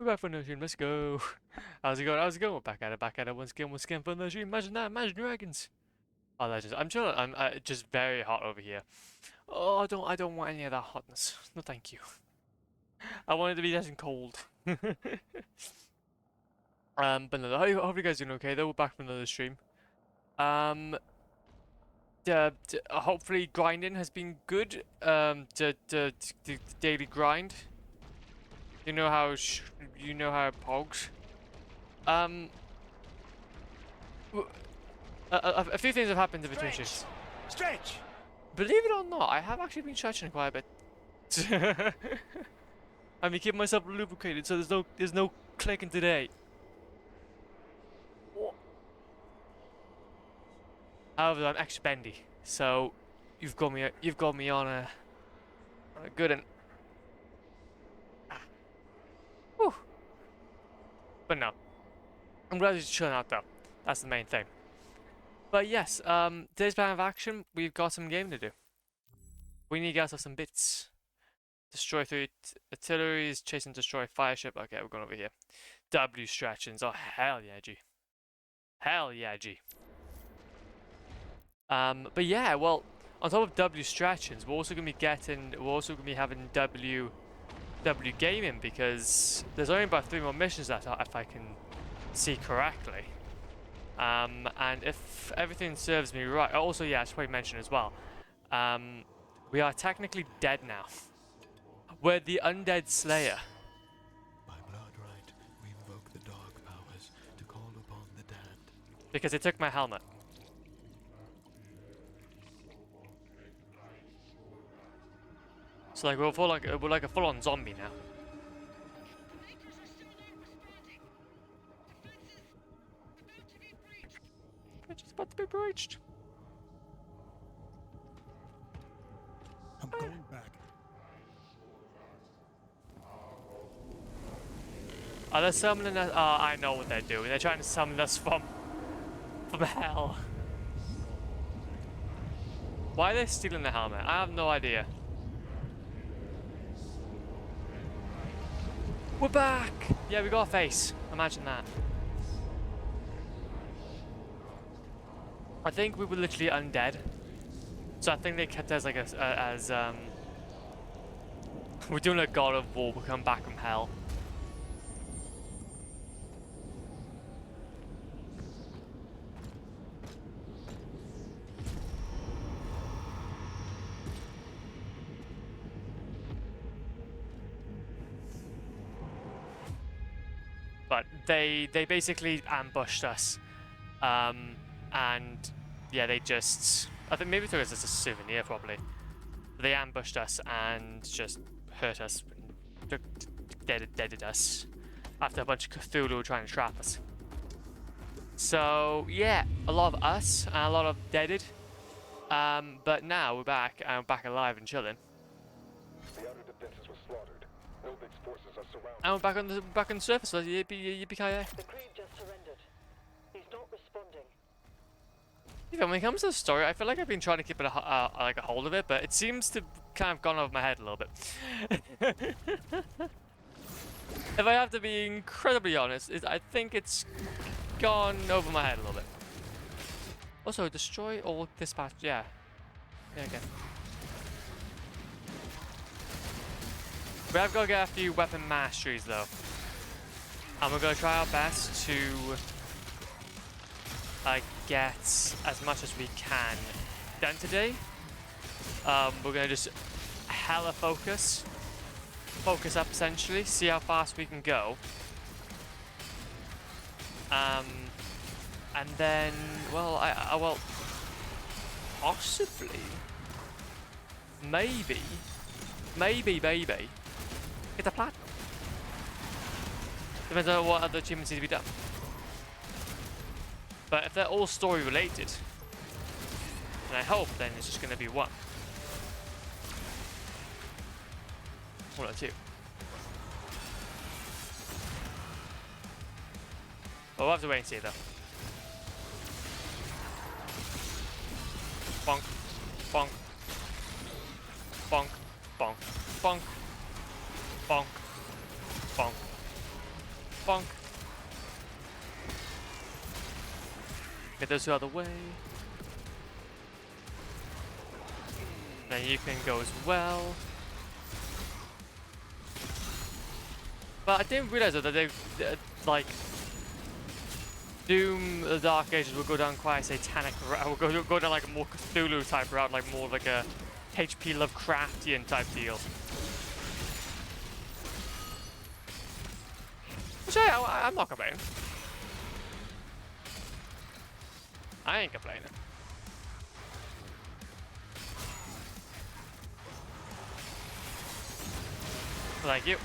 We're back from the stream. Let's go. How's it going? How's it going? We're back at it once again from the stream. Imagine that. Imagine dragons. Oh, legends. I'm chilling. I'm just very hot over here. Oh, I don't want any of that hotness. No, thank you. I want it to be nice and cold. But no, I hope you guys are doing okay. Though we're back from another stream. Um, hopefully grinding has been good. The daily grind. You know how it pogs. Um, a few things have happened in between shifts. Stretch! Believe it or not, I have actually been stretching quite a bit. I've been keeping myself lubricated, so there's no clicking today. However, I'm extra bendy, so you've got me on a good one. Whew. But no, I'm glad you're chilling out though. That's the main thing. But yes, today's plan of action, we've got some game to do. We need to get ourselves some bits. Destroy 3 artilleries, chase and destroy fire ship. Okay, we're going over here. W stretchings. Oh, hell yeah, G. Hell yeah, G. But yeah, well, on top of W stretchings, we're also going to be having W gaming, because there's only about 3 more missions left, if I can see correctly. And if everything serves me right, also, yeah, I should probably mention as well, we are technically dead now. We're the undead slayer. By blood right, we invoke the dark powers to call upon the damned. Because they took my helmet. So like we're like a full-on zombie now. It's just about to be breached. I'm going back. Are they summoning us? I know what they're doing. They're trying to summon us from hell. Why are they stealing the helmet? I have no idea. We're back! Yeah, we got a face. Imagine that. I think we were literally undead. So I think they kept us like we're doing a God of War. We come back from hell. But they basically ambushed us, and yeah, they just, I think maybe took us as a souvenir probably. They ambushed us and just hurt us, deaded us after a bunch of Cthulhu were trying to trap us. So yeah, a lot of us and a lot of deaded. But now we're back and we're back alive and chilling. The outer defenses were slaughtered. Nobig's forces are surrounded. And we're back on the surface. So yippee-ki-yay. The creed just surrendered. He's not responding. Even when it comes to the story, I feel like I've been trying to keep it like a hold of it, but it seems to kind of gone over my head a little bit. If I have to be incredibly honest, I think it's gone over my head a little bit. Also, destroy all dispatch. Yeah. Yeah, again. We have got to get a few weapon masteries though. And we're going to try our best to get as much as we can done today. We're going to just hella focus up essentially, see how fast we can go. And then, well, well, possibly, maybe, get a platinum. Depends on what other achievements need to be done. But if they're all story related, and I hope then it's just going to be one. One or two. But we'll have to wait and see though. Bonk, bonk, bonk, bonk, bonk, bonk, bonk, Bonk. Get those out of the way. Then you can go as well. But I didn't realize that they like Doom, the Dark Ages will go down quite a satanic route. Will go down like a more Cthulhu type route, like more like a HP Lovecraftian type deal. Which I'm not complaining. I ain't complaining. Thank you.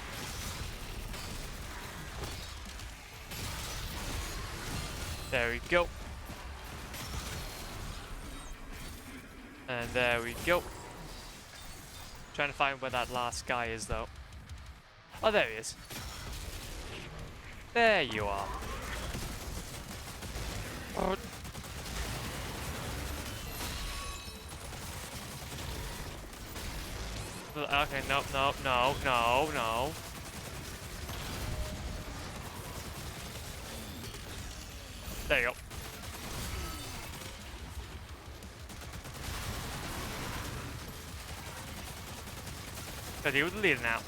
There we go. And there we go. Trying to find where that last guy is though. Oh, there he is. There you are. Oh. Okay, no. There you go. Gotta deal with the leader now.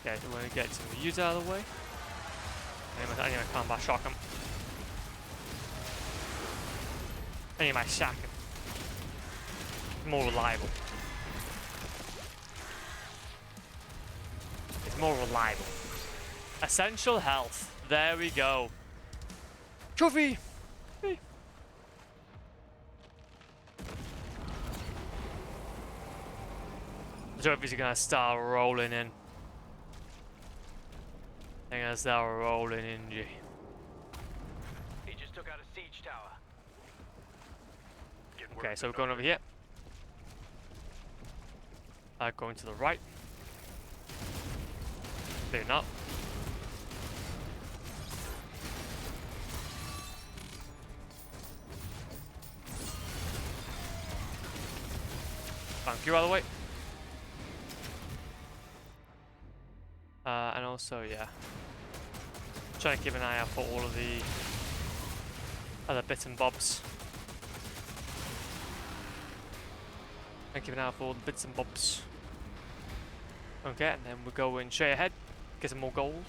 Okay, so we're gonna get some use out of the way. I need my combat shock him. I need my shock him. More reliable. It's more reliable. Essential health. There we go. Trophy! Hey. The trophies are gonna start rolling in. They're gonna start rolling in, G. He just took out a siege tower. Okay, so we're going over here. Going to the right. They're not. Thank you, by the way. And also, yeah. Trying to keep an eye out for all of the other bits and bobs. And keep an eye out for all the bits and bobs. Okay, and then we'll go and straight ahead, get some more gold.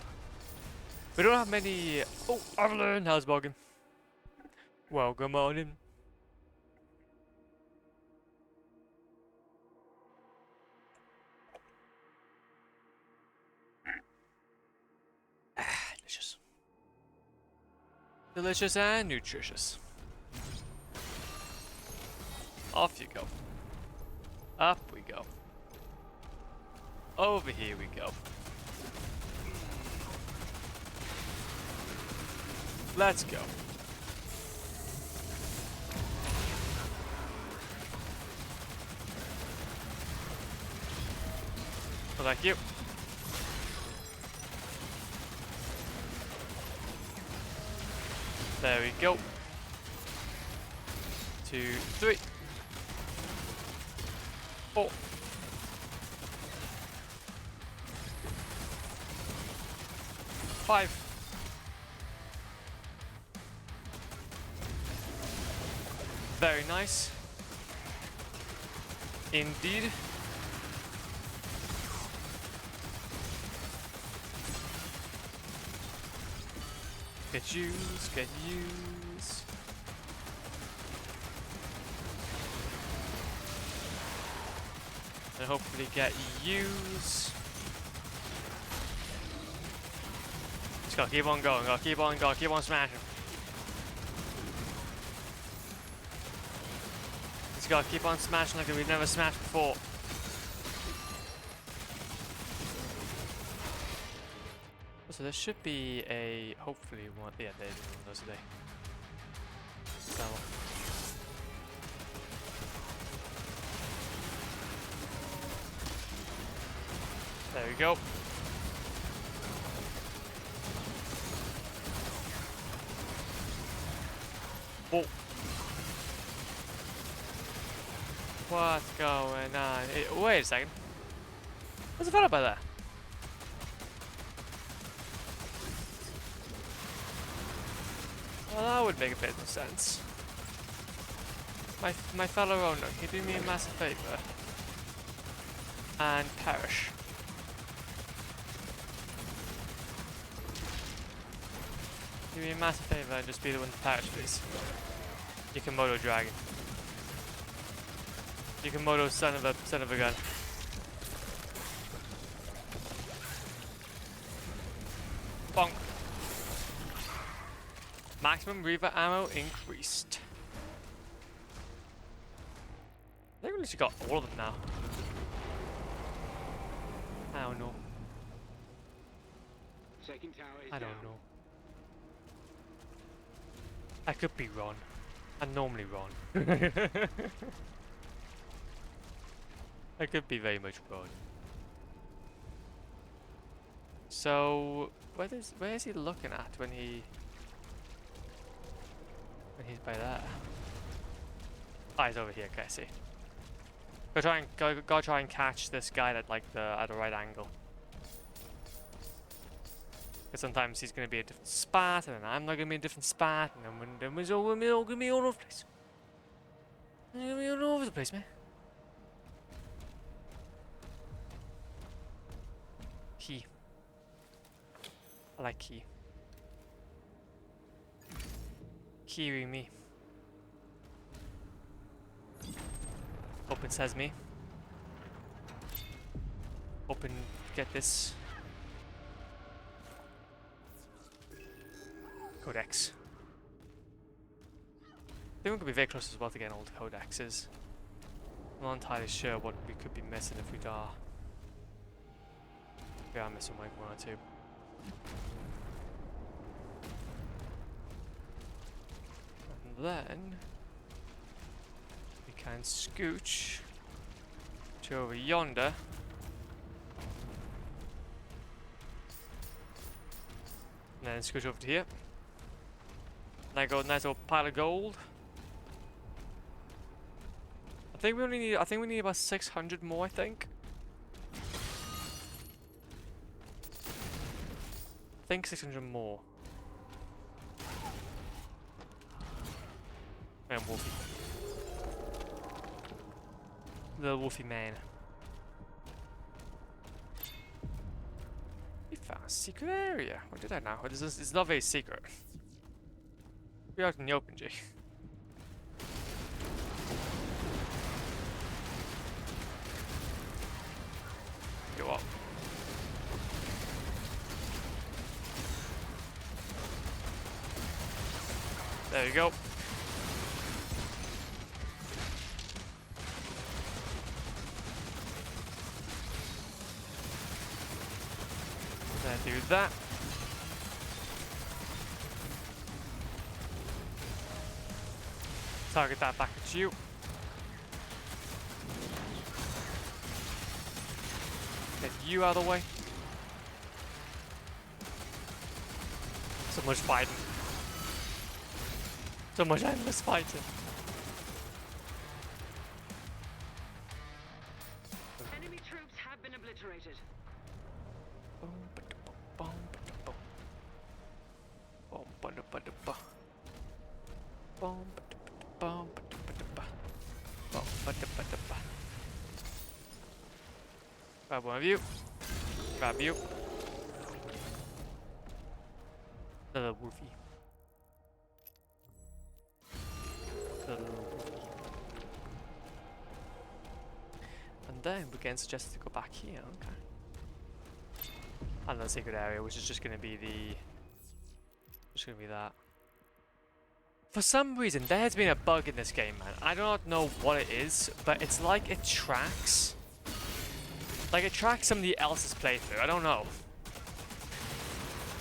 We don't have many. Oh, Evelyn, how's bugging? Welcome on in. Delicious. Delicious and nutritious. Off you go. Up we go. Over here we go. Let's go. Well, thank you. There we go. 2, 3, 4. 5. Very nice. Indeed. Get use, get use. And hopefully get use. Just gotta keep on going, gotta keep on smashing. Just gotta keep on smashing like we've never smashed before. So there should be a, hopefully one, yeah, there's one of those today. So. There we go. Whoa. What's going on? Wait a second. There's a fella by there. Well, that would make a bit of sense. My fellow owner, can you do me a massive favor? And perish. Do me a massive favor and just be the one to perish, please. Yukimoto dragon. Yukimoto son of a gun. Bonk. Maximum Reaver ammo increased. I think we literally got all of them now. I don't know. Second tower is I don't down. know. I could be wrong. I'm normally wrong. I could be very much wrong. So, where is he looking at when he's by there? Ah, he's over here. Okay, I see. Go try and catch this guy at like at the right angle. Because sometimes he's gonna be a different spot, and then I'm not gonna be a different spot, and then we're all gonna be all over the place. We're gonna be all over the place, man. Key. I like key. Key me. Open sesame. Open, get this. Codex. I think we could be very close as well to getting all the codexes. I'm not entirely sure what we could be missing if we are. Yeah, I'm missing like 1 or 2. And then we can scooch to over yonder. And then scooch over to here. And I got a nice little pile of gold. I think we need about 600 more, I think. I think 600 more. And Wolfie. The Wolfie man. We found a secret area. What did I know? It's not very secret. We're out in the open, G. Go up. There you go. Then do that. Target that back at you. Get you out of the way. So much fighting. So much endless fighting. Enemy troops have been obliterated. Grab one of you. Grab you. Another Wolfie. And then we can suggest to go back here, okay. Another secret area, which is just gonna be that. For some reason, there has been a bug in this game, man. I do not know what it is, but it's like it tracks. Like it tracks somebody else's playthrough. I don't know.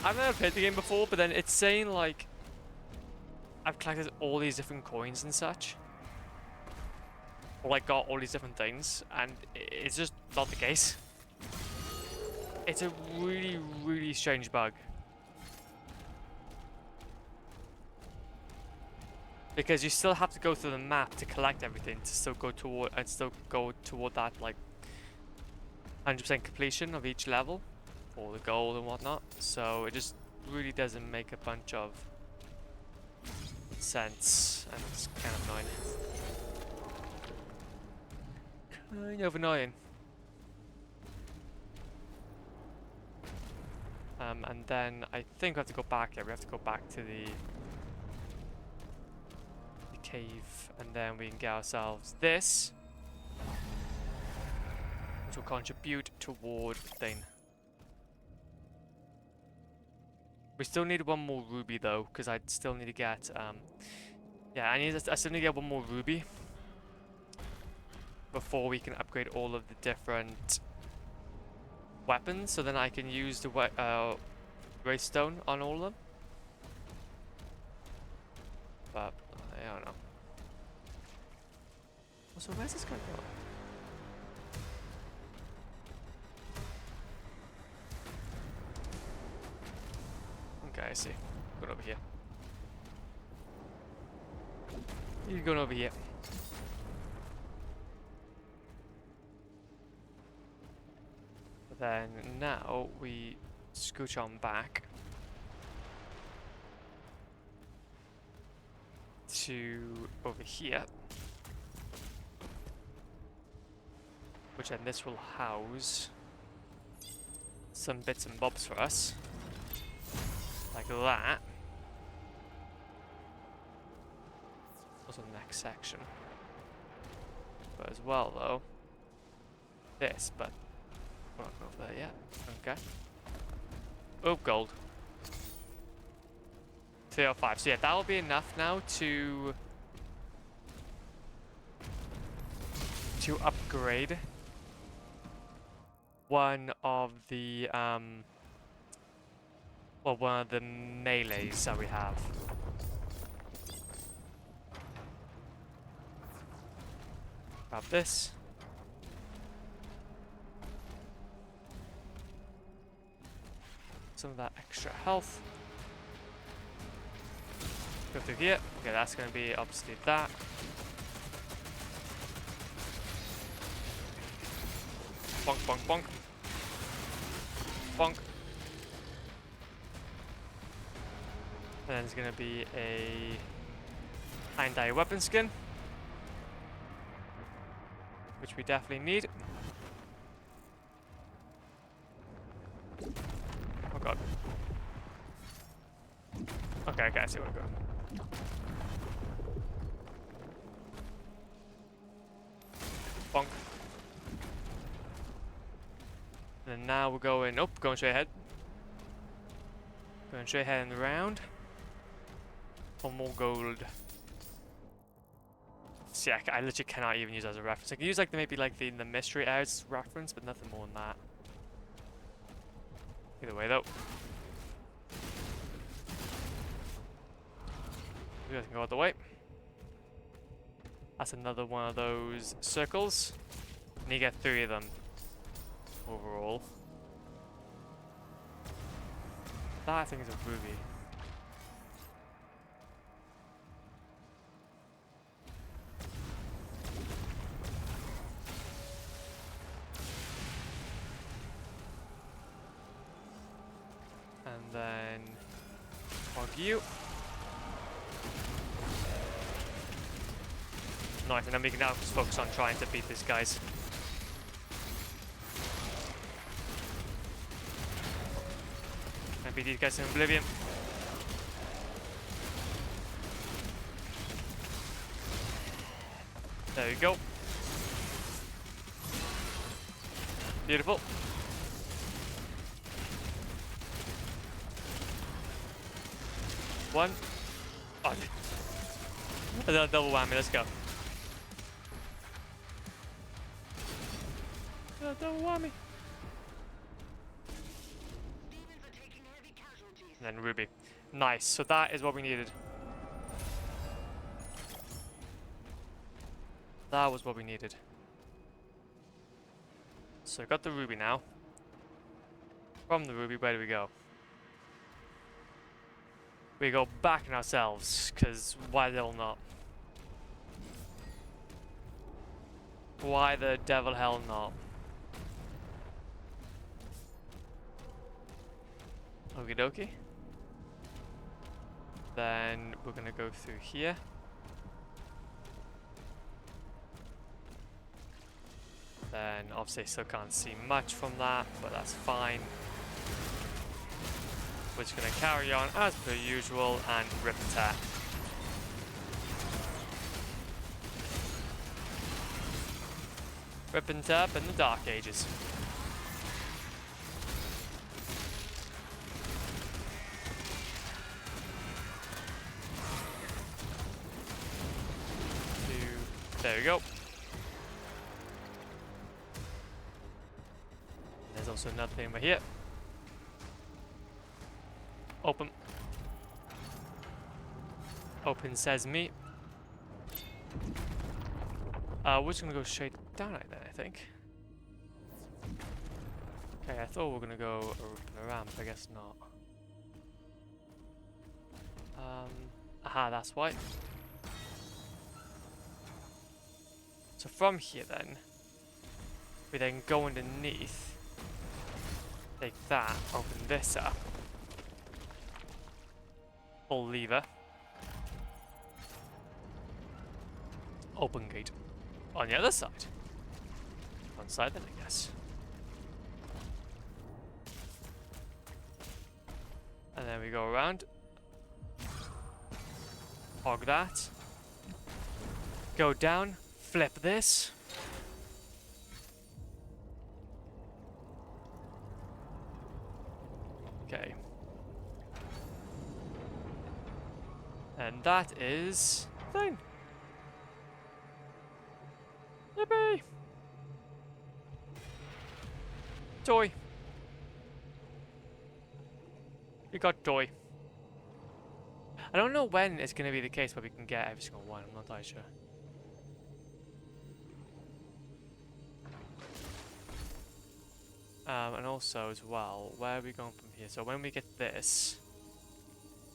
I've never played the game before, but then it's saying like I've collected all these different coins and such. Or like got all these different things, and it's just not the case. It's a really, really strange bug. Because you still have to go through the map to collect everything to still go toward that like 100% completion of each level for the gold and whatnot. So it just really doesn't make a bunch of sense, and it's kind of annoying. Kind of annoying. And then I think we have to go back. Yeah, we have to go back to the cave, and then we can get ourselves this, which will contribute toward the thing. We still need one more ruby though, because I still need to get yeah, I still need to get one more ruby before we can upgrade all of the different weapons, so then I can use the Raystone on all of them. But I don't know. So where's this guy going? Okay, I see. Going over here. You're going over here. But then now we scooch on back to over here, which then this will house some bits and bobs for us, like that. Also the next section, but as well though, this, but we're not going over there yet. Okay. Oh, gold. 305. So yeah, that'll be enough now to upgrade one of the well, one of the melees that we have. Grab this. Some of that extra health. Go through here. Okay, that's going to be obviously that. Bonk, bonk, bonk. Bonk. And then there's going to be a Iron Dye weapon skin, which we definitely need. Oh god. Okay, okay, I see where we're going. Bonk. And then now we're going, oh, going straight ahead. Going straight ahead and around. For more gold. See, I literally cannot even use it as a reference. I can use like maybe like the mystery areas reference, but nothing more than that. Either way though. You guys can go out the way. That's another one of those circles. And you get 3 of them overall. That I think is a ruby. And then hog you. Nice, and then we can now just focus on trying to beat these guys. And beat these guys in oblivion. There you go. Beautiful. One. Oh, double whammy, let's go. Double whammy. Demons are taking heavy casualties. And then ruby. Nice, so that is what we needed. That was what we needed. So got the ruby now. From the ruby, where do we go? we go back in ourselves, because why the hell not? Why the devil hell not? Okie dokie. Then we're gonna go through here. Then obviously still can't see much from that, but that's fine. We're just gonna carry on as per usual and rip and tear. Rip and tear in the Dark Ages. There we go. There's also another thing over here. Open. Open sesame. We're just gonna go straight down like that, I think. Okay, I thought we were gonna go open a ramp, I guess not. Aha, that's why. So from here then, we then go underneath, take that, open this up, pull lever, open gate on the other side. One side then, I guess. And then we go around, hog that, go down, flip this. Okay. And that is fine. Yippee! Toy. We got toy. I don't know when it's going to be the case where we can get every single one. I'm not entirely sure. And also as well, where are we going from here? So when we get this,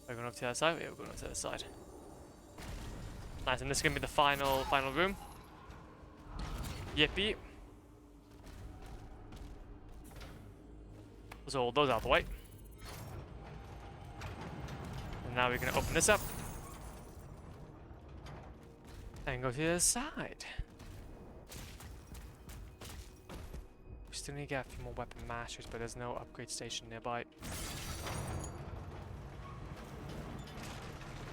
we're going up to the other side. Yeah, we're going up to the other side. Nice, and this is gonna be the final room. Yippee! So all those out of the way. And now we're gonna open this up and go to the other side. Still need to get a few more weapon masters, but there's no upgrade station nearby.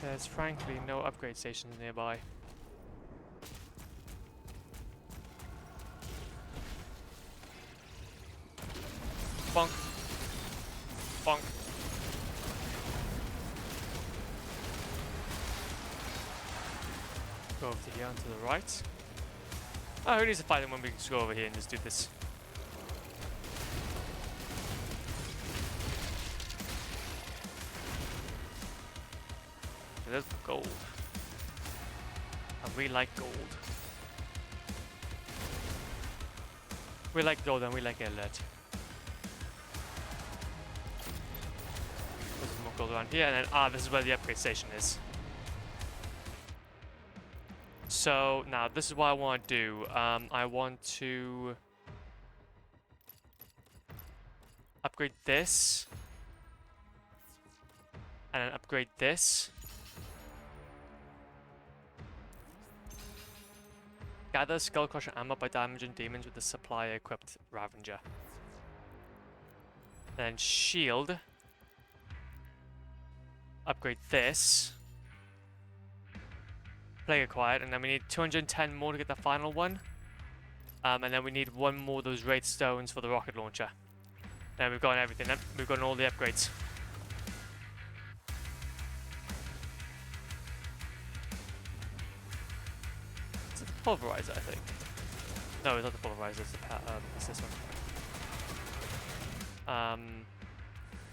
There's frankly no upgrade stations nearby. Bonk. Bonk. Go over to here and to the right. Oh, who needs to fight them when we can just go over here and just do this? There's gold. And we like gold. We like gold and we like alert. There's more gold around here, and then this is where the upgrade station is. So now this is what I want to do. I want to upgrade this, and then upgrade this. Gather Skull Crusher ammo by damaging demons with the supplier equipped Ravager. And then shield. Upgrade this. Plague acquired, and then we need 210 more to get the final one. And then we need one more of those Wraith Stones for the rocket launcher. And we've got everything. We've got all the upgrades. Pulverizer, I think. No, it's not the pulverizer, it's this one.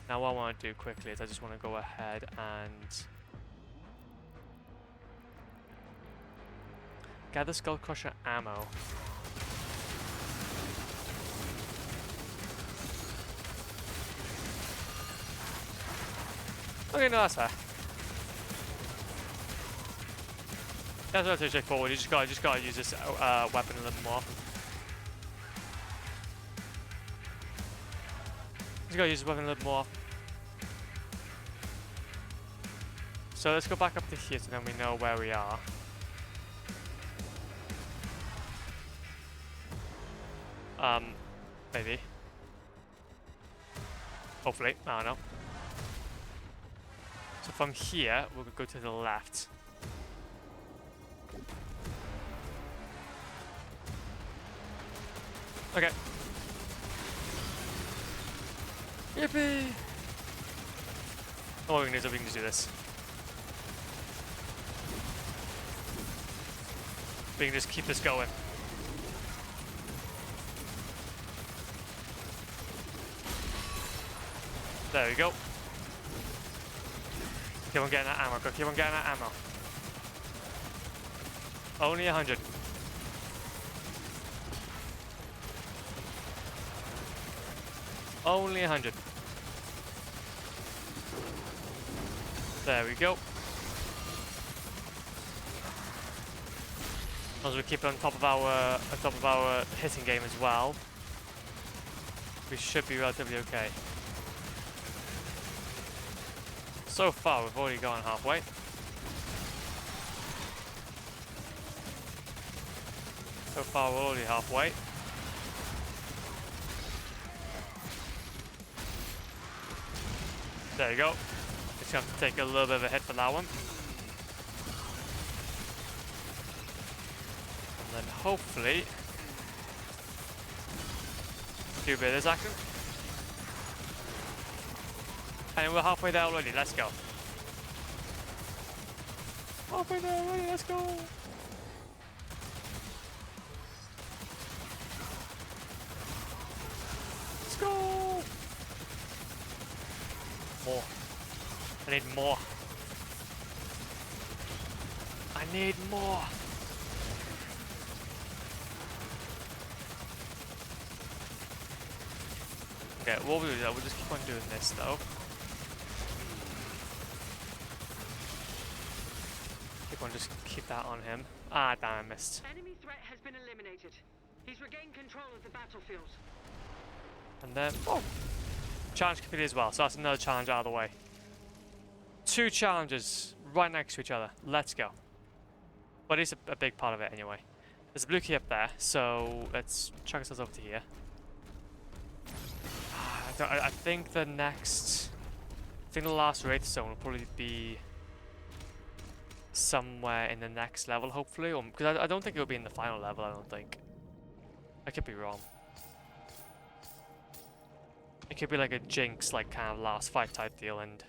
Now what I want to do quickly is I just want to go ahead and gather Skull Crusher ammo. Okay, no, that's fair. That's not too straightforward. You just gotta use this weapon a little more. Just gotta use this weapon a little more. So let's go back up to here so then we know where we are. Maybe. Hopefully, I don't know. So from here, we'll go to the left. Okay. Yippee! All we can do is we can just do this. We can just keep this going. There we go. Keep on getting that ammo, keep on getting that ammo. Only 100. Only 100. There we go. As long as we keep it on top of our hitting game as well, we should be relatively okay. So far, we've already gone halfway. So far, we're already halfway. There you go. Just have to take a little bit of a hit for that one. And then hopefully do a bit of this action. And we're halfway there already, let's go. Halfway there already, let's go. Let's go. More. I need more. I need more. Okay, what we'll do is we'll just keep on doing this though. Just keep that on him. Ah, damn, I missed. Enemy threat has been eliminated. He's regained control of the battlefield. And then, oh, challenge completed as well. So that's another challenge out of the way. 2 challenges right next to each other. Let's go. But it's a big part of it anyway. There's a blue key up there, so let's chuck ourselves over to here. I think the next, I think the last Wraith Zone will probably be somewhere in the next level, hopefully, or because I don't think it'll be in the final level. I don't think. I could be wrong. It could be like a Jinx, like kind of last fight type deal, and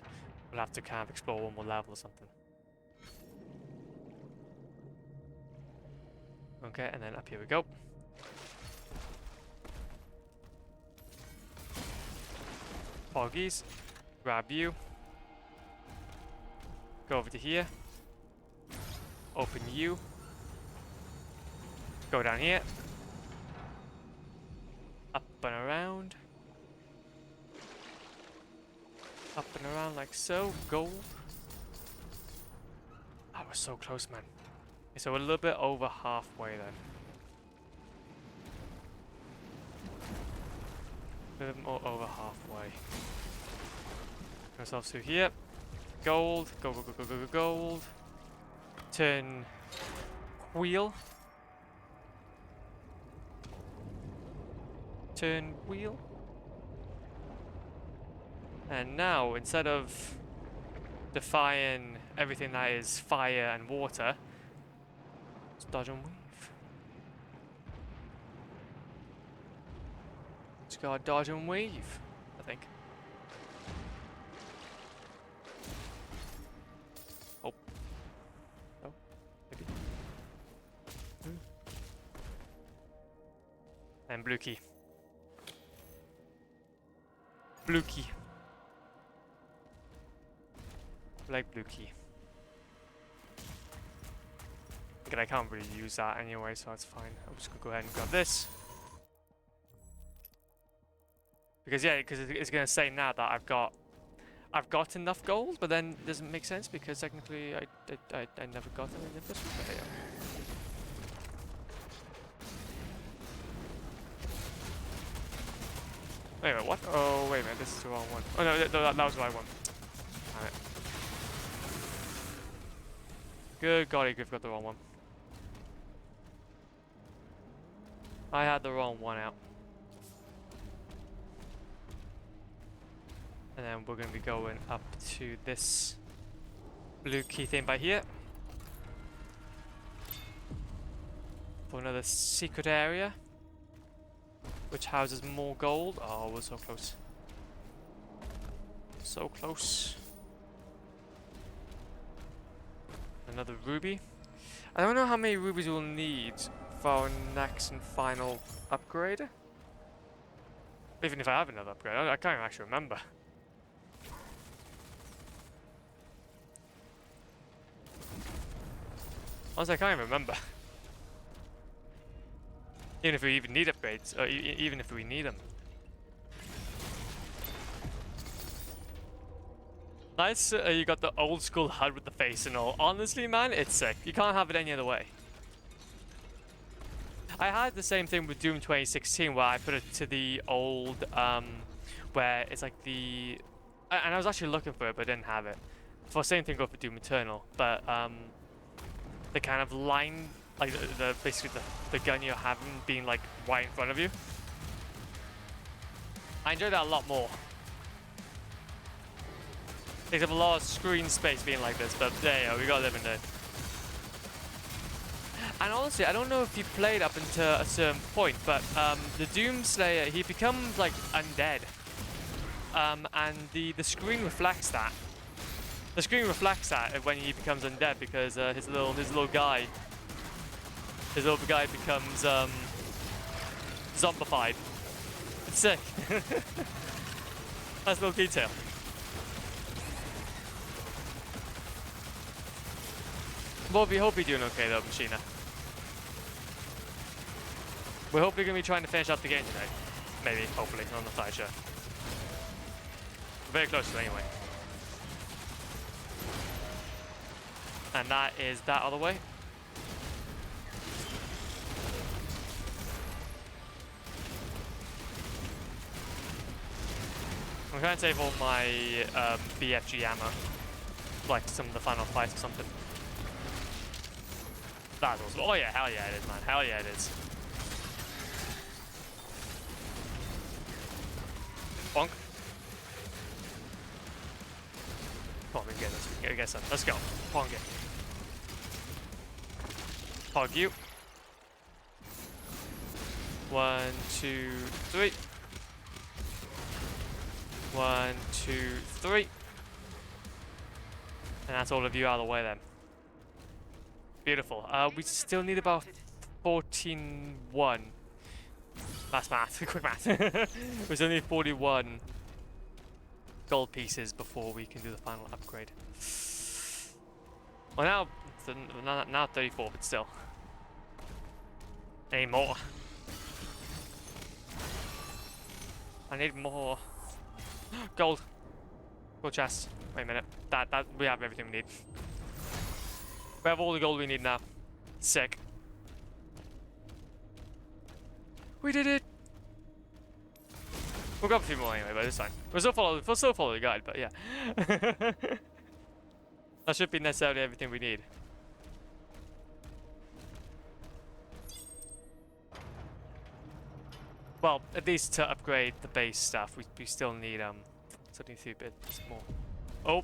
we'll have to kind of explore one more level or something. Okay, and then up here we go. Foggies, grab you. Go over to here. Open you. Go down here. Up and around. Up and around like so. Gold. That was so close, man. Okay, so we're a little bit over halfway then. A little bit more over halfway. Get ourselves through here. Gold. Go, go, go, go, go, go, gold. Turn wheel. Turn wheel. And now, instead of defying everything that is fire and water, let's dodge and weave. Just gotta dodge and weave, I think. Oh. No, maybe. And blue key. Blue key. Like blue key. Okay, I can't really use that anyway, so that's fine. I'm just gonna go ahead and grab this. Because yeah, because it's gonna say now that I've got enough gold, but then it doesn't make sense because technically I never got them in the first one. But yeah. Wait a minute, what? Oh, wait a minute, this is the wrong one. Oh no, that was the right one. Alright. Good golly, we've got the wrong one. I had the wrong one out. And then we're going to be going up to this blue key thing by here. For another secret area. Which houses more gold. Oh, we're so close. So close. Another ruby. I don't know how many rubies we'll need for our next and final upgrade. Even if I have another upgrade. I can't even actually remember. Honestly, I can't even remember. Even if we even need upgrades, or even if we need them. Nice, you got the old school HUD with the face and all. Honestly, man, it's sick. You can't have it any other way. I had the same thing with Doom 2016 where I put it to the old, where it's like the... And I was actually looking for it, but I didn't have it. For the same thing, go for Doom Eternal, but the kind of line, like basically the gun you're having being like right in front of you. I enjoy that a lot more. They have a lot of screen space being like this, but there you go, we gotta live in there. And honestly, I don't know if you played up until a certain point, but the Doomslayer, he becomes like undead. And the screen reflects that. The screen reflects that when he becomes undead because his little guy becomes zombified. It's sick. Nice little detail. Well, we hope you're doing okay though, Machina. We're hopefully going to be trying to finish up the game today. Maybe, hopefully, I'm not entirely sure. We're very close to it anyway. And that is that other way. I'm going to save all my BFG ammo. Like some of the final fights or something. That's awesome. Oh yeah, hell yeah it is, man. Hell yeah it is. Bonk. Come on, we can get this. We can get some. Let's go. Bonk it. Hog you. 1, 2, 3. 1, 2, 3. And that's all of you out of the way then. Beautiful. We still need about 14-1. That's math. Quick math. We still need 41 gold pieces before we can do the final upgrade. Well, now 34, but still. Any more? I need more. Gold. Gold chest. Wait a minute. That we have everything we need. We have all the gold we need now. Sick. We did it! We'll grab a few more anyway, but it's fine. We'll still follow the guide, but yeah. That should be necessarily everything we need. Well, at least to upgrade the base stuff, we still need something a bit more. Oh!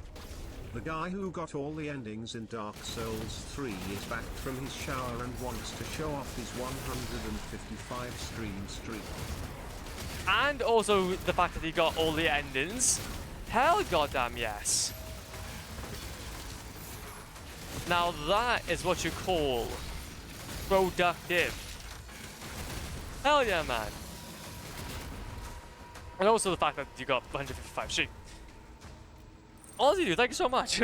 The guy who got all the endings in Dark Souls 3 is back from his shower and wants to show off his 155 stream. And also the fact that he got all the endings. Hell goddamn yes. Now that is what you call productive. Hell yeah, man. And also the fact that you got 155 sheep. Honestly, dude, thank you so much.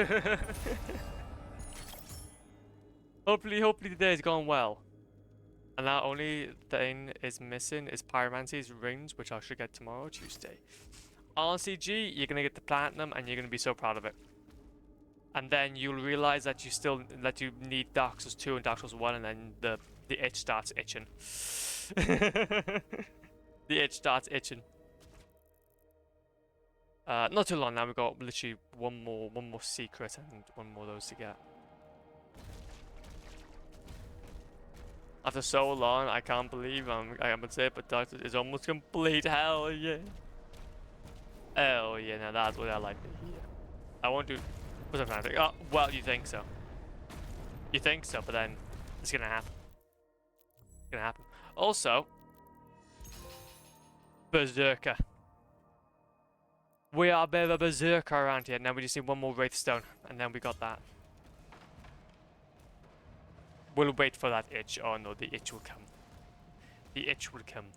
hopefully the day has gone well. And now only thing is missing is Pyromancy's rings, which I should get tomorrow, Tuesday. on CG, you're gonna get the platinum, and you're gonna be so proud of it. And then you'll realize that you need Dark Souls 2 and Dark Souls 1, and then the itch starts itching. The itch starts itching. Not too long now. We've got literally one more secret and one more of those to get. After so long, I can't believe I would say it, but Dark Souls is almost complete. Hell yeah! Oh yeah, now that's what I like to hear. I won't do. What's up, man? Oh, well, you think so? You think so, but then it's gonna happen. It's gonna happen. Also, Berserker. We are a bit of a berserker around here. Now we just need one more Wraithstone, and then we got that. We'll wait for that itch. Oh no, the itch will come. The itch will come.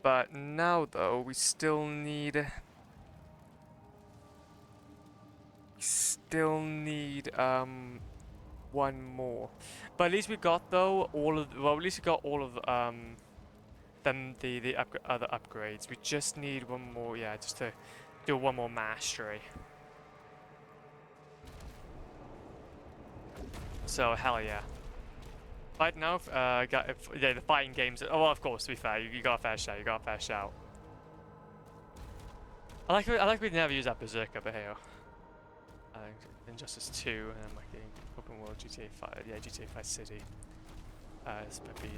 But now though, we still need... one more. But at least we got though all of... Well, at least we got all of the other upgrades. We just need one more, yeah, just to do one more mastery. So hell yeah. Right now, yeah, the fighting games. Oh, well, of course. To be fair, you got a fair shout. You got a fair shout. I like we never use that Berserker, but hey, Injustice 2, and then like the open world GTA 5. Yeah, GTA 5 City. This might be.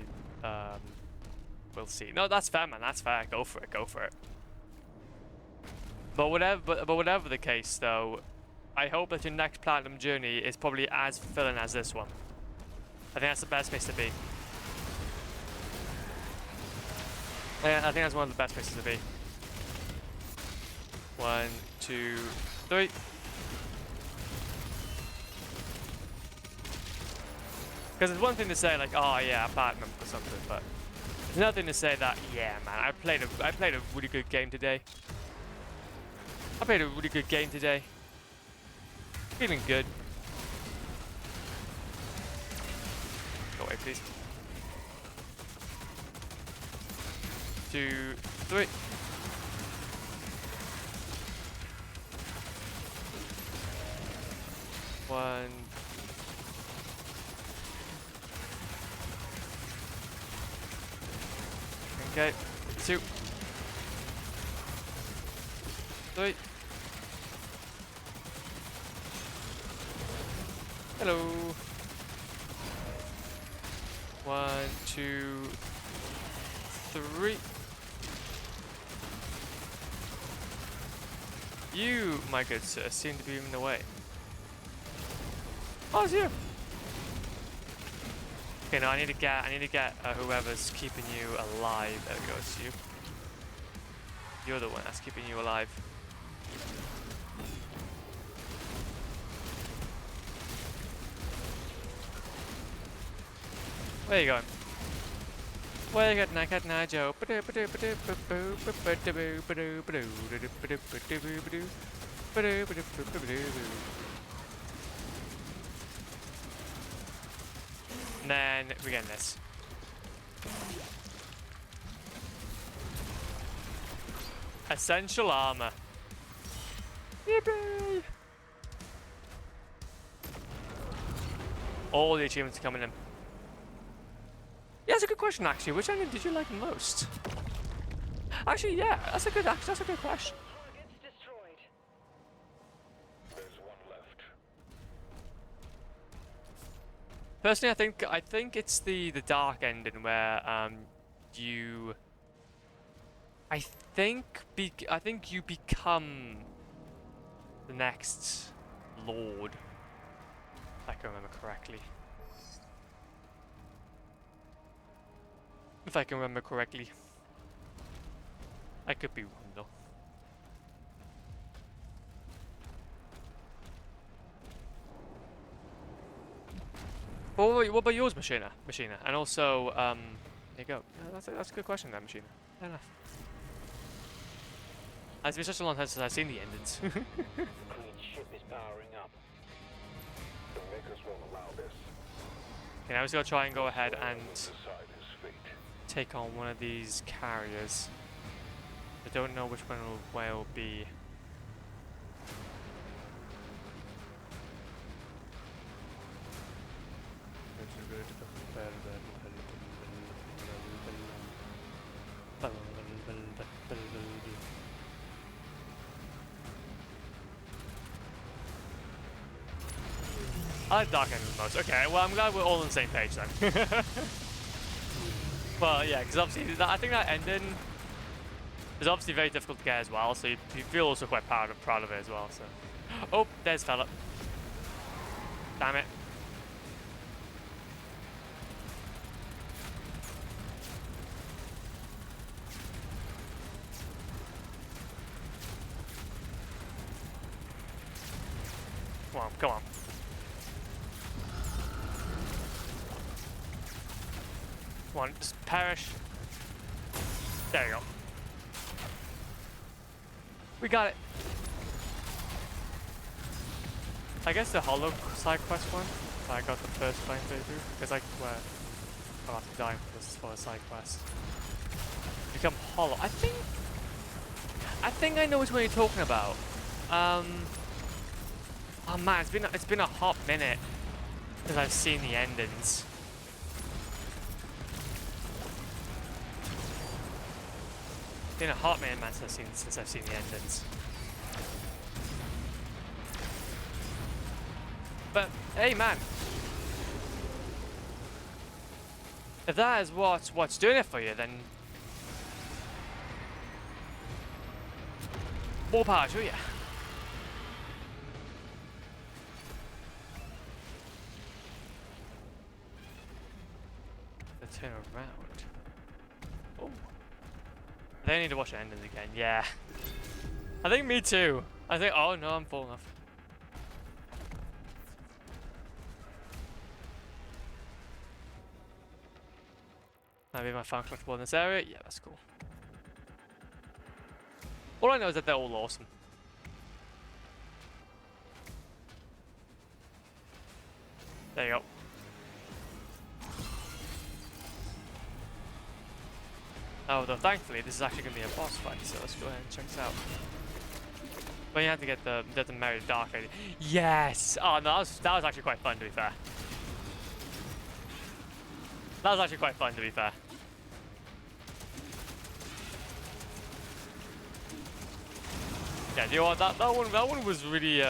We'll see. No, that's fair, man. That's fair. Go for it. Go for it. But whatever the case, though, I hope that your next platinum journey is probably as fulfilling as this one. I think that's the best place to be. Yeah, I think that's one of the best places to be. 1, 2, 3. Because it's one thing to say like, oh yeah, platinum or something, but it's another thing to say that, yeah, man, I played a really good game today. Feeling good. Go away, please. 2, 3. One. Okay. 2. 3. Hello. 1, 2, 3. You, my good sir, seem to be moving away. Oh, it's you. Okay, no, I need to get whoever's keeping you alive. There we go, it's you. You're the one that's keeping you alive. Where you going? Where you going, now, Joe? And then we get this. Essential armor. Yippee! All the achievements are coming in. Yeah, that's a good question actually. Which ending did you like most? Actually, yeah, that's a good question. Targets destroyed. There's one left. Personally, I think it's the dark ending where you. I think you become the next lord. If I can remember correctly. If I can remember correctly. I could be wrong though. What about yours, Machina? And also, there you go. Yeah, that's a good question, there, Machina. Fair enough. It's been such a long time since I've seen the endings. Queen's ship is powering up. The makers won't allow this. Okay, now we just gotta try and go ahead and Decide his fate. take on one of these carriers. I don't know which one will be. I like Dark Ending the most. Okay, well, I'm glad we're all on the same page then. Well, yeah, because obviously, I think that ending is obviously very difficult to get as well, so you feel also quite proud of it as well. So, oh, there's fella. Damn it. Come on, come on. Come on, just perish. There you go. We got it. I guess the hollow side quest one. I got the first flame through. It's like where I'll have to die for a side quest. Become hollow. I think I know which one you're talking about. Oh man, it's been a hot minute since I've seen the endings. It's been a hot minute, man, since I've seen the endings. But hey, man, if that is what's doing it for you, then more power to you. Turn around. Oh, they need to watch the endings again. Yeah, I think me too. I think. Oh no, I'm full enough. Maybe I found collectible in this area. Yeah, that's cool. All I know is that they're all awesome. There you go. Oh, though thankfully this is actually going to be a boss fight, so let's go ahead and check this out. But you have to get the Merry Dark Lady. Yes! Oh no, that was actually quite fun, to be fair. That was actually quite fun, to be fair. Yeah, you know what, that one was really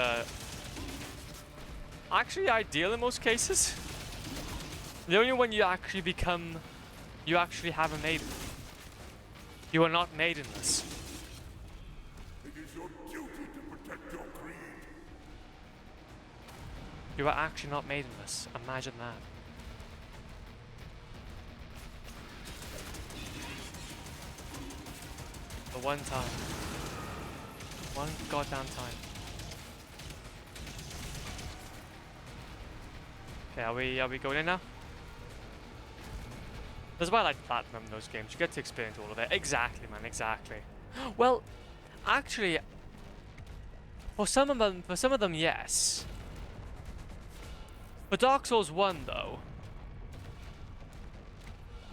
actually ideal in most cases. The only one you actually have a maiden. You are not maidenless. It is your duty to protect your creed. You are actually not maidenless. Imagine that. The one time. One goddamn time. Okay, are we going in now? That's why I like platinum in those games. You get to experience all of it. Exactly, man. Exactly. Well, actually, for some of them, yes. For Dark Souls 1, though,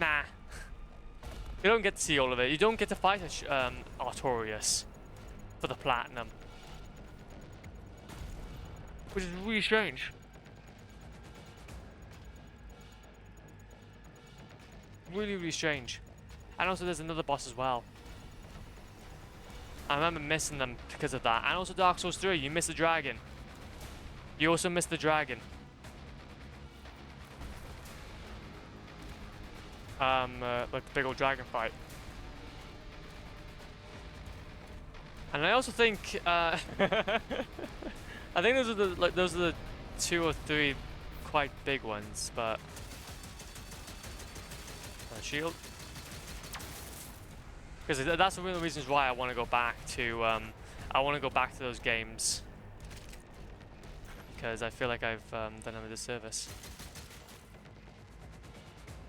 nah. You don't get to see all of it. You don't get to fight Artorias for the platinum, which is really strange. Really, really strange. And also there's another boss as well. I remember missing them because of that. And also Dark Souls 3, you miss the dragon. You also miss the dragon. Like the big old dragon fight. And I also think, I think those are the 2 or 3 quite big ones, but shield, because that's one of the reasons why I want to go back to those games, because I feel like I've done them a disservice.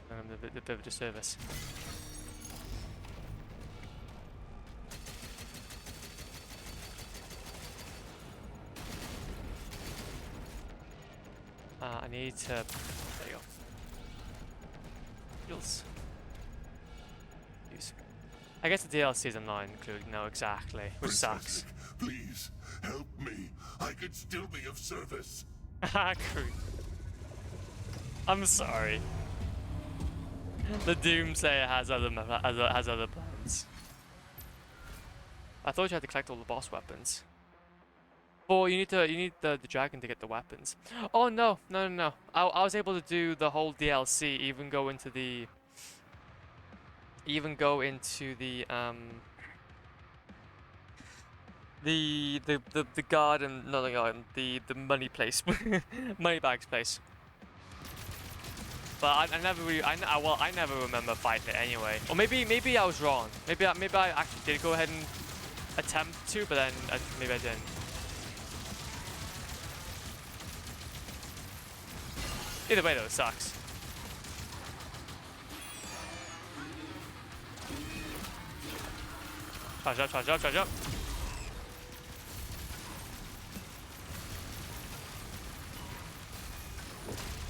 A bit of a disservice. I need to. There you go. Heals. I guess the DLCs are not included. No, exactly, which sucks. Please, help me. I could still be of service. Groot. I'm sorry. The Doomsayer has other plans. I thought you had to collect all the boss weapons. Well, you need the dragon to get the weapons. Oh no. I was able to do the whole DLC, even go into the the garden, not the garden, the money place, money bags place. But I never really, I never remember fighting it anyway. Or maybe I was wrong. Maybe I actually did go ahead and attempt to, but then maybe I didn't. Either way though, it sucks. Charge up, charge up, charge up.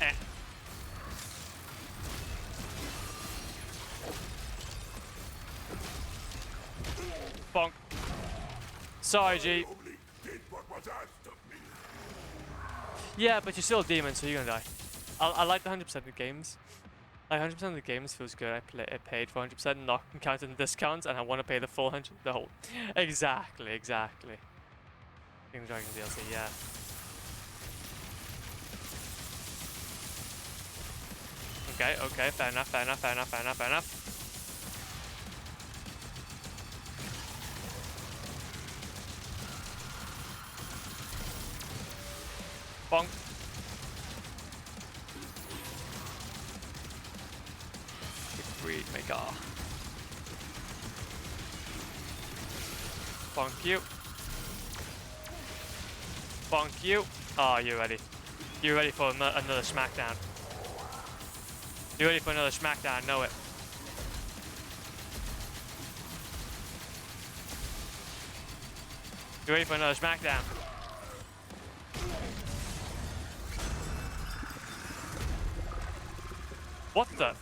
Eh. Bonk. Sorry, G. Yeah, but you're still a demon, so you're gonna die. I like the 100% of the games. Like 100% of the games feels good. I paid for 100%, not counting discounts, and I want to pay the full 100, the whole. Exactly. King of Dragons DLC, yeah. Okay, fair enough. Bonk. Breed maker. Bonk you. Bonk you. Oh, you ready? You ready for another smackdown? You ready for another smackdown? Know it. You ready for another smackdown? What the?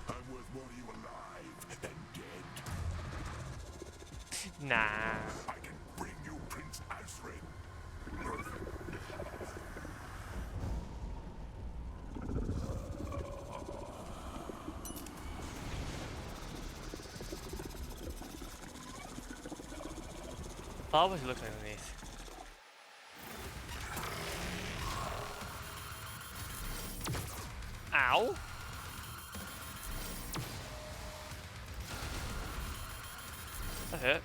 I'm worth more to you alive than dead. Nah. I can bring you Prince Alfred. How was he looking underneath? Ow! That hit.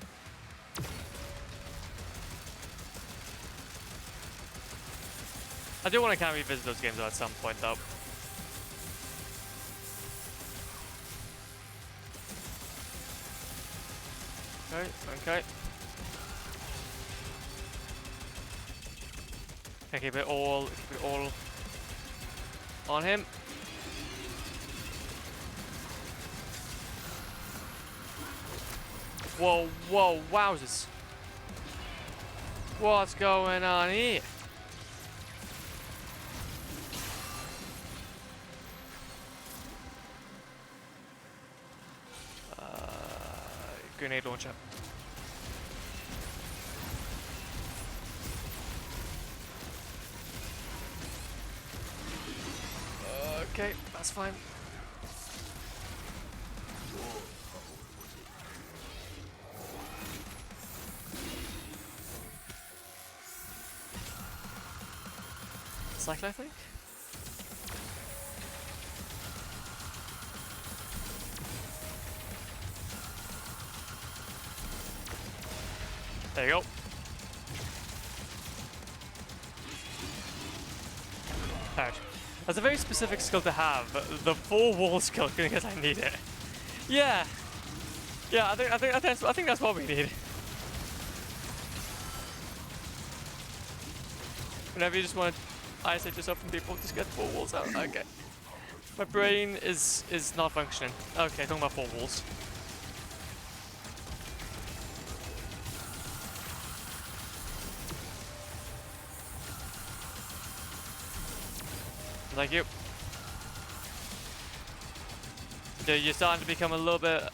I do want to kind of revisit those games though at some point though. Okay. Okay, keep it all on him. Whoa, wowzers. What's going on here? Grenade launcher. Okay, that's fine. Cycle, I think? There you go. Alright. That's a very specific skill to have. The full wall skill because I need it. Yeah. Yeah, I think that's what we need. Whenever you just want to isolate yourself from people, just get four walls out. Okay. My brain is not functioning. Okay, talking about four walls. Thank you. Dude, you're starting to become a little bit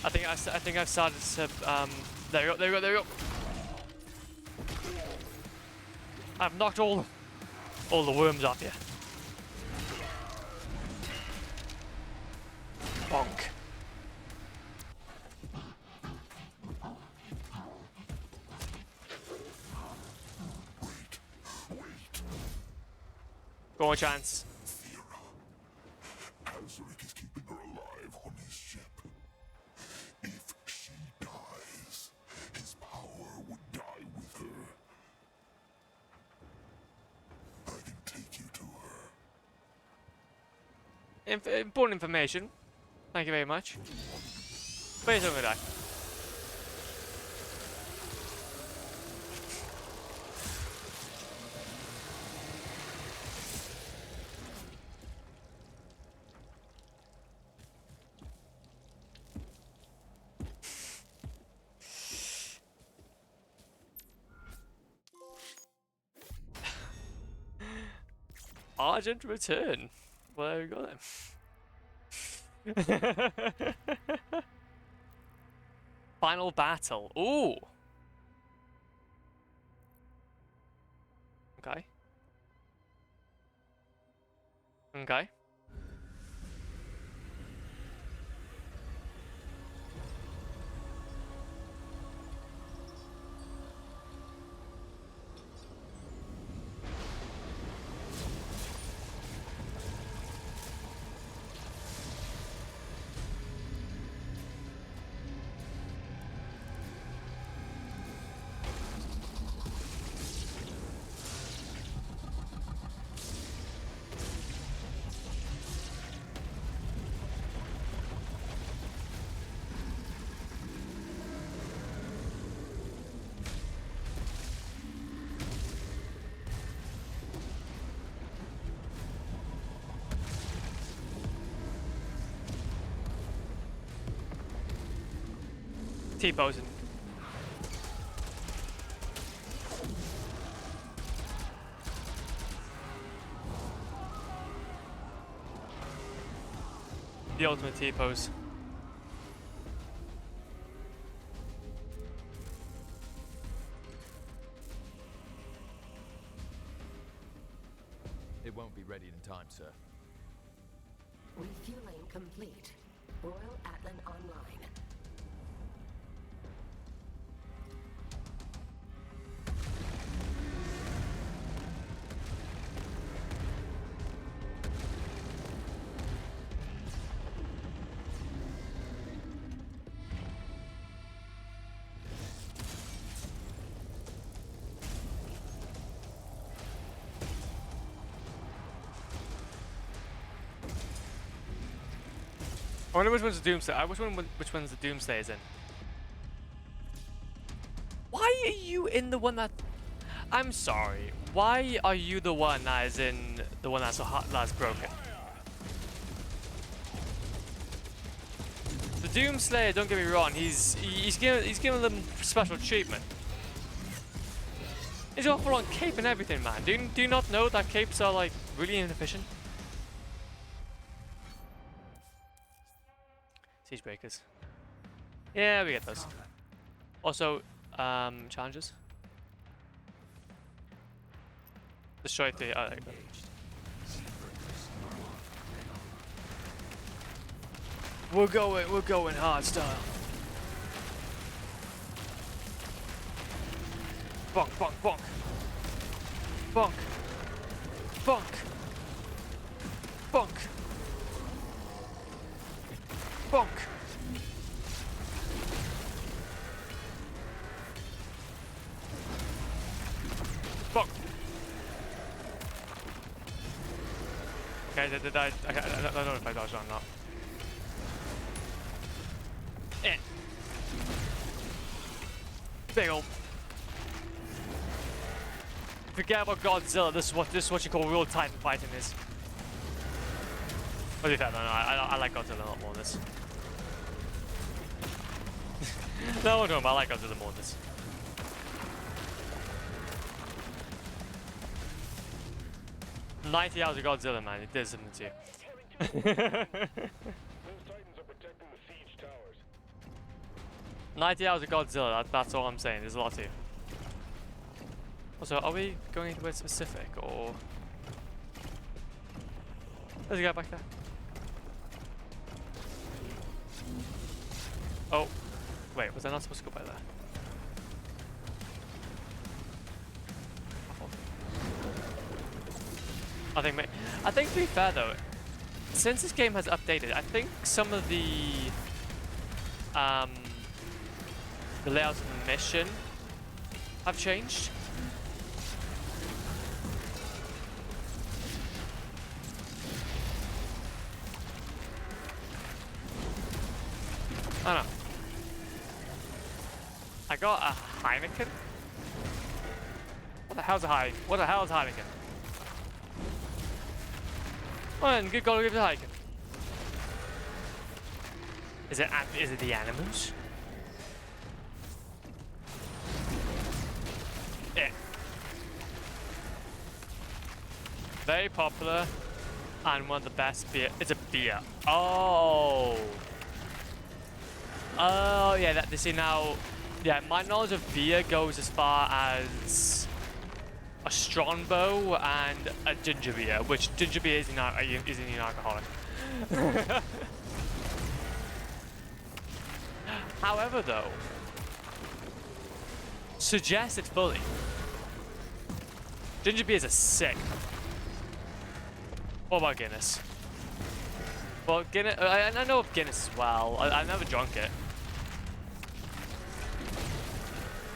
I think I've started to there you go, there you go, there you go. I've knocked all the worms off you. Bonk. Go on, Chance. Azaric is keeping her alive on his ship. If she dies, his power would die with her. I can take you to her. Important information. Thank you very much. But he's gonna die. Argent return. Well, there we go then. Final battle. Ooh. Okay. Okay. T-posing. The ultimate T-pose. It won't be ready in time, sir. Refueling complete. Royal Atlan online. I wonder which one's the Doomsday. Which one's the Doomsday is in. Why are you in the one that? I'm sorry. Why are you the one that is in the one that's so hot, that's broken? The Doomslayer, don't get me wrong, he's giving them special treatment. He's got full on cape and everything, man. Do you not know that capes are like really inefficient? Siege breakers. Yeah, we get those. Also, challenges. Destroy 3. Oh, there you go. We're going hard style. Bonk, bonk, bonk. Bonk. Bonk. Bonk. Bonk. Bonk. Okay, I don't know if I dodged or not. Eh. Big ol'. Forget about Godzilla. This is what you call real Titan fighting is. What do you think? No, I like Godzilla a lot more than this. No, no, I like Godzilla more than this. $90 of Godzilla, man. It did something to you. Those Titans are protecting the siege towers. 90 hours of Godzilla, that's all I'm saying. There's a lot to. Also, are we going anywhere specific, or... There's a guy back there. Oh. Wait, was I not supposed to go by there? I think to be fair though, since this game has updated, I think some of the layouts of the mission have changed. I don't know. I got a Heineken. What the hell's a Heineken? What the hell is Heineken? Well, good God, give it a Heineken. Is it the animals? Yeah. Very popular and one of the best beer. It's a beer. Oh. Oh yeah, that see now. Yeah, my knowledge of beer goes as far as a Strongbow and a ginger beer, which ginger beer isn't an alcoholic. However, though, suggested fully, ginger beers are sick. What about Guinness? Well, Guinness, I know of Guinness as well. I've never drunk it.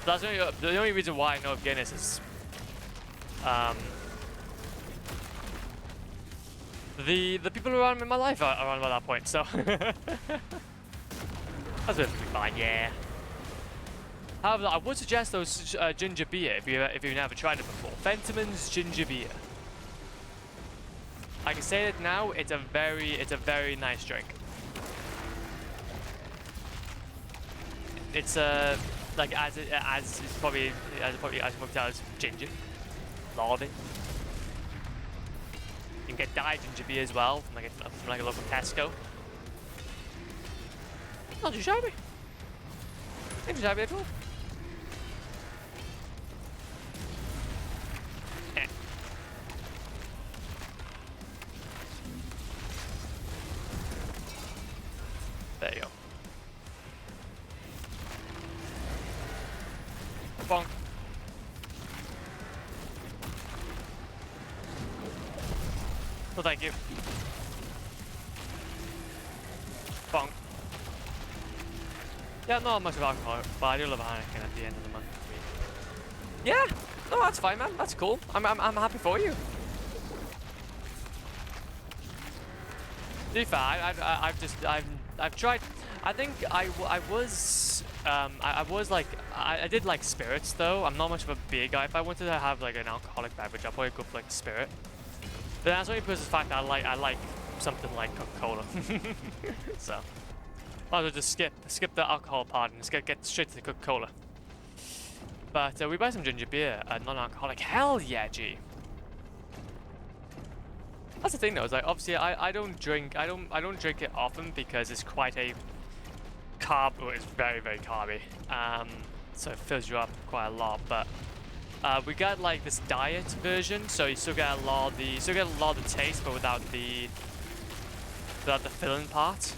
That's the only reason why I know of Guinness is the people around in my life are around by that point, so that's perfectly fine, yeah. However, I would suggest those ginger beer if you've never tried it before. Fentiman's ginger beer. I can say it now. It's a very nice drink. It's like as you probably tell, it's ginger, lager. You can get dyed ginger beer as well from like a local Tesco. Not too shabby. Not too shabby at all. Eh. There you go. Bonk. Well, thank you. Bonk. Yeah, not much of alcohol, but I do love a Heineken at the end of the month. Yeah, no, that's fine, man. That's cool. I'm happy for you. To be fair, I've tried. I think I did like spirits though. I'm not much of a beer guy. If I wanted to have like an alcoholic beverage, I'd probably go for like spirit. But that's only because of the fact that I like something like Coca-Cola. So might as well just skip the alcohol part and just get straight to the Coca-Cola. But we buy some ginger beer, non-alcoholic. Hell yeah, G. That's the thing though. Is like obviously I don't drink it often because it's quite a carb. Well, it's very carby. So it fills you up quite a lot. But we got like this diet version, so you still get a lot of the taste, but without the filling part.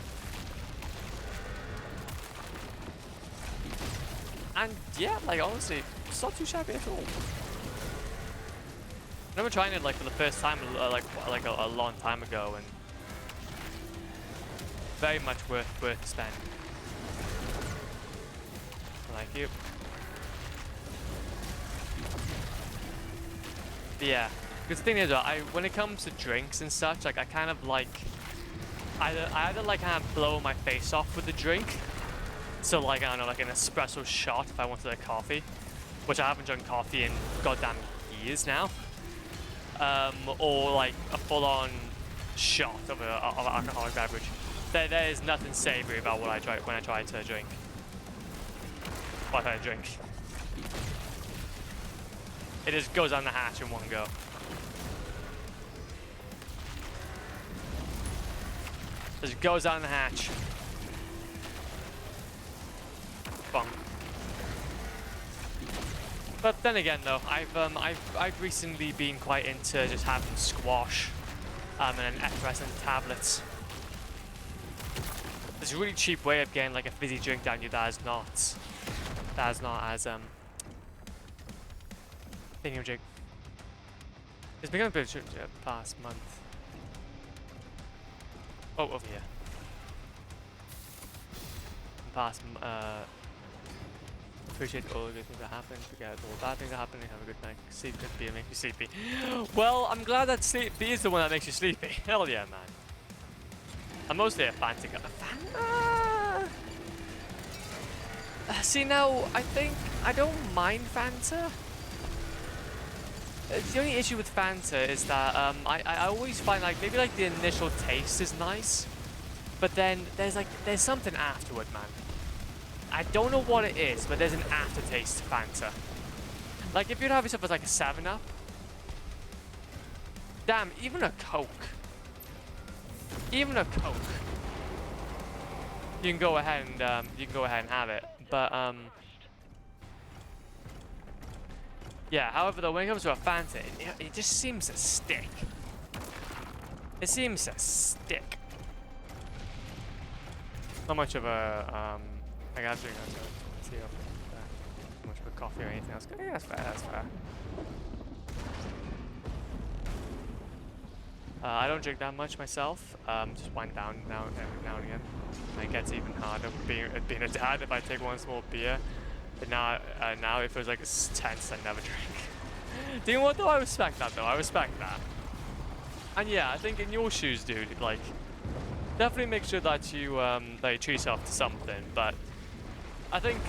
And yeah, like honestly, it's not too shabby at all. I remember trying it like for the first time, like a long time ago, and very much worth the spend. Thank you. But yeah, because the thing is, when it comes to drinks and such, like I kind of like I either like kind of blow my face off with the drink. So like I don't know, like an espresso shot if I wanted a coffee, which I haven't drunk coffee in goddamn years now. Or like a full-on shot of an alcoholic beverage. There is nothing savory about what I try when I try to drink. What I drink. It just goes down the hatch in one go. Just goes down the hatch. Bonk. fun. But then again, though, I've recently been quite into just having squash, and then effervescent tablets. There's a really cheap way of getting like a fizzy drink down you that is not as thingamajig. It's become a bit of a past month. Oh, over here. Past appreciate all the good things that happen, forget all the bad things that happen, and have a good night. Sleep good beer makes you sleepy. Well, I'm glad that sleep beer is the one that makes you sleepy. Hell yeah, man. I'm mostly a Fanta guy. See now, I think I don't mind Fanta. The only issue with Fanta is that I always find like maybe like the initial taste is nice, but then there's something afterward, man. I don't know what it is, but there's an aftertaste to Fanta. Like if you'd have yourself as like a 7-Up, damn, even a Coke, you can go ahead and have it, but yeah. However, though, when it comes to a Fanta, it just seems to stick. It seems to stick. Not much of a I gotta drink that. Not much of a coffee or anything else. Yeah, that's fair. That's fair. I don't drink that much myself. Just wind down now and again. And it gets even harder being a dad if I take one small beer. But now it feels like it's tense. I never drink. Do you know what though? I respect that though. I respect that. And yeah, I think in your shoes, dude, like definitely make sure that you treat yourself to something. But I think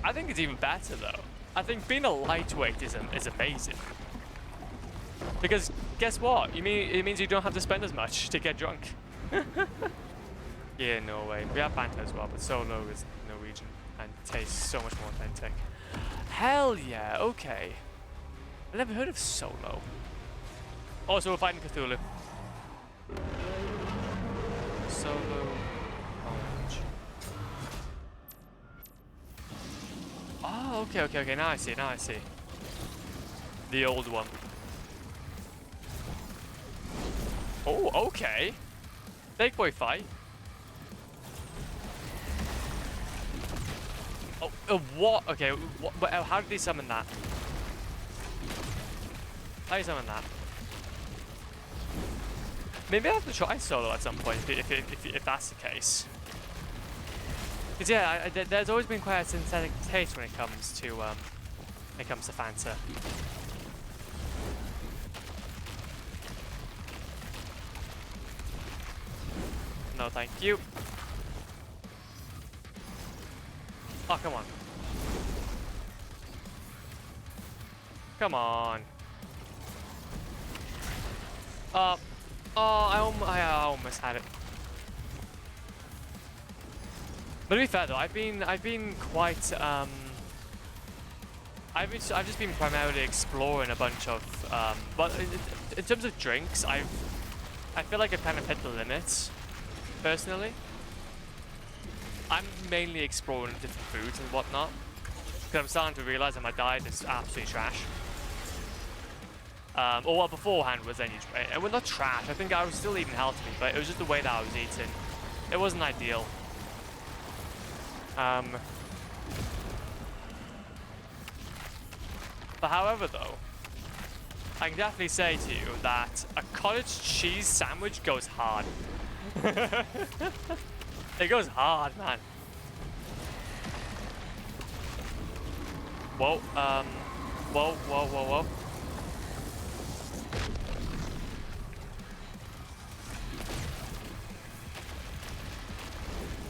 it's even better though. I think being a lightweight is amazing. Because guess what? It means you don't have to spend as much to get drunk. Yeah, no way. We have Fanta as well, but Solo is Norwegian and tastes so much more authentic. Hell yeah, okay. I've never heard of Solo. Also, we're fighting Cthulhu. Solo orange. Oh, okay. Now I see. The old one. Oh, okay. Big boy fight. Oh, what? Okay, how did he summon that? How do you summon that? Maybe I have to try Solo at some point if that's the case. Cause yeah, there's always been quite a synthetic taste when it comes to Fanta. No, thank you. Oh, come on. Come on. I almost had it. But to be fair though, I've been quite I've just been primarily exploring a bunch of but in terms of drinks, I feel like I've kind of hit the limits personally. I'm mainly exploring different foods and whatnot because I'm starting to realize that my diet is absolutely trash. Or well, beforehand was any, well, not trash. I think I was still eating healthy, but it was just the way that I was eating. It wasn't ideal. But however, though, I can definitely say to you that a cottage cheese sandwich goes hard. It goes hard, man. Whoa, whoa.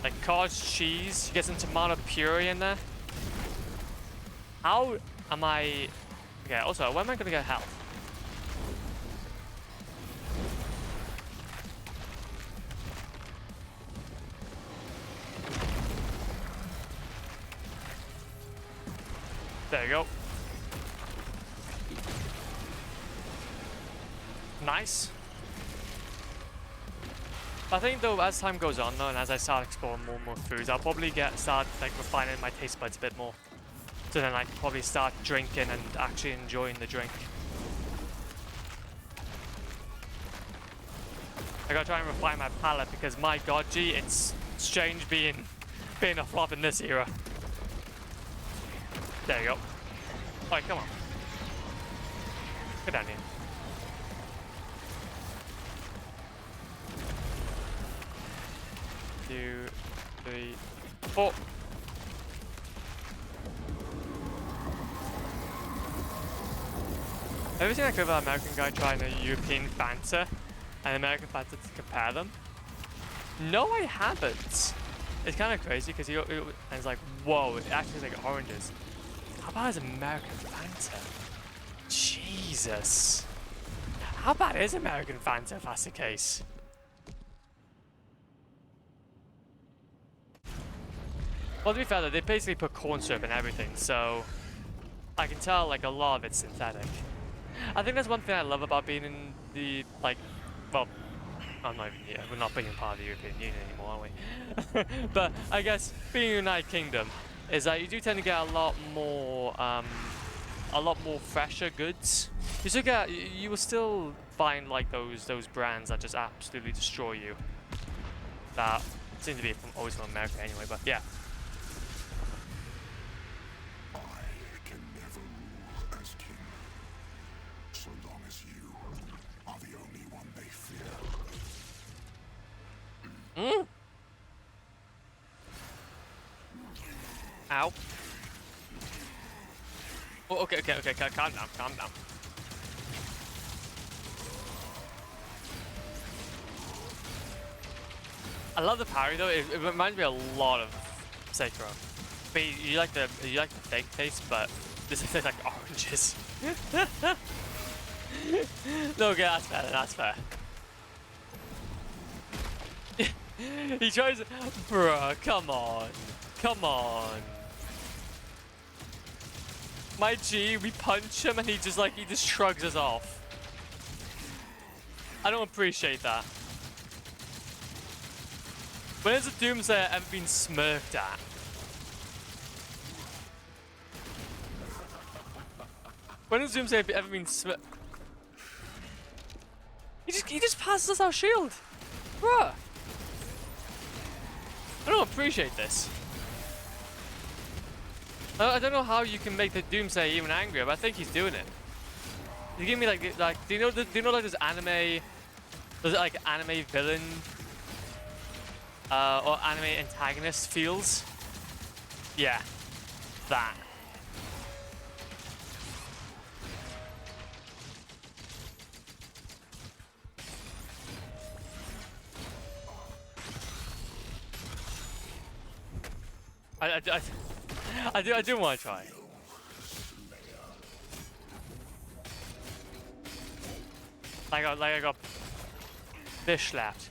Like cottage cheese, you get some tomato puree in there. How am I... Okay, also, where am I gonna get health? There you go. Nice. I think though, as time goes on though, and as I start exploring more and more foods, I'll probably start like refining my taste buds a bit more. So then I can probably start drinking and actually enjoying the drink. I gotta try and refine my palate because my god, gee, it's strange being a flop in this era. There you go. Alright, come on. Get down here. Two, three, four. Ever seen that clip of an American guy trying a European Fanta and American Fanta to compare them? No, I haven't. It's kind of crazy because and it's like, whoa, it actually is like oranges. How bad is American Fanta? Jesus. How bad is American Fanta if that's the case? Well, to be fair though, they basically put corn syrup in everything, so I can tell like a lot of it's synthetic. I think that's one thing I love about being in the, like, well, I'm not even here, we're not being part of the European Union anymore, are we? But I guess being United Kingdom is that you do tend to get a lot more fresher goods. You will still find like those brands that just absolutely destroy you. That seem to be always from America anyway, but yeah. I can never rule as king, so long as you are the only one they fear. Ow. Oh, okay, calm down. I love the parry though. It reminds me a lot of Sekiro. But you like the fake taste, but this tastes like oranges. No, okay, that's fair. He tries, bruh, come on. My G, we punch him and he just shrugs us off. I don't appreciate that. When has a Doomsayer ever been smirked at? When has Doomsayer ever been smirked? He just passes us our shield. Bruh. I don't appreciate this. I don't know how you can make the Doomsayer even angrier, but I think he's doing it. He's giving me like do you know like this anime villain or anime antagonist feels? Yeah, that. I do want to try. I got fish slapped.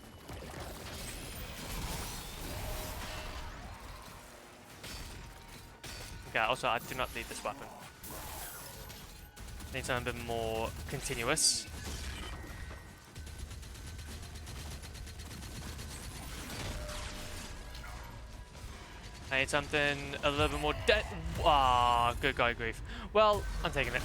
Okay, also I do not need this weapon. Need something a bit more continuous. I need something a little bit more dead. Ah, good guy grief. Well, I'm taking it.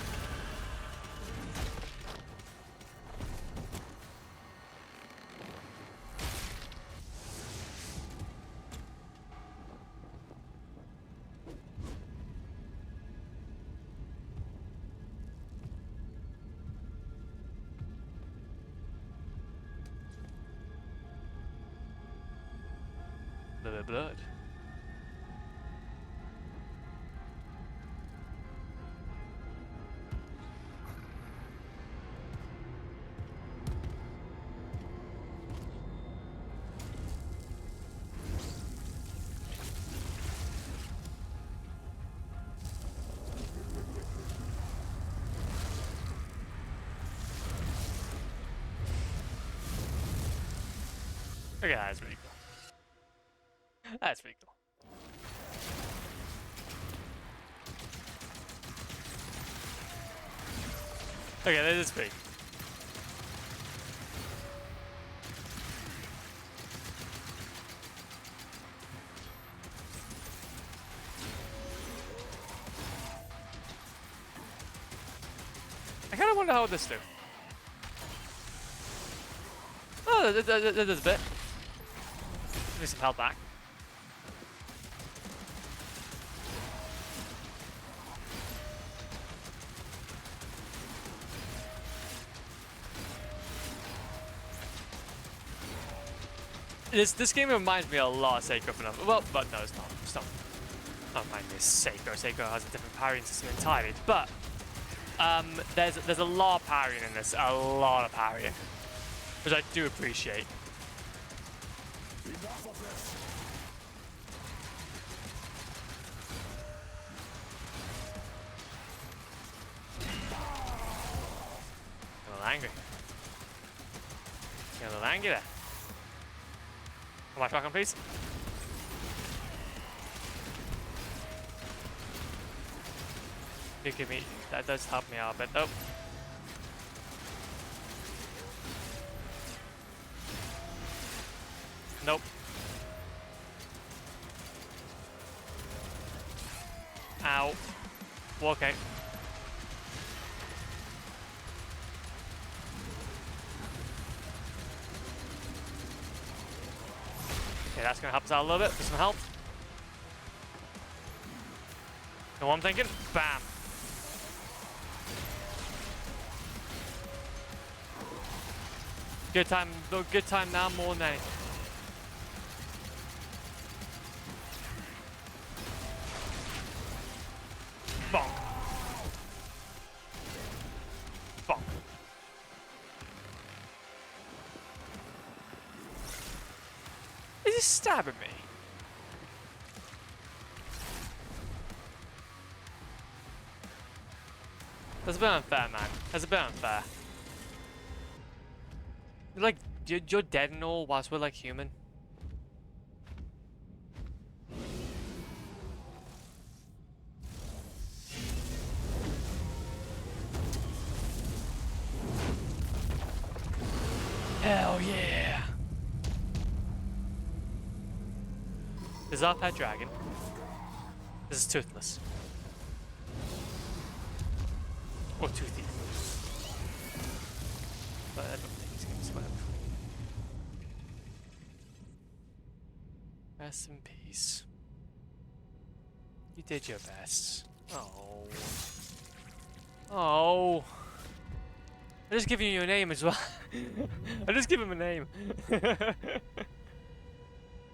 A little bit of blood. Okay, that's pretty cool. That's pretty cool. Okay, that is pretty. I kind of wonder how this do. Oh, there's a bit. Give me some health back. This game reminds me a lot of Seiko for nothing. Well, but no, it's not. It's not. Not mind me, Seiko. Seiko has a different parrying system entirely. But there's a lot of parrying in this. A lot of parrying, which I do appreciate. A little angry. Get a little angry there. Come on, shotgun, please. You give me, that does help me out a bit. Oh. Nope. Ow. Well, okay. Okay, that's gonna help us out a little bit for some help. Know what I'm thinking? Bam. Good time, good time now more than anything. Bonk. Bonk. Is he stabbing me? That's a bit unfair, man. That's a bit unfair. Like, you're dead and all whilst we're like human. Hell yeah! This is our pet dragon. This is toothless. Or toothy. But I don't think he's gonna swim. Rest in peace. You did your best. Oh. Oh. I just giving you a name as well. I just give him a name.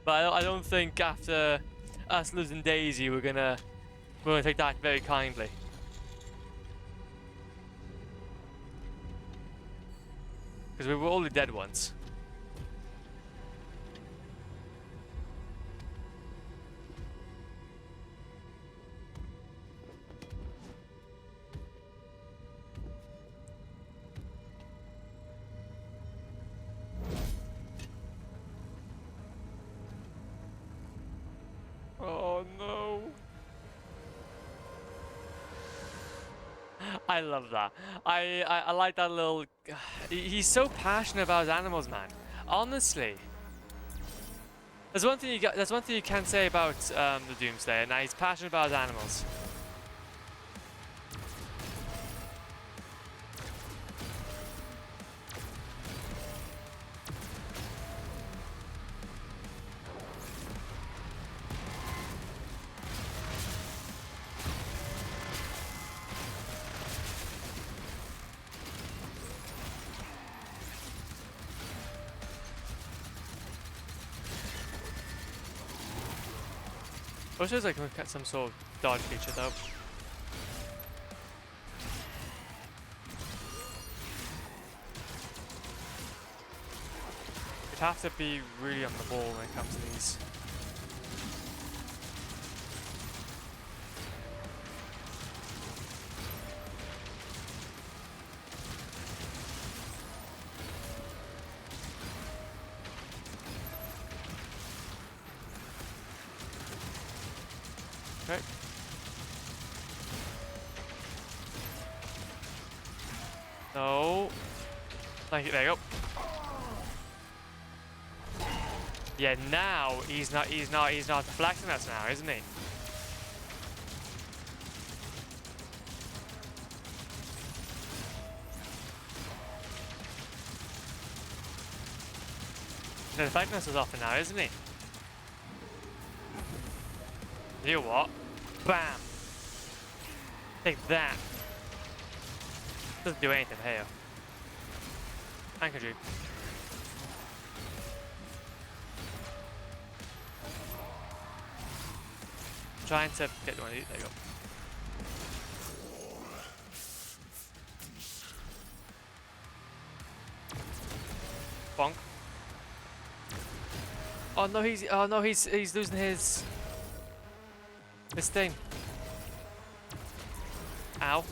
But I don't think after us losing Daisy we're gonna take that very kindly. Because we were all the dead ones. Oh no. I love that. I like that little... He's so passionate about his animals, man. Honestly. There's one thing you can say about the Doomsday, and he's passionate about his animals. I wish there was like some sort of dodge feature though. You'd have to be really on the ball when it comes to these. Okay. No. Thank you. There you go. Yeah, now he's not deflecting us now, isn't he? The effectiveness is off now, isn't he? You know what? Bam! Take that! Doesn't do anything here. Anchor you. Trying to get one of these. There you go. Bonk. Oh no, he's losing his thing. Ow.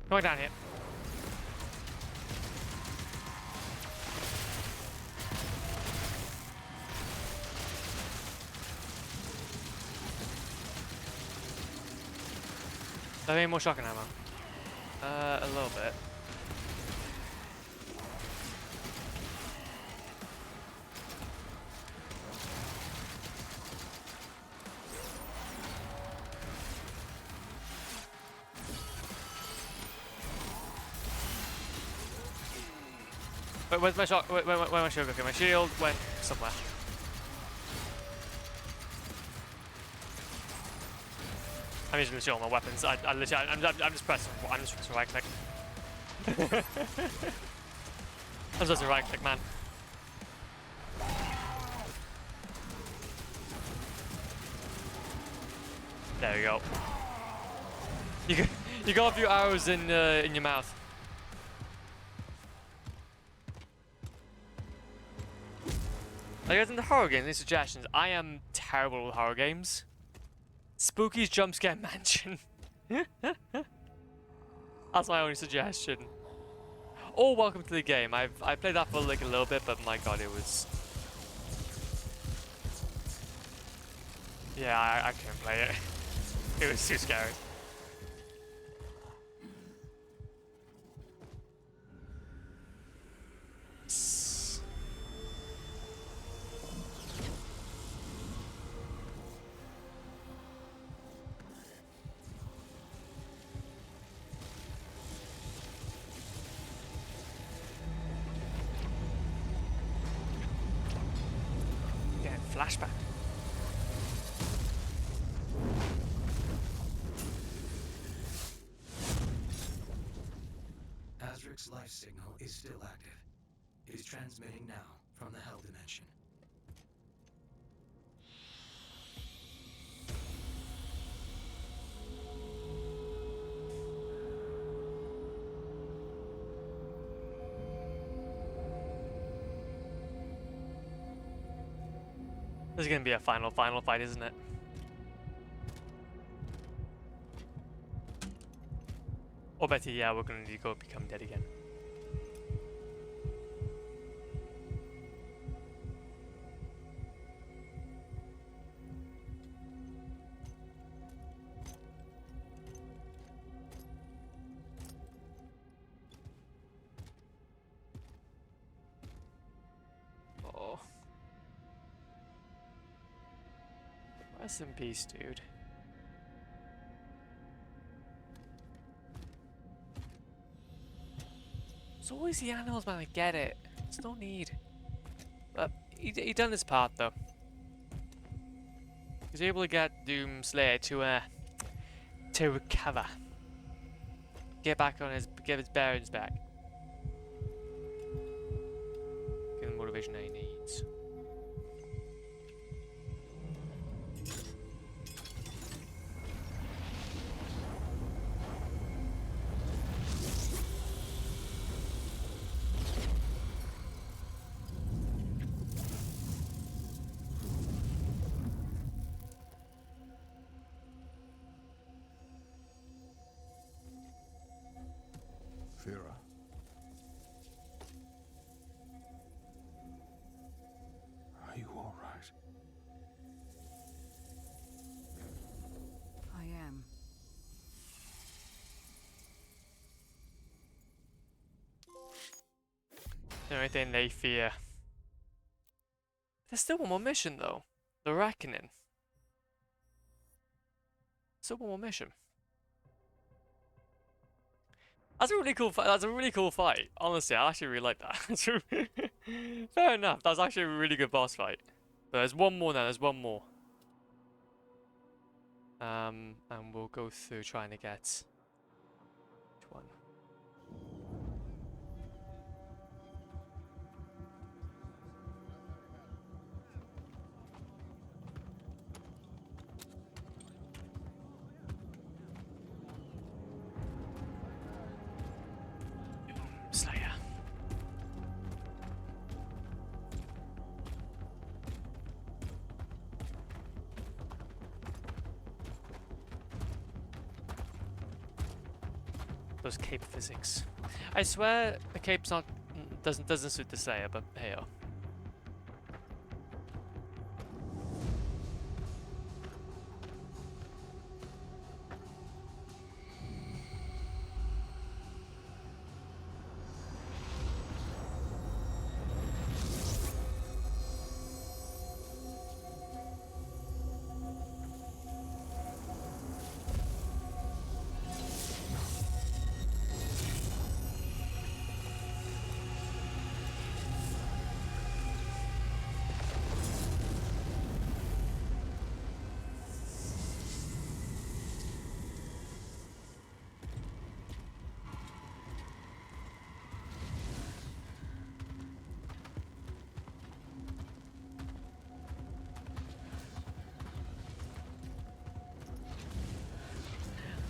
Going down here. Do I have any more shotgun ammo? A little bit. Wait, where's my shot? Where's my shield? Okay, my shield went somewhere. I'm using the shield on my weapons. I literally, I'm just pressing right click. I'm just a right click, man. There you go. You got a few arrows in your mouth. Like, guys, in the horror games, any suggestions? I am terrible with horror games. Spooky's Jumpscare Mansion. That's my only suggestion. Oh, welcome to the game. I played that for like a little bit, but my god, it was... Yeah, I couldn't play it. It was too scary. Flashback. Azric's life signal is still active. It is transmitting now from the Hell Dimension. This is gonna be a final fight, isn't it? Or better, yeah, we're gonna need to go become dead again. Oh. Rest in peace, dude. It's always the animals, man. I get it. There's no need. But he done his part, though. He's able to get Doomslayer to recover, get his bearings back, get the motivation that he needs. Fira. Are you all right? I am. The only thing they fear. There's still one more mission, though. The Reckoning. Still one more mission. That's a really cool fight. That's a really cool fight. Honestly, I actually really like that. Fair enough. That was actually a really good boss fight. But there's one more now. There's one more. And we'll go through trying to get which one. Slayer. Those cape physics. I swear the cape's not doesn't suit the Slayer, but hey oh.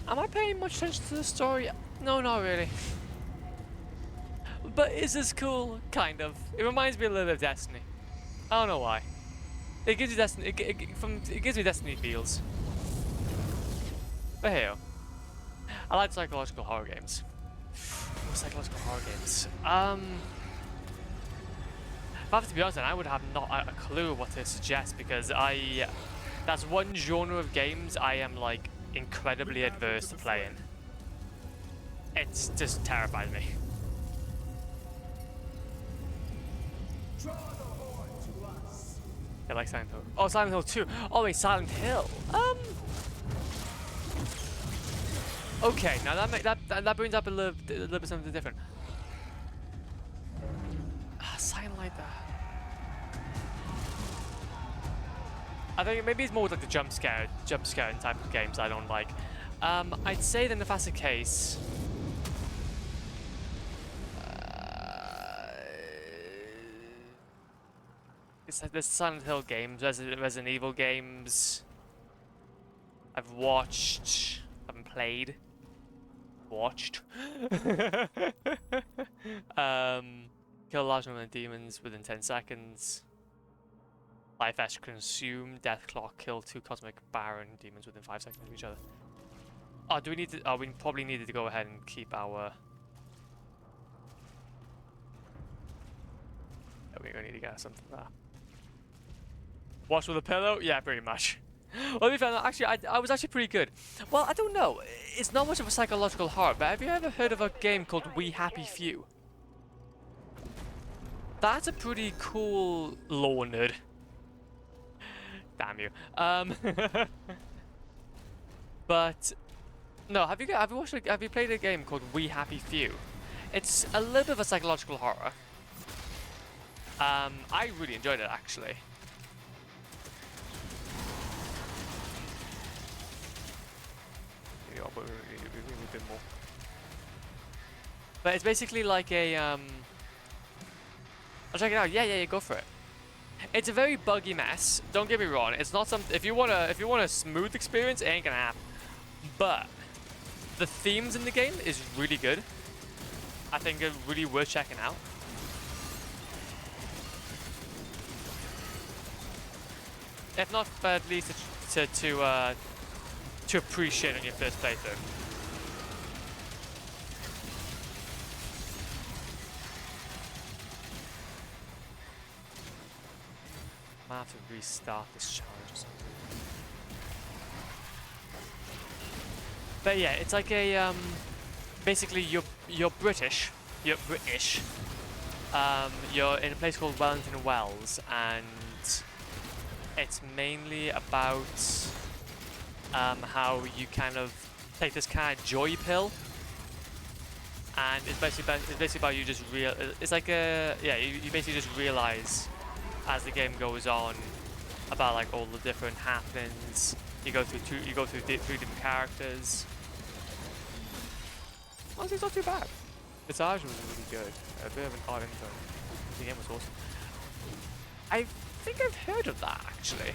Am I paying much attention to the story? No, not really. But is this cool? Kind of. It reminds me a little bit of Destiny. I don't know why. It gives you Destiny. It gives me Destiny feels. But hey, I like psychological horror games. Psychological horror games. If I have to be honest, then I would have not a clue what to suggest because that's one genre of games I am like incredibly adverse to playing. It just terrifies me. I like Silent Hill. Oh, Silent Hill 2. Oh wait, Silent Hill. Okay, now that brings up a little bit something different. Silent like that. I think maybe it's more like the jump scare type of games I don't like. I'd say then if that's the case, it's like the Silent Hill games, Resident Evil games. I've watched, haven't played, watched. Kill a large number of demons within 10 seconds. Life Etch consume, Death Clock, kill 2 Cosmic Baron demons within 5 seconds of each other. Oh, do we need to? Oh, we probably needed to go ahead and keep our. Yeah, we're gonna need to get something there. Watch with a pillow? Yeah, pretty much. Well, to be fair, actually, I was actually pretty good. Well, I don't know. It's not much of a psychological horror, but have you ever heard of a game called We Happy Few? That's a pretty cool lore nerd. Damn you. But no, have you played a game called We Happy Few? It's a little bit of a psychological horror. I really enjoyed it actually. Maybe a bit more. But it's basically like a I'll check it out. Yeah, go for it. It's a very buggy mess. Don't get me wrong. It's not something. If you want a smooth experience, it ain't gonna happen. But the themes in the game is really good. I think it's really worth checking out. If not, but at least to appreciate on your first playthrough. I might have to restart this charge or something. But yeah, it's like a basically you're British. You're in a place called Wellington Wells, and it's mainly about how you kind of take this kind of joy pill, and it's basically about you just it's like you basically just realize as the game goes on about like all the different happenings. You go through three different characters. Honestly, it's not too bad. Its art was really good. A bit of an odd intro. The game was awesome. I think I've heard of that actually.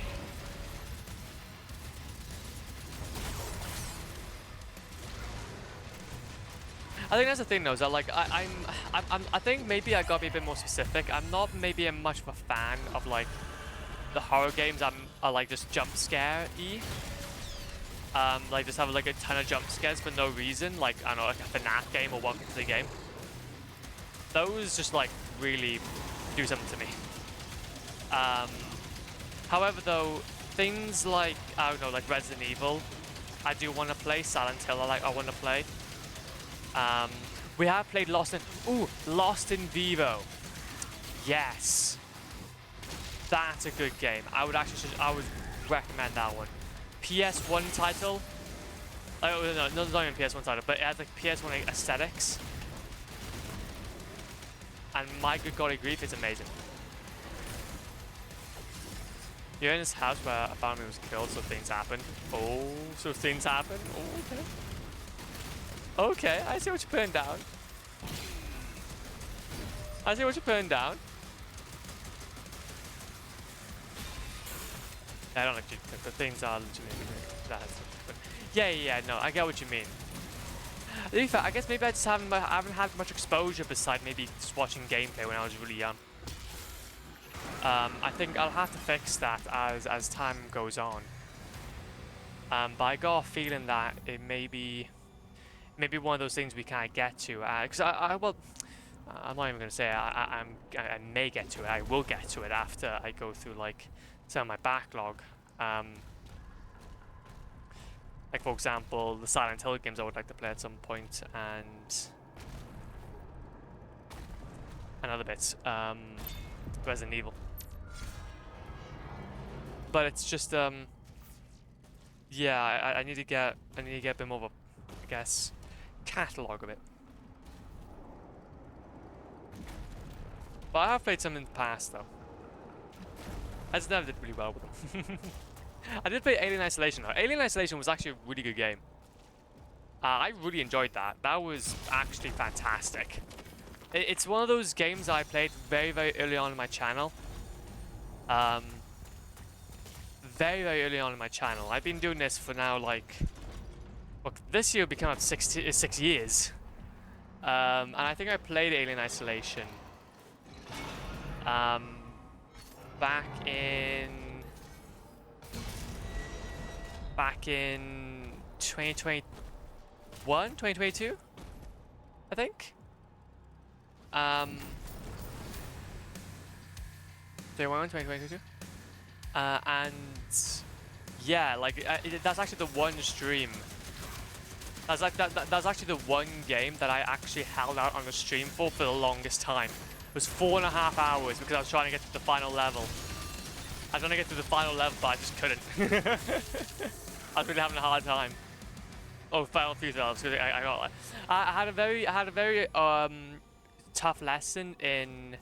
I think that's the thing though, is that like I think maybe I gotta be a bit more specific. I'm not maybe much of a fan of like the horror games. I like just jump scare-y. Like just have like a ton of jump scares for no reason, like I don't know, like a FNAF game or Welcome to the Game. Those just like really do something to me. However though, things like I don't know, like Resident Evil, I do want to play. Silent Hill, I want to play. We have played Lost in Vivo. Yes, that's a good game. I would recommend that one. PS1 title. Oh no, not even PS1 title, but it has like PS1 aesthetics. And my good golly grief, it's amazing. You're in this house where a family was killed, so things happen. Oh, so things happen. Oh, okay. Okay, I see what you're putting down. I see what you're putting down. I don't like the things are legitimately bad. But yeah, no, I get what you mean. To be fair, I guess maybe I haven't had much exposure beside maybe just watching gameplay when I was really young. I think I'll have to fix that as time goes on. But I got a feeling that it may be one of those things we can't get to. Because well, I'm not even gonna say I may get to it. I will get to it after I go through like some of my backlog. Like for example, the Silent Hill games I would like to play at some point, and other bits. Resident Evil. But it's just yeah, I need to get a bit more of a, I guess, catalog of it. But I have played some in the past though. I just never did really well with them. I did play Alien Isolation though. Alien Isolation was actually a really good game. I really enjoyed that. That was actually fantastic. It's one of those games I played very, very early on in my channel. Very, very early on in my channel. I've been doing this for now like, look, this year will become 6 years. And I think I played Alien Isolation back in 2021, 2022, I think. 2022. And yeah, like that's actually the one stream. That's actually the one game that I actually held out on the stream for the longest time. It was 4.5 hours because I was trying to get to the final level. I was trying to get to the final level, but I just couldn't. I was really having a hard time. Oh, final few levels. I had a very tough lesson in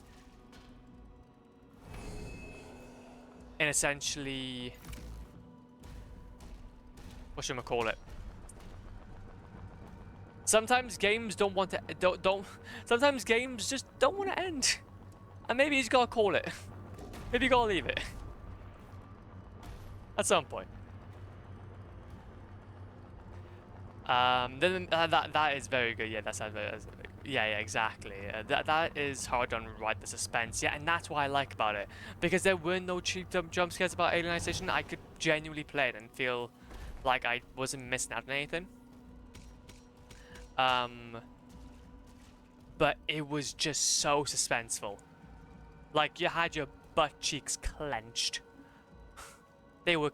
essentially, what should I call it? Sometimes games don't want to sometimes games just don't want to end. And maybe you just gotta call it. Maybe you gotta leave it. At some point. Then that is very good. Yeah, yeah, exactly. That is how done right, the suspense. Yeah, and that's what I like about it, because there were no cheap jump scares about Alien Isolation. I could genuinely play it and feel like I wasn't missing out on anything. But it was just so suspenseful. Like you had your butt cheeks clenched. They were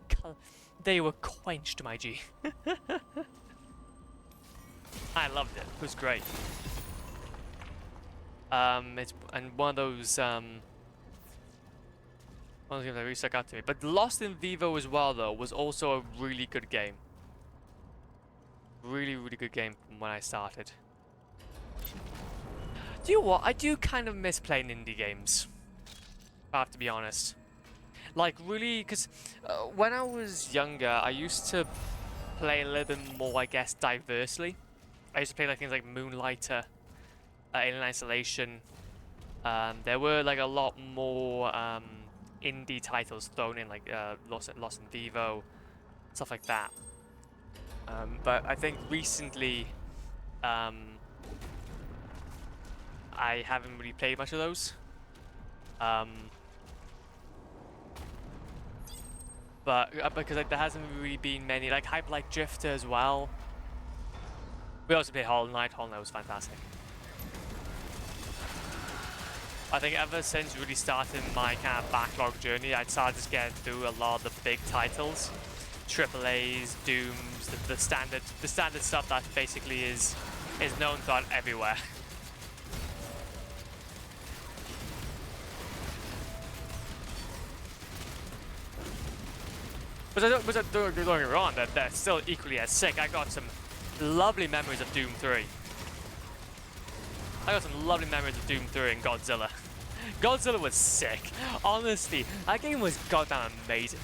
quenched, my G. I loved it. It was great. It's one of those games that really stuck out to me. But Lost in Vivo as well, though, was also a really good game. Really, really good game from when I started. Do you know what? I do kind of miss playing indie games. I have to be honest. Like, really, because when I was younger, I used to play a little bit more, I guess, diversely. I used to play like things like Moonlighter, Alien Isolation. There were like a lot more indie titles thrown in, like Lost in Vivo, stuff like that. But I think recently, I haven't really played much of those. But because like, there hasn't really been many, like Hyperlight Drifter as well. We also played Hollow Knight. Hollow Knight was fantastic. I think ever since really starting my kind of backlog journey, I started just getting through a lot of the big titles, AAA's, Dooms, the standard stuff that basically is known throughout everywhere. But don't get me wrong, they're still equally as sick. I got some lovely memories of Doom 3. I got some lovely memories of Doom 3 and Godzilla. Godzilla was sick. Honestly, that game was goddamn amazing.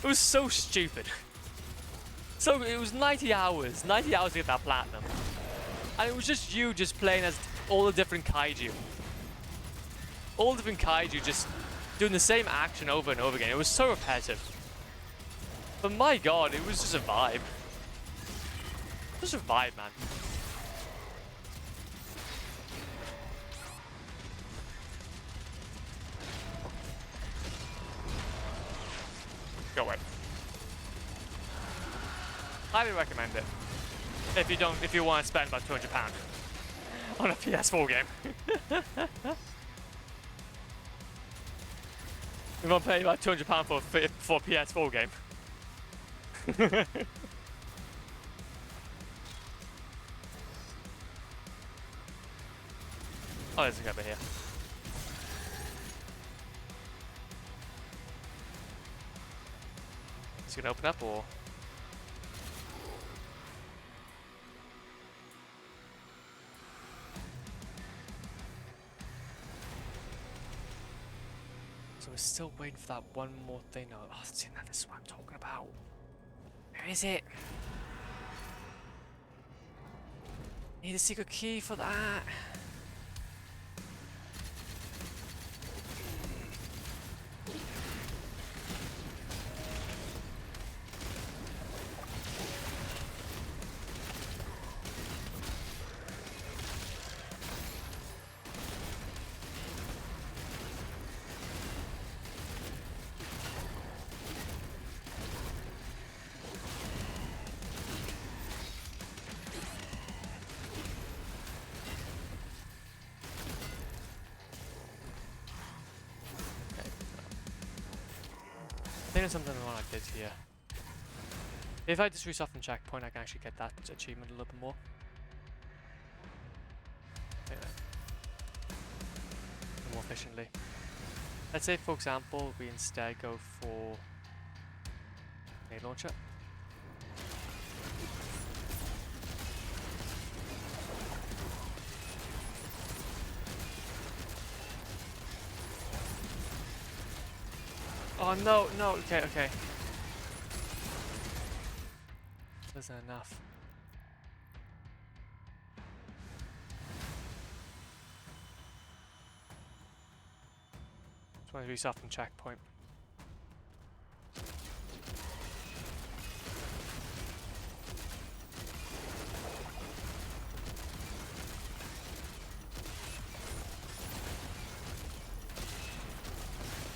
It was so stupid. So it was 90 hours to get that platinum. And it was just you just playing as all the different kaiju. All the different kaiju just doing the same action over and over again. It was so repetitive. But my god, it was just a vibe. Just a vibe, man. Go away. Highly recommend it. If you want to spend about £200 on a PS4 game. You want to pay about £200 for a PS4 game. Oh, there's a cupboard here. Is it gonna open up or? So we're still waiting for that one more thing. Oh, see, now this is what I'm talking about. Where is it? Need a secret key for that. I think there's something wrong I did here. If I just reset from checkpoint, I can actually get that achievement a little bit more. Yeah. More efficiently. Let's say, for example, we instead go for a launcher. Oh no, no, okay. This isn't enough. Just want to reset from checkpoint.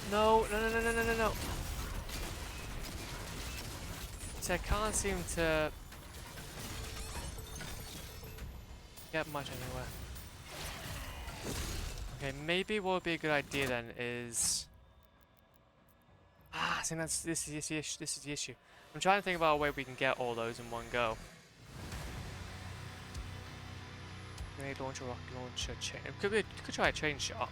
No. So I can't seem to get much anywhere. Okay, maybe what would be a good idea then is... I think this is the issue. I'm trying to think about a way we can get all those in one go. Grenade launcher, rocket launcher, chain. Could try a chain shot.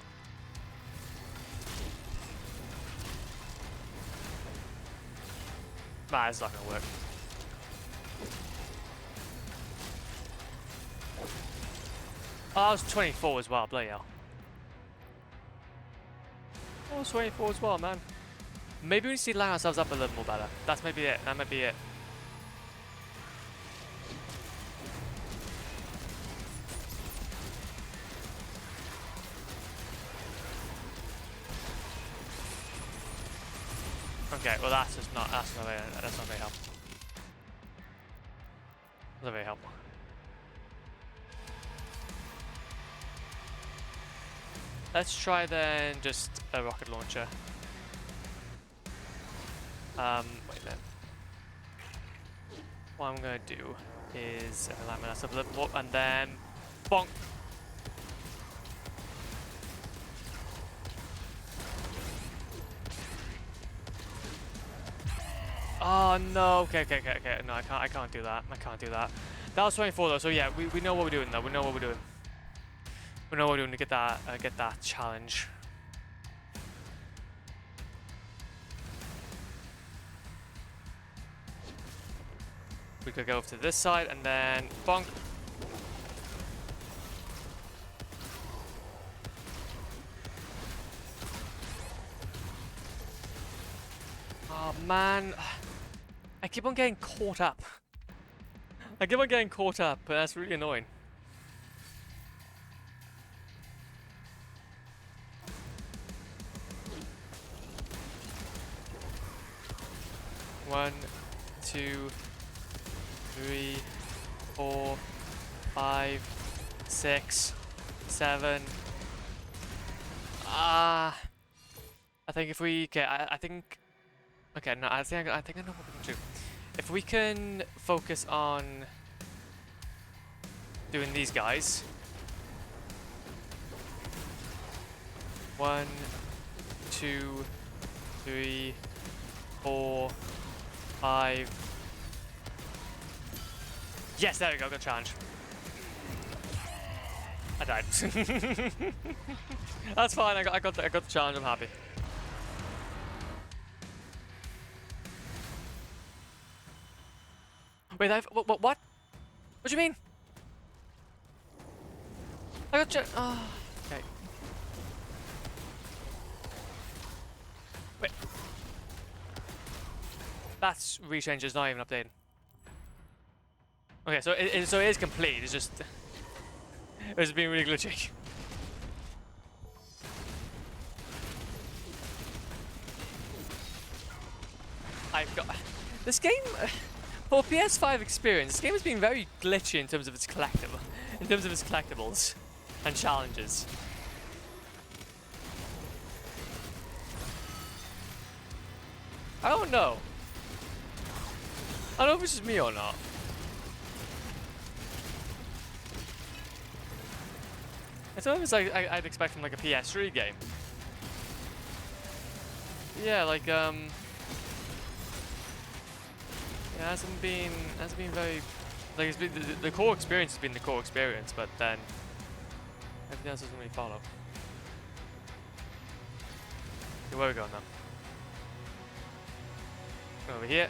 Nah, it's not gonna work. Oh, I was 24 as well, bloody hell. I was 24 as well, man. Maybe we need to line ourselves up a little more better. That's maybe it. That might be it. Okay, well that's just not that's not very helpful. That's not very helpful. Let's try then just a rocket launcher. Wait then. What I'm gonna do is line myself a little more and then bonk. Oh no, okay. No, I can't do that. I can't do that. That was 24 though, so yeah, we know what we're doing though. We know what we're doing. We know what we're doing to get that challenge. We could go over to this side and then bonk. Oh man, I keep on getting caught up. I keep on getting caught up, but that's really annoying. One, 2, 3, 4, 5, 6, 7. I think if we I think. Okay, no, I think I know what we can do. If we can focus on doing these guys. 1, 2, 3, 4, 5. Yes, there we go. Good challenge. I died. That's fine. I got the challenge. I'm happy. Wait, what? What do you mean? I got oh, okay. Wait. That's rechange is not even updated. Okay, so it is complete. It's just it's been really glitchy. I've got this game. For PS5 experience, this game has been very glitchy in terms of its collectibles and challenges. I don't know. I don't know if it's just me or not. I don't know if it's like I'd expect from like a PS3 game. Yeah, like it hasn't been very like it's been the core experience has been the core experience, but then everything else doesn't really follow. Okay, where are we going now? Over here.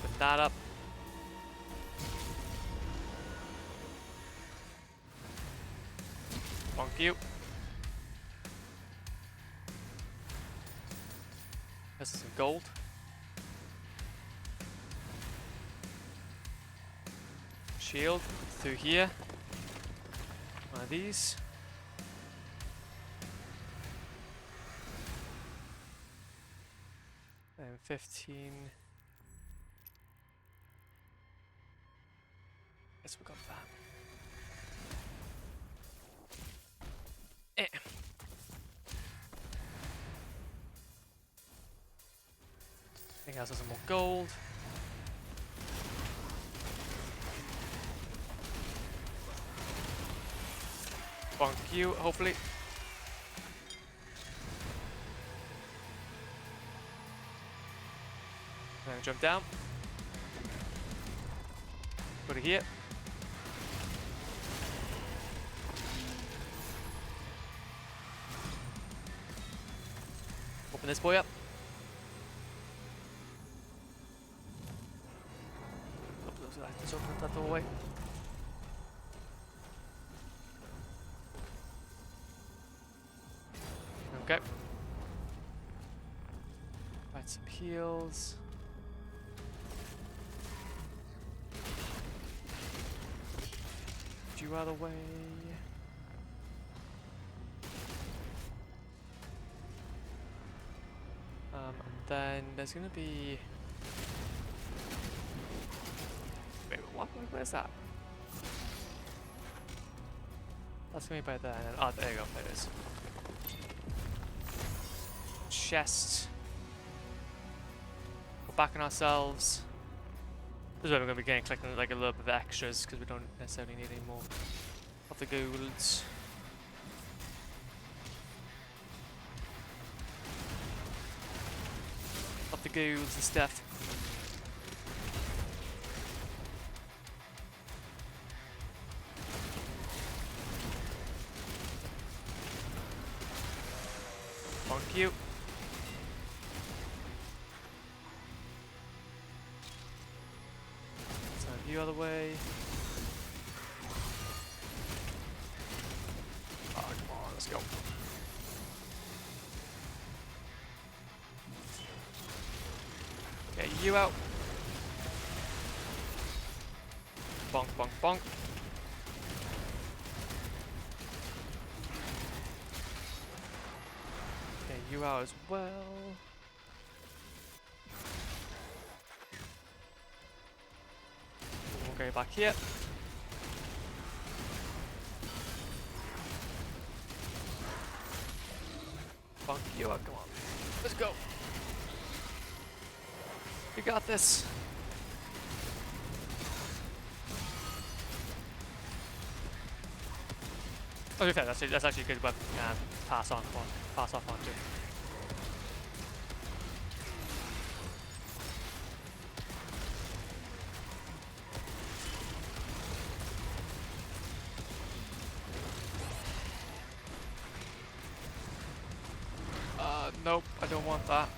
Put that up. Bonk you. This is some gold. Shield through here. One of these. And 15. Guess we got that. I think I have some more gold. Bonk you, hopefully. And then jump down. Put it here. Open this boy up. Let's open that doorway. Okay. Right, some heals. Get you out of the way. And then there's gonna be. Wait, what? Where's that? That's gonna be by there. And then, oh, there you go. There it is. Chest. We're backing ourselves. This is where we're going to be getting collecting like a little bit of extras because we don't necessarily need any more of the golds. Of the golds and stuff. Thank you. You out of the way. Oh, come on, let's go. Okay, you out. Bonk, bonk, bonk. Okay, you out as well. We'll go back here. Bonk you out, come on. Let's go. You got this. Oh, to be fair, that's actually a good weapon to pass off onto. Nope, I don't want that.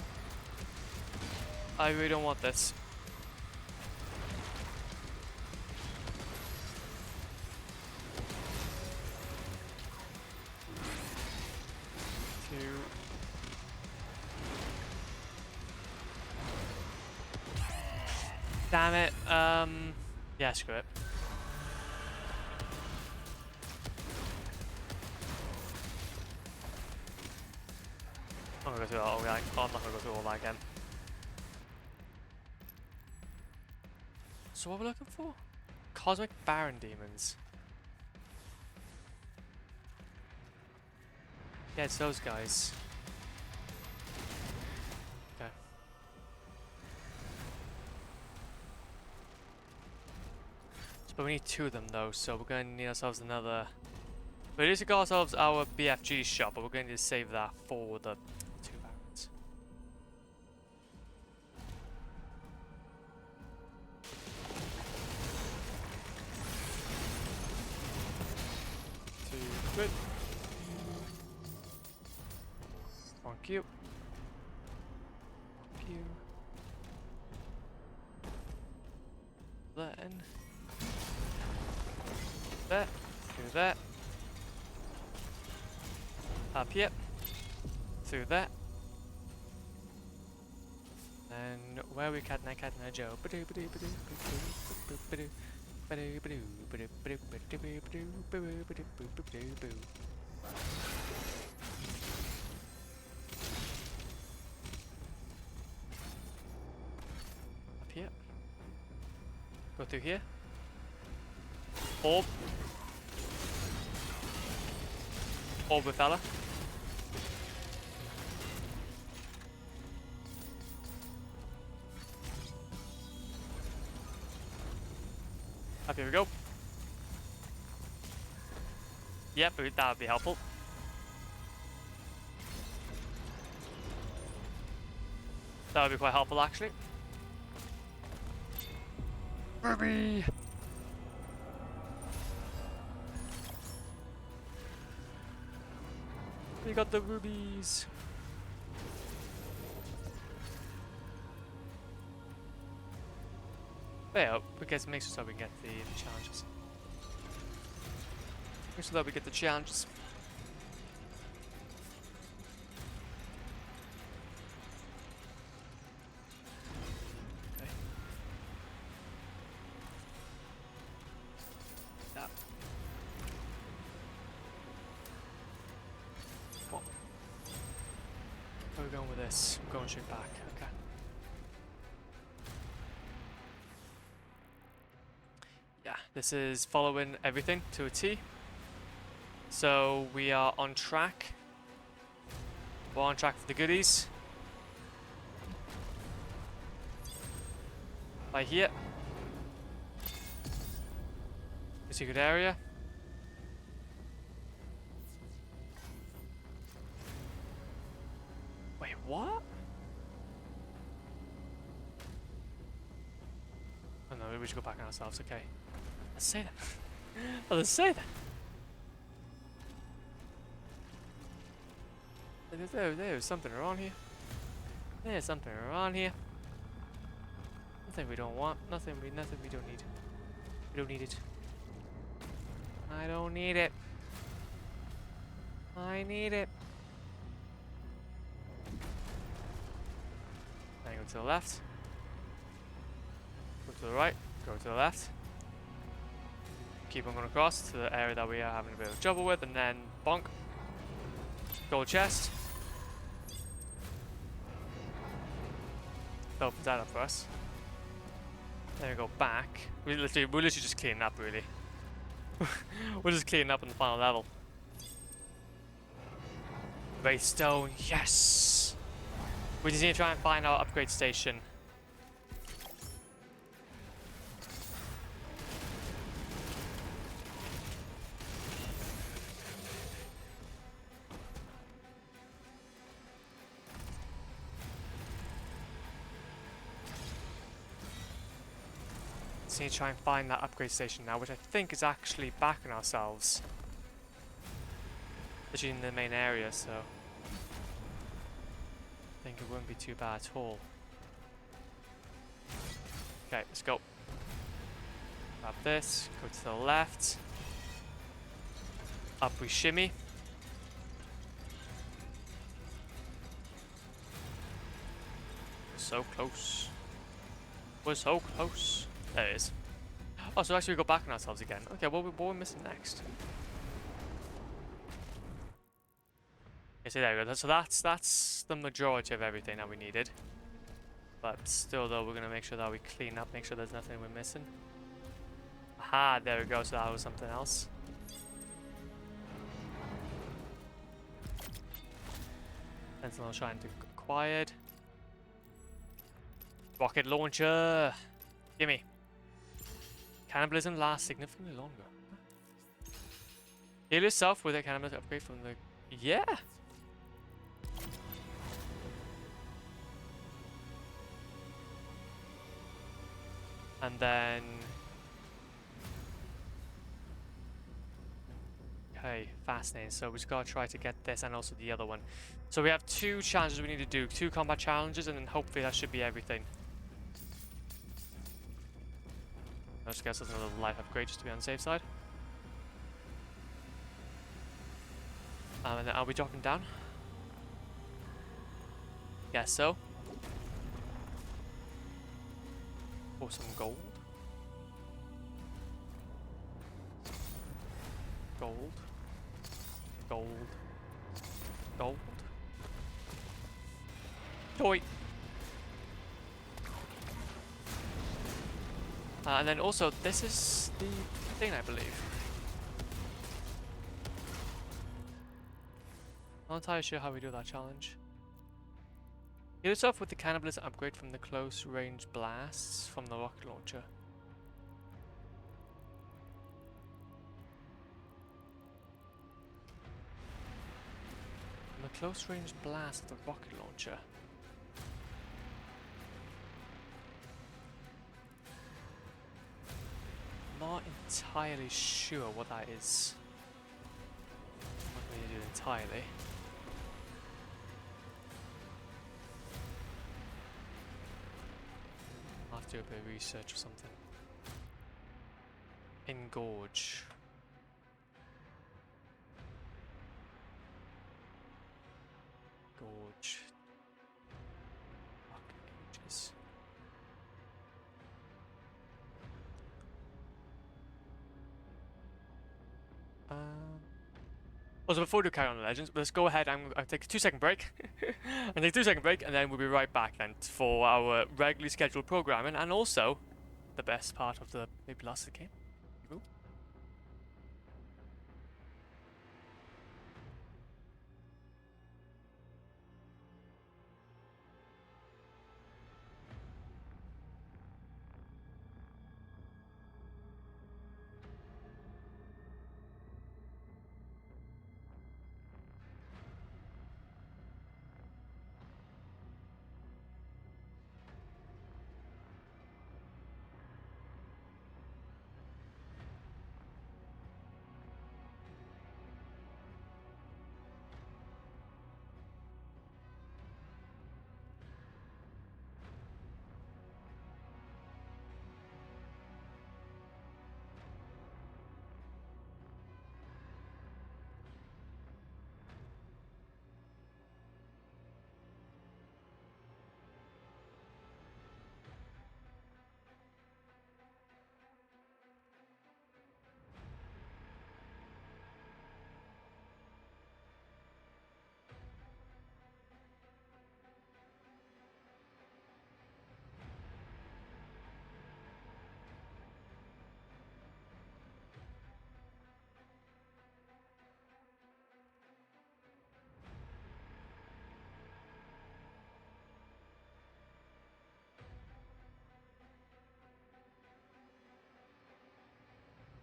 I really don't want this. Damn it. Yeah, screw it. I'm gonna go through all that. Oh, I'm not gonna go through all that again. So what we're looking for? Cosmic Baron demons. Yeah, it's those guys. Okay. But we need 2 of them though, so we're going to need ourselves another. We need to get ourselves our BFG shop, but we're going to need to save that for the 2 barons. Good. Thank you. Thank you. Then. That. Do that. Up here. Through that. And where we cat and Joe. Up here. Go through here. Orb. Orb with fella. Up here we go. Yep, that would be helpful. That would be quite helpful actually. Ruby! We got the rubies! Yeah, we guess make sure that we get the challenges. Make sure that we get the challenges. going with this? I'm going straight back. Okay. Yeah, this is following everything to a T. So we are on track. We're on track for the goodies. By here. It's a good area. Wait, what? Oh no, maybe we should go back on ourselves, okay. Let's say that. Oh, let's say that. There's something around here. There's something around here. Nothing we don't want. Nothing we don't need. We don't need it. I don't need it. I need it. Then go to the left. Go to the right. Go to the left. Keep on going across to the area that we are having a bit of trouble with, and then bonk. Gold chest. Opens that up for us. Then we go back. We're literally just cleaning up, really. We're just cleaning up on the final level. Wraith stone, yes! We just need to try and find our upgrade station. Just need to try and find that upgrade station now, which I think is actually backing ourselves. Literally in the main area, so I think it wouldn't be too bad at all. Okay, let's go. Grab this, go to the left. Up we shimmy. So close. We're so close. There it is. Oh, so actually we go back on ourselves again. Okay, what are we missing next? Okay, so there we go. So that's the majority of everything that we needed. But still though, we're gonna make sure that we clean up, make sure there's nothing we're missing. Aha, there we go, so that was something else. Sentinel Shrine acquired. Rocket launcher! Gimme. Cannibalism lasts significantly longer. Heal yourself with a cannibalism upgrade from the... Yeah! And then... Okay, fascinating. So we just gotta try to get this and also the other one. So we have 2 challenges we need to do. 2 combat challenges, and then hopefully that should be everything. Let's guess there's another life upgrade just to be on the safe side. And then are we dropping down? Guess so. For some gold. Gold. Gold. Gold. Toy. And then also, this is the thing, I believe. I'm not entirely sure how we do that challenge. Heal yourself with the cannibalism upgrade from the close range blasts from the rocket launcher. From the close range blast of the rocket launcher. Not entirely sure what that is. What can you do entirely? I'll have to do a bit of research or something. Engorge. Gorge. Rocket cages. Also, before we do carry on the legends, let's go ahead and I'll take a 2-second break. And take a 2-second break, and then we'll be right back then for our regularly scheduled programming, and also the best part of the maybe last of the game. Cool.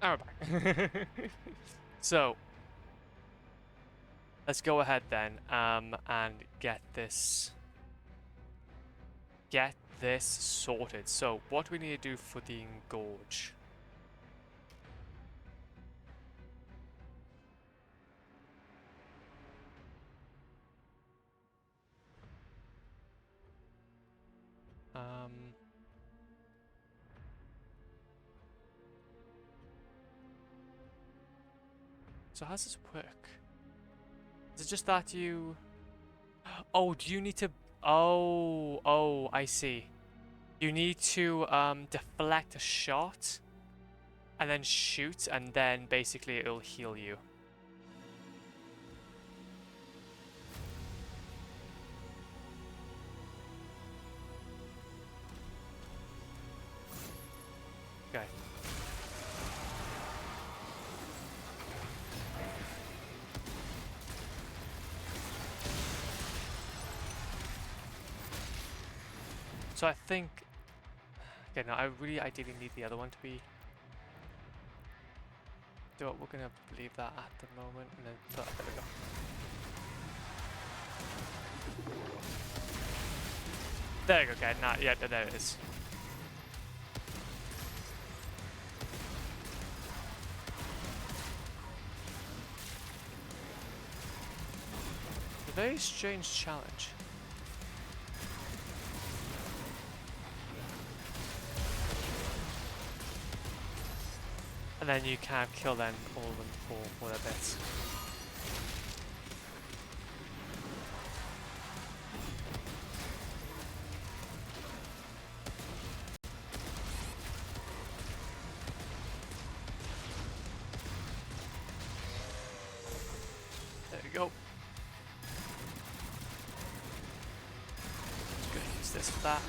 Now we're back. So, let's go ahead then and get this sorted. So, what do we need to do for the engorge? So how does this work? Is it just that you... Oh, do you need to... Oh, I see. You need to deflect a shot and then shoot, and then basically it'll heal you. Okay. So I think... Okay, no, I really ideally need the other one to be... We're gonna leave that at the moment, and then... Oh, there we go. There you go, okay, nah, yeah, there it is. A very strange challenge. And then you can't kill them all of them for their bits. There we go. Just gonna use this for that.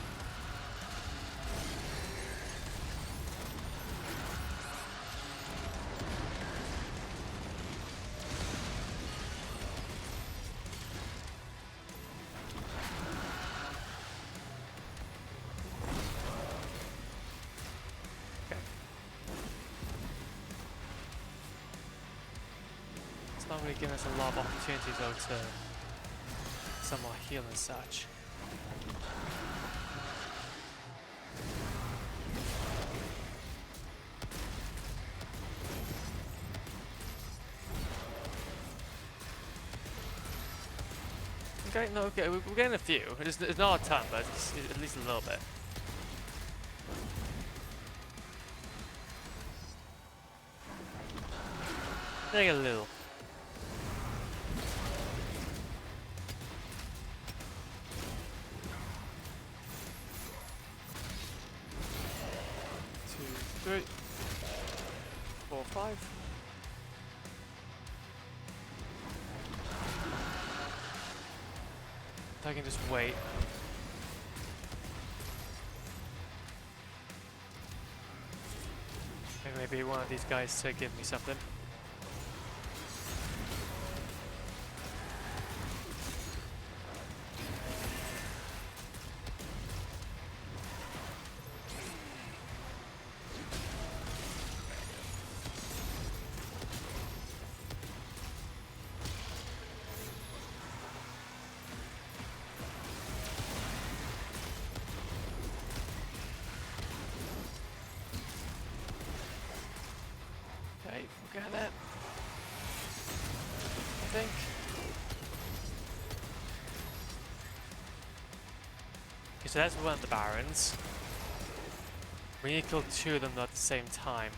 Not really giving us a lot of opportunities though to somewhat heal and such. Okay, no, okay, we're getting a few. It's not a ton, but it's at least a little bit. Like a little. Three, 4, 5. If I can just wait. Maybe one of these guys to give me something. Okay, we're getting it. I think. Okay, so that's one of the barons. We need to kill two of them at the same time.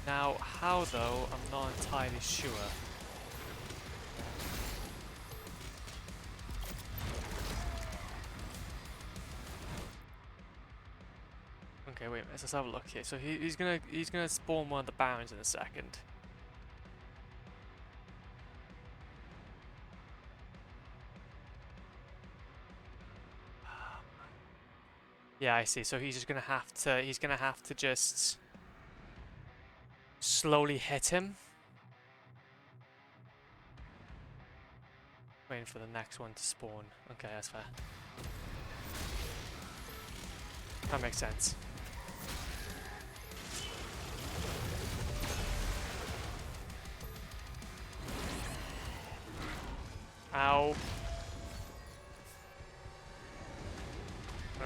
Now, how though, I'm not entirely sure. Okay, wait a minute, let's have a look here. So he's gonna spawn one of the barons in a second. Yeah, I see. So he's gonna have to just slowly hit him. Waiting for the next one to spawn. Okay, that's fair. That makes sense. Ow.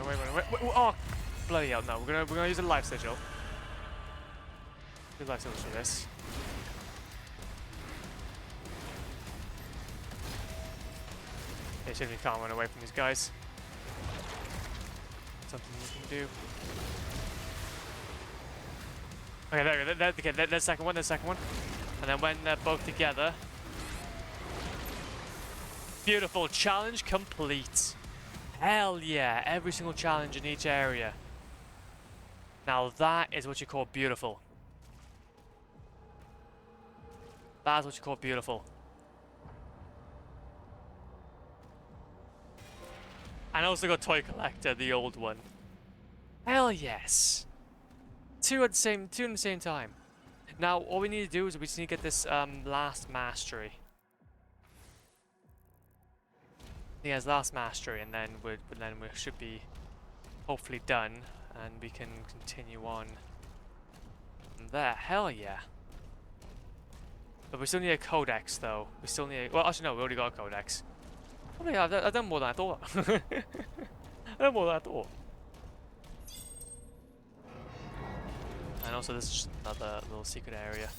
Wait. Oh, bloody hell! No, we're gonna use a life sigil. Use life sigil for this. They shouldn't can't run away from these guys. Something we can do. Okay, there we go. Okay, there's the second one. There's the second one. And then when they're both together. Beautiful. Challenge complete. Hell yeah. Every single challenge in each area. Now that is what you call beautiful. That's what you call beautiful. And also got Toy Collector, the old one. Hell yes. Two at the same time. Now all we need to do is we just need to get this last mastery. Yes, last mastery, and then we should be hopefully done, and we can continue on from there. Hell yeah. But we still need a codex though. We still need well actually no, we already got a codex. Oh yeah, I've done more than I thought. I've done more than I thought. And also this is just another little secret area.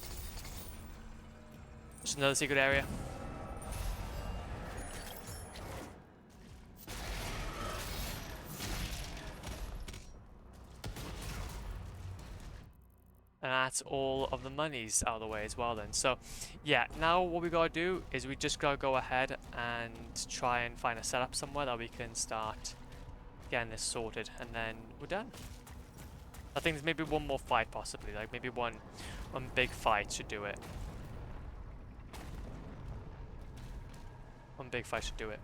Just another secret area. And that's all of the monies out of the way as well then. So yeah, now what we gotta do is we just gotta go ahead and try and find a setup somewhere that we can start getting this sorted, and then we're done. I think there's maybe one more fight possibly, like maybe one big fight should do it. One big fight should do it.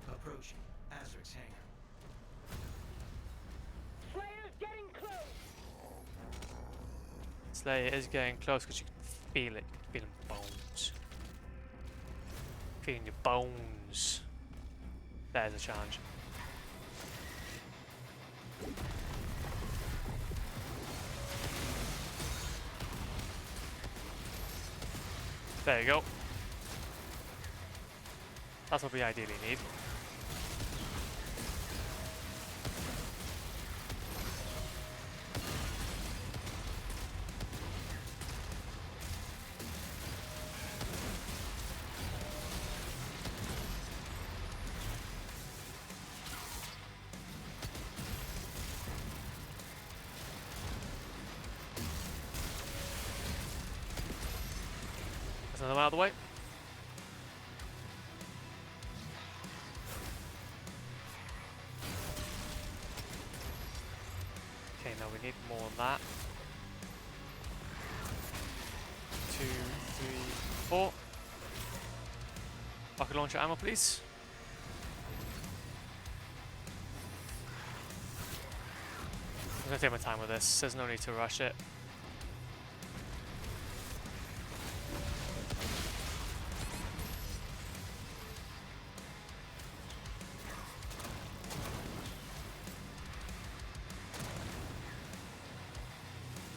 Approaching Azric's hangar. Slayer's getting close! Slayer is getting close because you can feel it. Feeling bones. Feeling your bones. There's a challenge. There you go. That's what we ideally need. Another one out of the way. Okay, now we we need more than that. 2, 3, 4. Rocket launcher ammo, please. I'm gonna take my time with this. There's no need to rush it.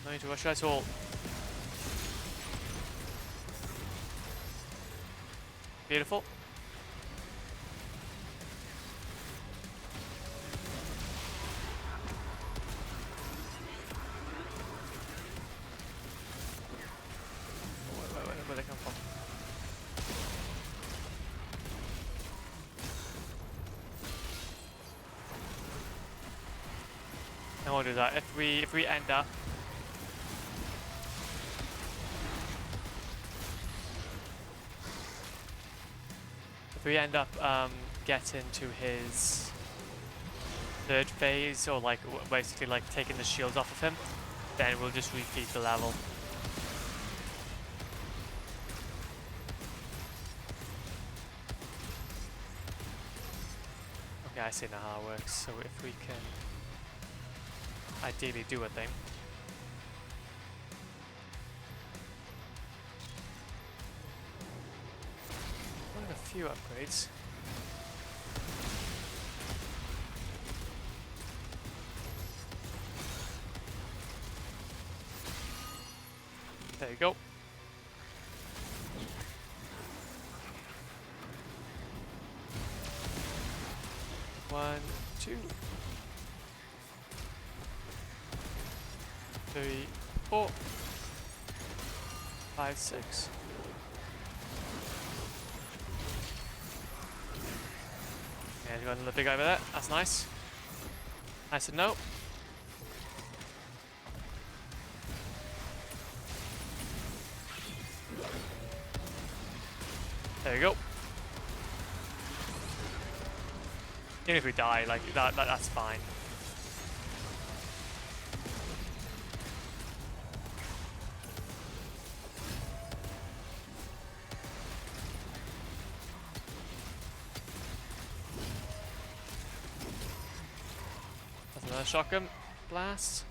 No need to rush it at all. Beautiful. Where they come from? I won't do that. If we end up getting to his third phase, or like basically like taking the shields off of him, then we'll just repeat the level. Okay, I see now how it works. So if we can ideally do a thing. A few upgrades. There you go. One, 2, 3, 4, 5, 6. Yeah, you got another big guy over there. That's nice. Nice to know. There you go. Even if we die, like that's fine. That's another shotgun blast.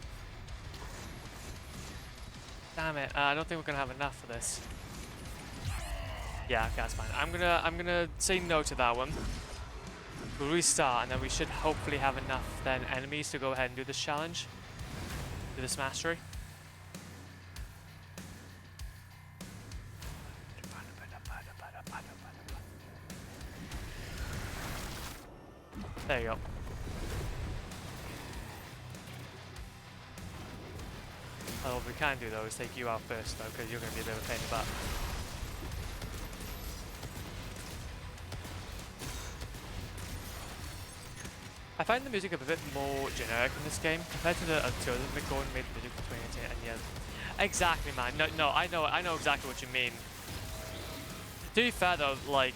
Damn it! I don't think we're gonna have enough for this. Yeah, okay, that's fine. I'm gonna say no to that one. We'll restart, and then we should hopefully have enough then enemies to go ahead and do this challenge, do this mastery. There you go. Oh, what we can do though is take you out first though, because you're going to be a bit of a pain in the butt. I find the music a bit more generic in this game compared to the two other McGordon made the music for 2018, and yeah, exactly, man. No, I know exactly what you mean. To be fair though, like,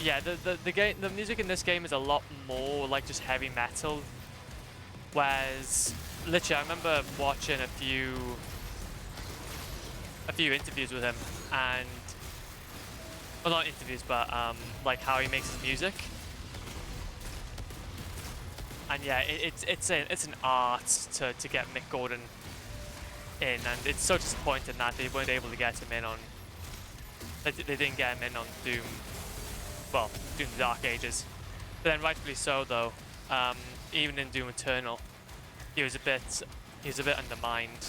yeah, the music in this game is a lot more like just heavy metal, whereas literally I remember watching a few interviews with him, and well, not interviews, but like how he makes his music. And yeah, it's an art to get Mick Gordon in, and it's so disappointing that they weren't able to get him in on. They didn't get him in on Doom. Well, Doom: The Dark Ages. But then rightfully so though. Even in Doom Eternal, he was a bit undermined.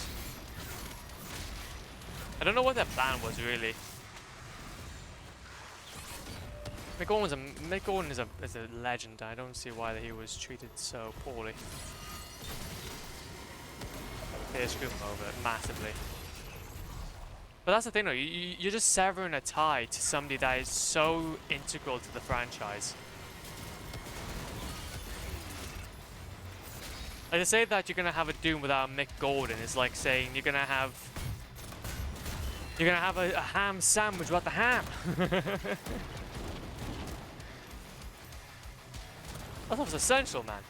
I don't know what their plan was really. Mick Gordon is a legend. I don't see why he was treated so poorly. They screwed him over massively. But that's the thing though, you're just severing a tie to somebody that is so integral to the franchise. Like to say that you're gonna have a Doom without Mick Gordon is like saying you're gonna have a ham sandwich without the ham. That was essential, man.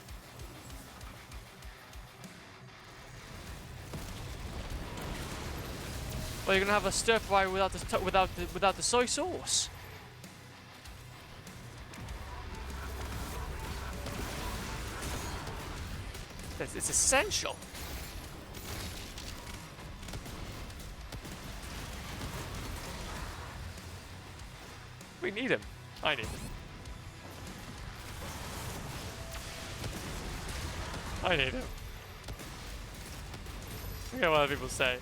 Well, you're gonna have a stir fry without the soy sauce. It's essential. We need him. I need him. I need him. Look at what other people say.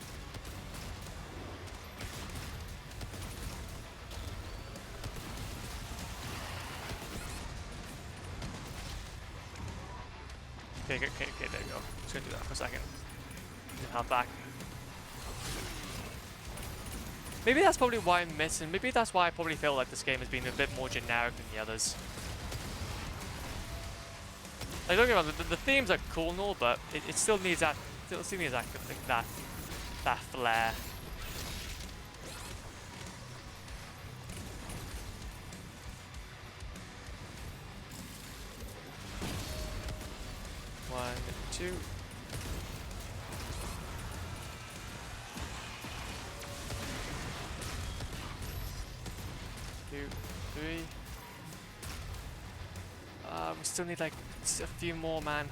Okay, there you go. Just gonna do that for a second. Get health back. Maybe that's probably why I'm missing. Maybe that's why I probably feel like this game has been a bit more generic than the others. Like, don't get me wrong, the themes are cool and all, but it still needs that. Still needs that flair. One, two. 2, 3. We still need like a few more, man.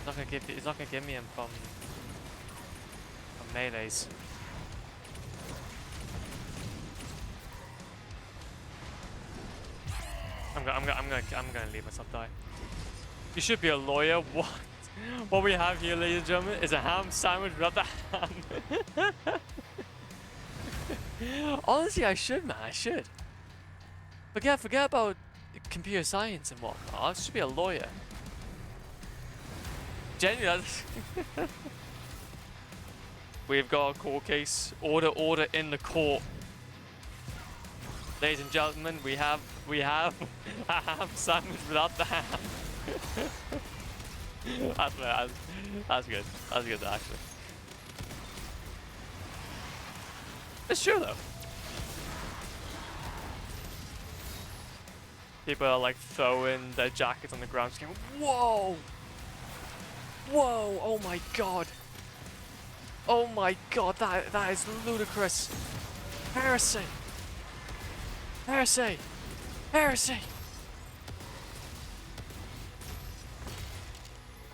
It's not gonna give me him from melees. I'm gonna leave myself die. You should be a lawyer. What? What we have here, ladies and gentlemen, is a ham sandwich without the ham. Honestly, I should, man. I should. Forget about computer science and whatnot. I should be a lawyer. Genuinely, that's we've got a court case. Order in the court. Ladies and gentlemen, we have a ham sandwich without the ham. That's good. That's good actually. It's true though. People are like throwing their jackets on the ground, screaming, "Whoa! Whoa! Oh my god! Oh my god! That is ludicrous! Heresy! Heresy! Heresy!"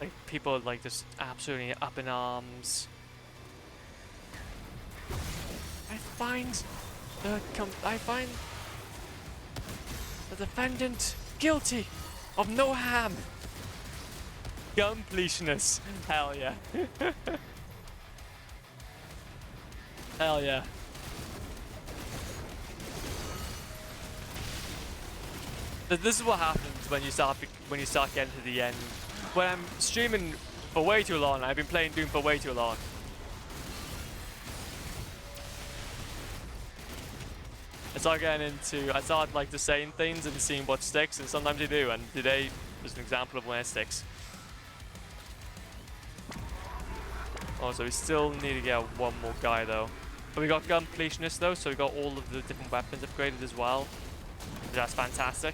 Like people are like just absolutely up in arms. I find the defendant guilty of no ham. Completionist. Hell yeah. Hell yeah. This is what happens when you start getting to the end. When I'm streaming for way too long, I've been playing Doom for way too long. I start like just saying things and seeing what sticks, and sometimes they do, and today was an example of when it sticks. Also, we still need to get one more guy though. But we got completionist though, so we got all of the different weapons upgraded as well. That's fantastic.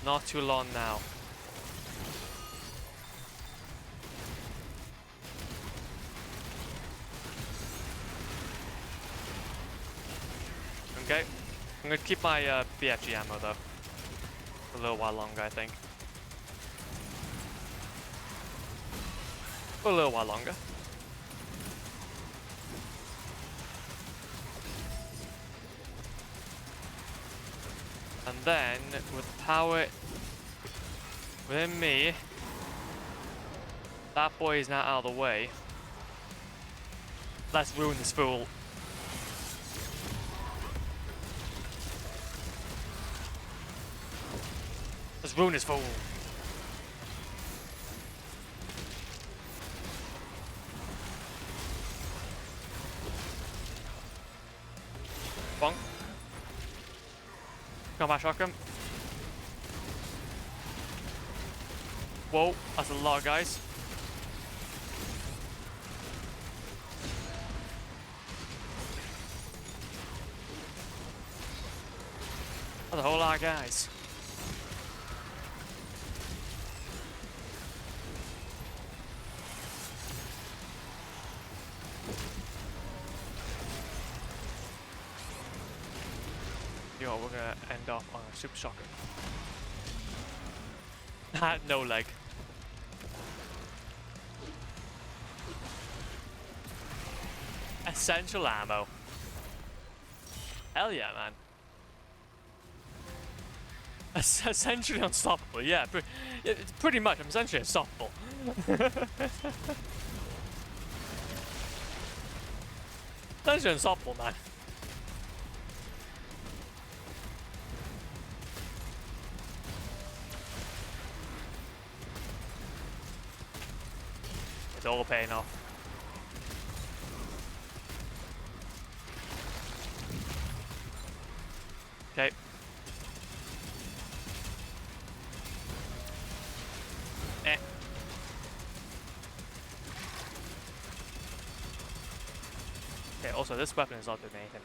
Not too long now. Okay, I'm gonna keep my BFG ammo though. A little while longer, I think. For a little while longer. And then, with power within me, that boy is now out of the way. Let's ruin this fool. Let's ruin this fool. Bonk. Combat shotgun. Whoa, that's a lot, guys. That's a whole lot of guys. You know what, we're gonna end off on a super shocker. No leg. Essential ammo. Hell yeah, man. Essentially unstoppable, yeah. It's pretty much, I'm essentially unstoppable. Essentially unstoppable, man. It's all paying off. Okay. Okay, also this weapon is not doing anything.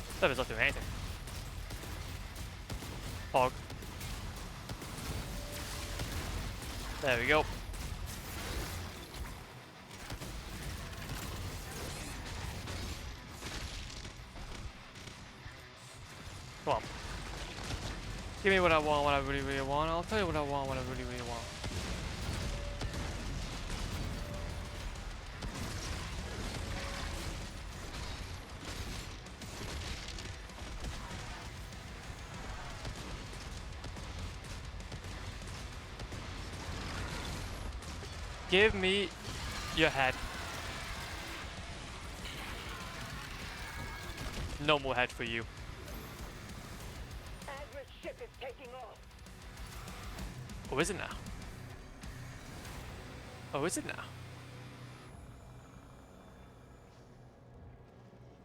This weapon's not doing anything. Hog. There we go. Come on. Give me what I want, what I really, really want. I'll tell you what I want, what I really, really want. Give me your head. No more head for you. Azra's ship is taking off. Oh, is it now? Oh, is it now?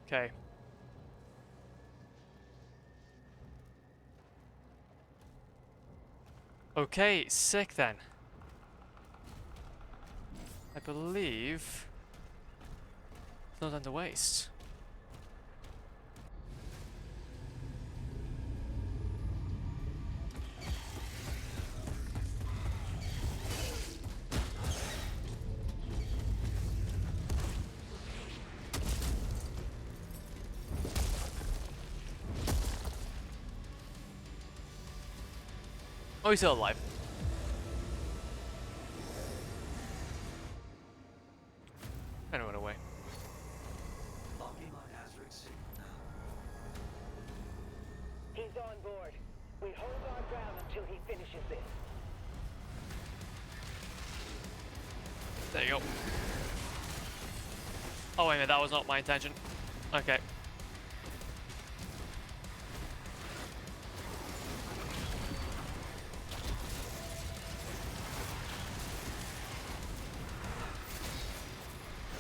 Okay. Okay, sick then. I believe it's not under waste. Oh, he's still alive. I went away. Locking on Azric's signal now. He's on board. We hold our ground until he finishes this. There you go. Oh wait a minute, that was not my intention. Okay.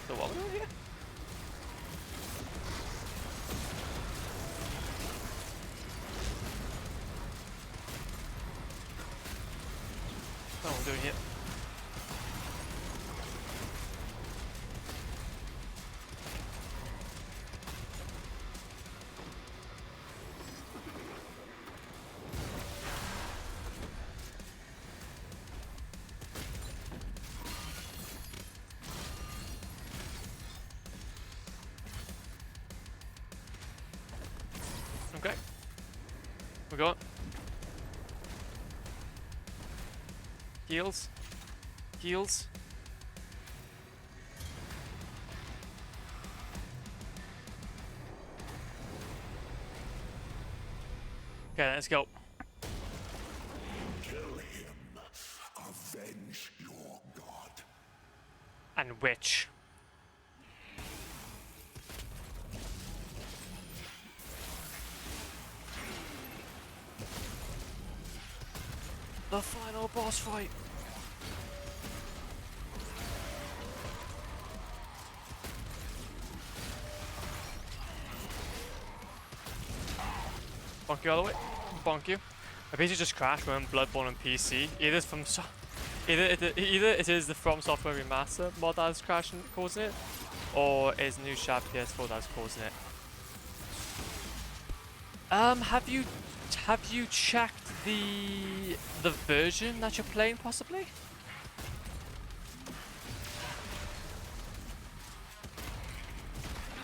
So what was it here? What am I doing here? Okay. We're going. Heals. Heals. Okay, let's go. Kill him. Avenge your god. And which? The final boss fight. Bonk you all the way. Bonk you. I basically just crashed when Bloodborne on PC. Either it is the From Software remaster mod that is crashing, causing it, Or is new sharp PS4 that's causing it? Have you checked the version that you're playing possibly?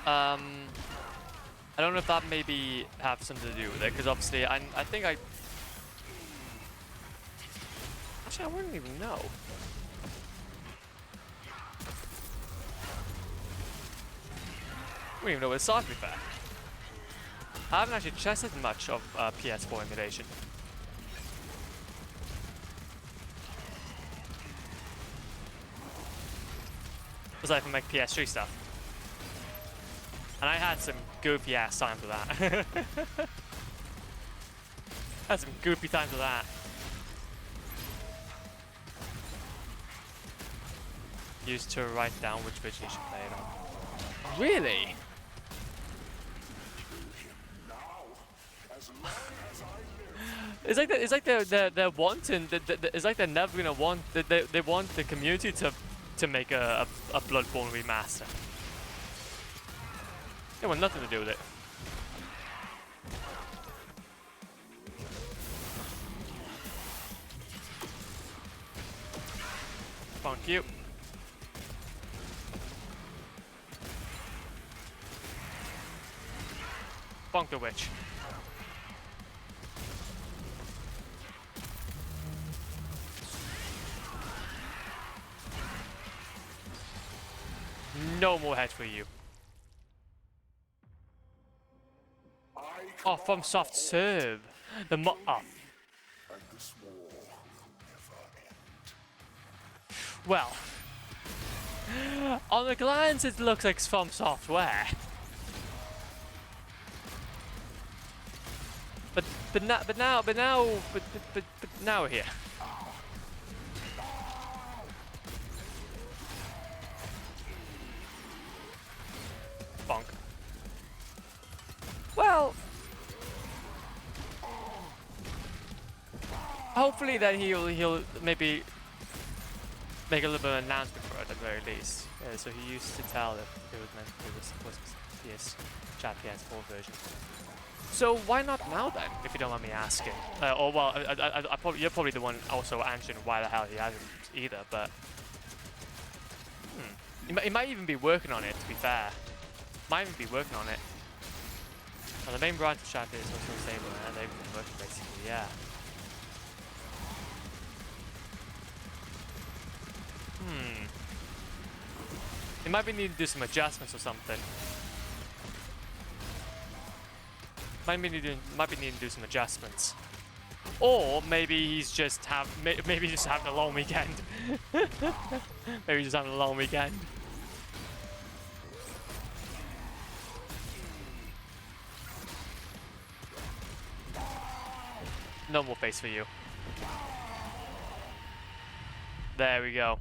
I don't know if that maybe have something to do with it, because obviously I think I actually I wouldn't even know. I wouldn't even know what it's to be fair. I haven't actually tested much of PS4 emulation. Aside from like PS3 stuff. And I had some goofy ass times with that. Had some goofy times with that. Used to write down which version you should play it on. Really? It's like they're wanting. It's like they're never gonna want. They want the community to make a Bloodborne remaster. They want nothing to do with it. Thank you. Bonk the witch. No more heads for you. Oh, from soft serve. The oh. Well, on the glance it looks like from software. But now we're here. Bonk. Well, hopefully then he'll maybe make a little bit of an announcement for it at the very least. So he used to tell if it was meant to be this PS4 version. So why not now then, if you don't mind me asking? Or well, you're probably the one also answering why the hell he hasn't either. But he might even be working on it. To be fair, might even be working on it. Well, the main branch of chat is also stable, and they've been working basically. Yeah. It might be needing to do some adjustments or something. Might be needing to do some adjustments, or maybe he's just maybe he's just having a long weekend. Maybe he's just having a long weekend. No more face for you. There we go.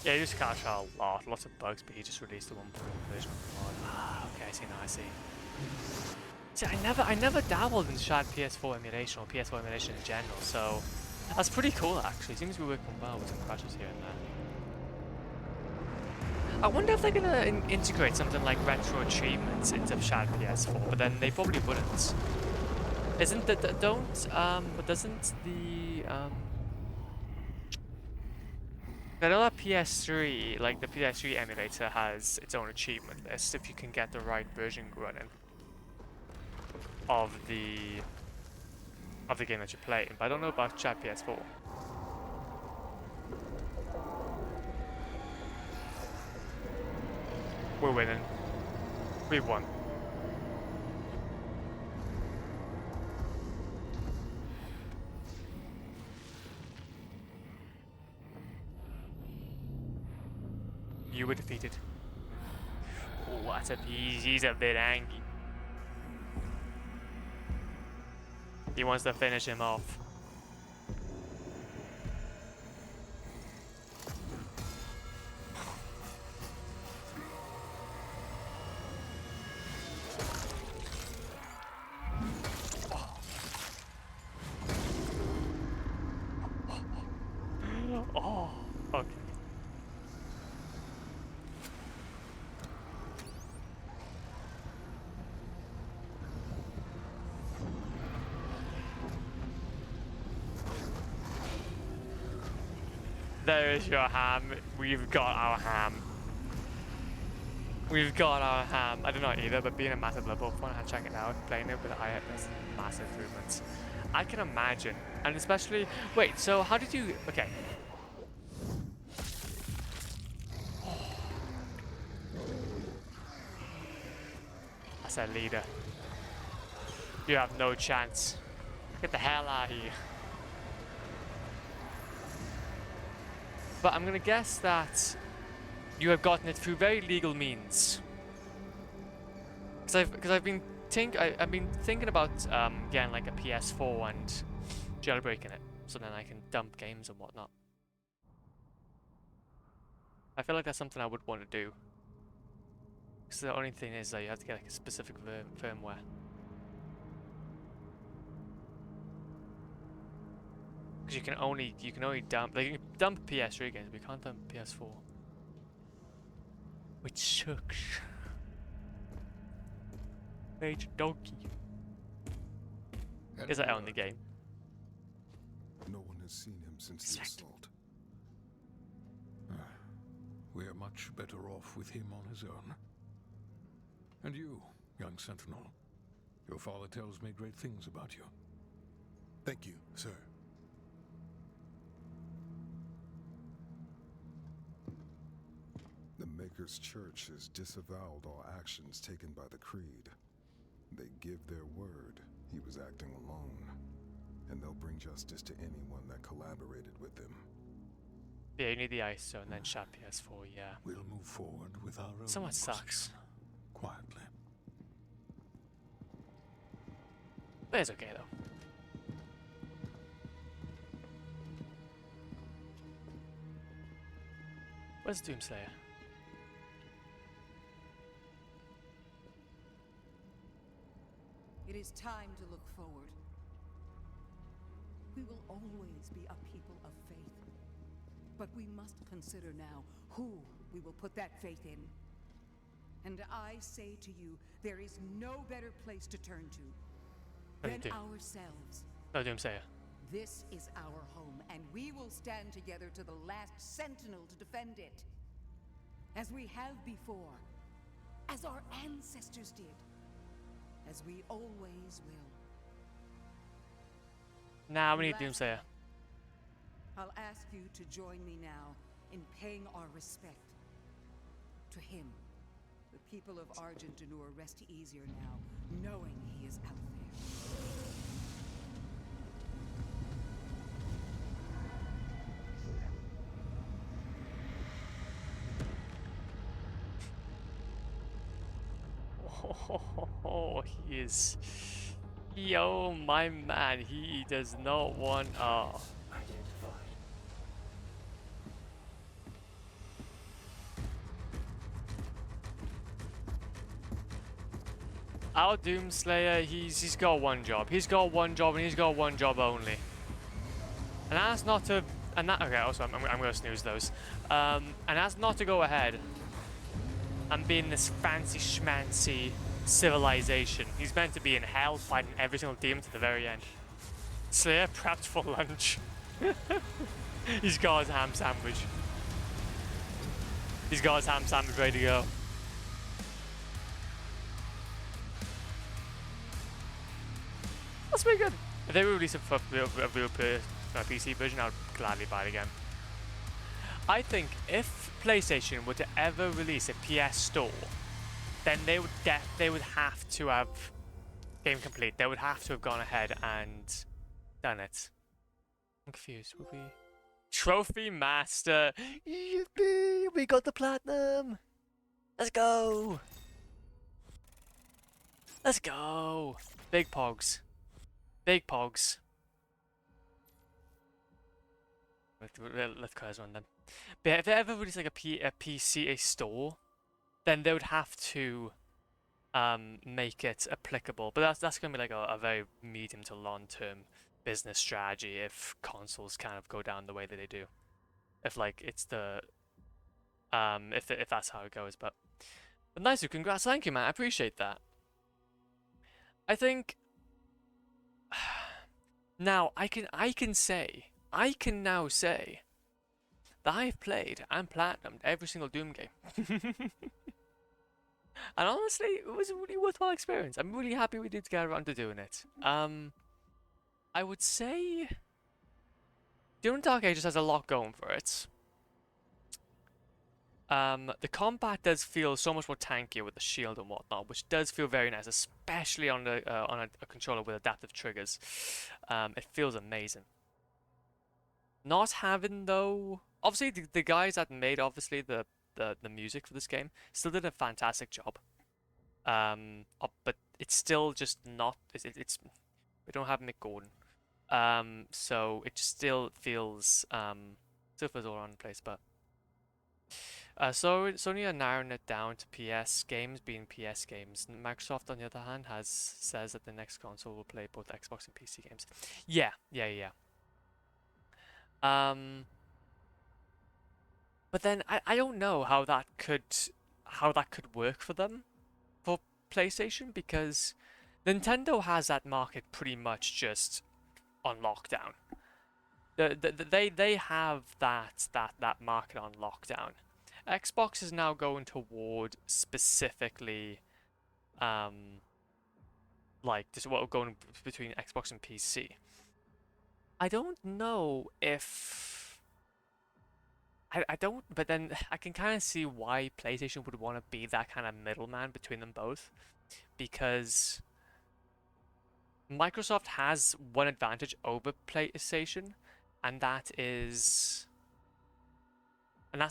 Yeah, he used to catch a lots of bugs, but he just released the 1.0 version of the mod. Ah, okay, I see now, I see. See, I never dabbled in shard PS4 emulation or PS4 emulation in general, so that's pretty cool actually. Seems to be working well with some crashes here and there. I wonder if they're gonna integrate something like retro achievements into shard PS4, but then they probably wouldn't. Isn't that but doesn't the I know that PS3, like the PS3 emulator, has its own achievement list if you can get the right version running of the game that you're playing. But I don't know about chat PS4. We're winning. We've won. You were defeated. Oh, he's a bit angry. He wants to finish him off. Oh, okay. There is your ham. We've got our ham. We've got our ham. I don't know either, but being a massive Bloodborne fan, I check it out. Playing it with there's massive improvements. I can imagine, and especially. Wait, so how did you? Okay. I said leader. You have no chance. Get the hell out of here. But I'm gonna guess that you have gotten it through very legal means. Because I've been thinking about getting like a PS4 and jailbreaking it, so then I can dump games and whatnot. I feel like that's something I would want to do. Because the only thing is that you have to get like a specific firmware. Because you can only dump, like, you can dump PS3 games, but you can't dump PS4, which sucks. Major donkey. Is I own the game. No one has seen him since the assault. We are much better off with him on his own. And you, young sentinel, your father tells me great things about you. Thank you, sir. The Maker's Church has disavowed all actions taken by the Creed. They give their word he was acting alone, and they'll bring justice to anyone that collaborated with them. Yeah, you need the ISO and then shut PS4, yeah. We'll move forward with our own Somewhat sucks. quietly. But it's okay though. Where's Doomslayer? It is time to look forward. We will always be a people of faith. But we must consider now who we will put that faith in. And I say to you, there is no better place to turn to than ourselves. No, Doomslayer. This is our home, and we will stand together to the last sentinel to defend it. As we have before, as our ancestors did, as we always will. Nah, we need Doomslayer. I'll ask you to join me now in paying our respect to him. The people of Argentanur rest easier now, knowing he is out there. Oh, he is. Yo, my man, he does not want. Oh. Our Doomslayer, he's got one job. He's got one job, and he's got one job only. And that's not to. And that. Okay. Also, I'm gonna snooze those. And that's not to go ahead and be in this fancy schmancy civilization. He's meant to be in hell fighting every single demon to the very end. Slayer prepped for lunch. He's got his ham sandwich. He's got his ham sandwich ready to go. That's pretty good. If they release a real PC version, I'd gladly buy it again. I think if PlayStation were to ever release a PS Store, then they would have to have game complete. They would have to have gone ahead and done it. I'm confused. Would we? Trophy Master. Yippee! We got the platinum. Let's go. Let's go. Big Pogs. Big Pogs. Let's call this one then. But if they ever release like a PC, a store, then they would have to make it applicable. But that's going to be like a very medium to long term business strategy if consoles kind of go down the way that they do. If like it's the if that's how it goes. But nice, congrats, thank you, man. I appreciate that. I think now I can now say that I've played and platinumed every single Doom game. And honestly, it was a really worthwhile experience. I'm really happy we did get around to doing it. I would say Dune Dark Ages has a lot going for it. The combat does feel so much more tankier with the shield and whatnot, which does feel very nice, especially on a controller with adaptive triggers. It feels amazing. Not having though, obviously the guys that made obviously the music for this game still did a fantastic job. But it's still just not. It's we don't have Mick Gordon. So it still feels all around the place. But so Sony are narrowing it down to PS games being PS games. Microsoft, on the other hand, says that the next console will play both Xbox and PC games. Yeah. But then I don't know how that could work for them for PlayStation, because Nintendo has that market pretty much just on lockdown. They have that market on lockdown. Xbox is now going toward specifically like just what going between Xbox and PC. I don't know if I don't, but then I can kind of see why PlayStation would want to be that kind of middleman between them both, because Microsoft has one advantage over PlayStation, and that's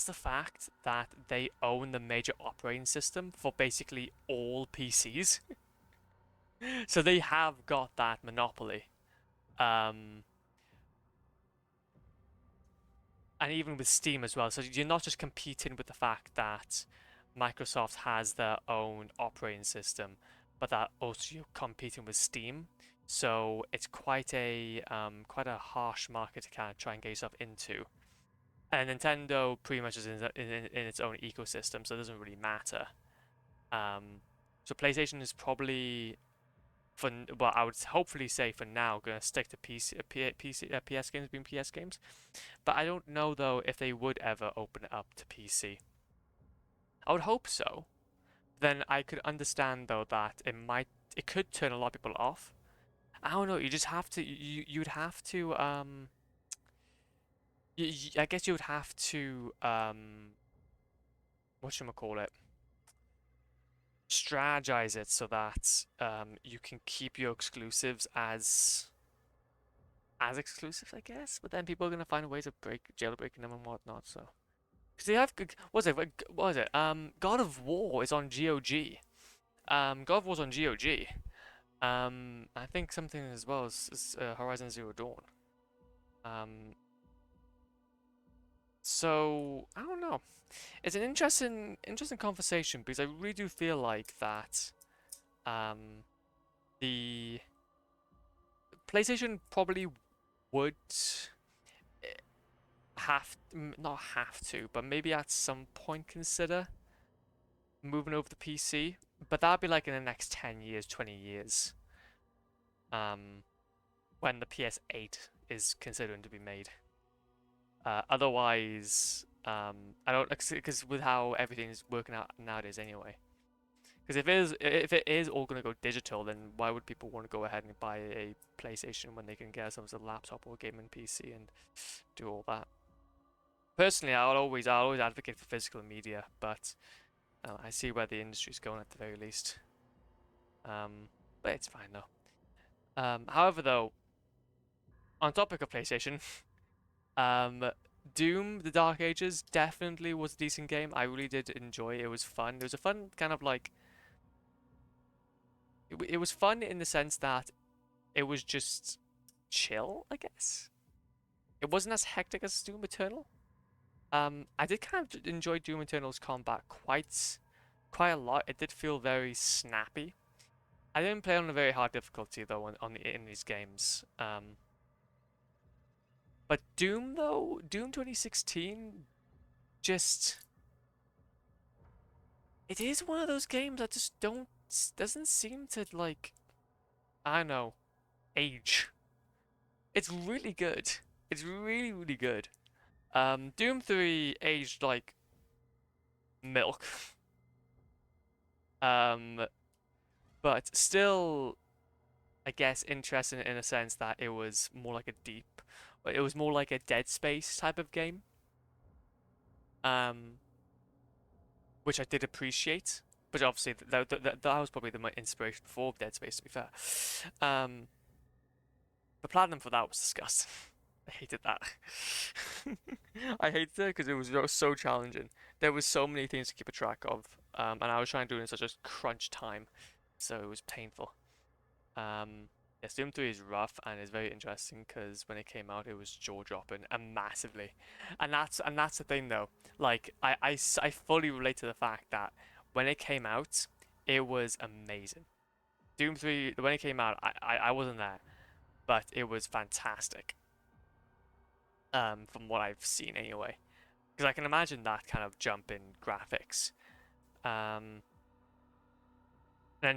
the fact that they own the major operating system for basically all PCs. So they have got that monopoly. And even with Steam as well. So you're not just competing with the fact that Microsoft has their own operating system, but that also you're competing with Steam. So it's quite a harsh market to kind of try and get yourself into. And Nintendo pretty much is in its own ecosystem, so it doesn't really matter. So PlayStation is probably, I would hopefully say for now, going to stick to PS games being PS games. But I don't know though if they would ever open it up to PC. I would hope so. Then I could understand though that it could turn a lot of people off. I don't know. You just have to. You'd have to. I guess you would have to. Whatchamacallit? Strategize it so that you can keep your exclusives as exclusives, I guess. But then people are gonna find ways of jailbreaking them and whatnot. So, because they have, what was it? God of War is on GOG. God of War's on GOG. I think something as well as Horizon Zero Dawn. So I don't know. It's an interesting conversation, because I really do feel like that the PlayStation probably would not have to, but maybe at some point consider moving over to PC. But that'd be like in the next 10 years, 20 years. When the PS8 is considering to be made. Otherwise, I don't, because with how everything's working out nowadays anyway. Because if it is all going to go digital, then why would people want to go ahead and buy a PlayStation when they can get themselves a laptop or a gaming PC and do all that? Personally, I'll always advocate for physical media, but I see where the industry's going at the very least. But it's fine though. However, though, on topic of PlayStation, Doom: The Dark Ages definitely was a decent game. I really did enjoy it. It was fun. It was a fun kind of like. It was fun in the sense that it was just chill, I guess. It wasn't as hectic as Doom Eternal. I did kind of enjoy Doom Eternal's combat quite a lot. It did feel very snappy. I didn't play on a very hard difficulty though in these games. But Doom though, Doom 2016, just it is one of those games that just doesn't seem to like, I don't know, age. It's really good. It's really, really good. Doom 3 aged like milk. But still, I guess, interesting in a sense that it was more like it was more like a Dead Space type of game. Which I did appreciate, but obviously that was probably the inspiration for Dead Space, to be fair. The platinum for that was disgusting. I hated that. I hated it because it was so challenging. There was so many things to keep a track of, and I was trying to do it in such a crunch time, so it was painful. Yeah, Doom 3 is rough and is very interesting because when it came out, it was jaw-dropping and massively, and that's the thing though. Like I fully relate to the fact that when it came out, it was amazing. Doom 3, when it came out, I wasn't there, but it was fantastic. From what I've seen anyway, because I can imagine that kind of jump in graphics. And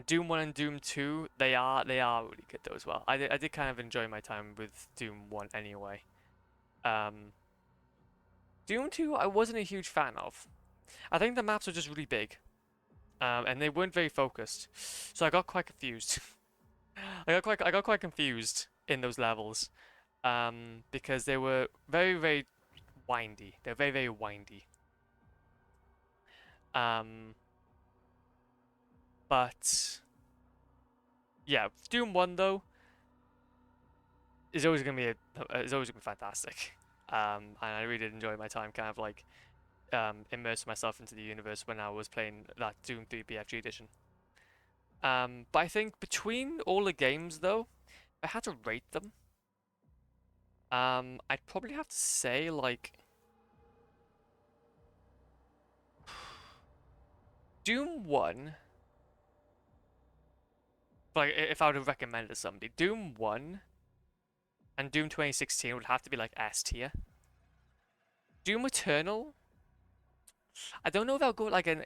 Doom 1 and Doom 2, they are really good though as well. I did kind of enjoy my time with Doom 1 anyway. Doom 2 I wasn't a huge fan of. I think the maps were just really big. And they weren't very focused. So I got quite confused. I got quite confused in those levels. Because they were very, very windy. They're very, very windy. But yeah, Doom 1 though is always gonna be fantastic. And I really did enjoy my time kind of like immersing myself into the universe when I was playing that Doom 3 BFG edition. But I think between all the games though, if I had to rate them, I'd probably have to say like Doom 1. Like if I were to recommend it to somebody, Doom 1 and Doom 2016 would have to be like S tier. Doom Eternal, I don't know if I'll go like a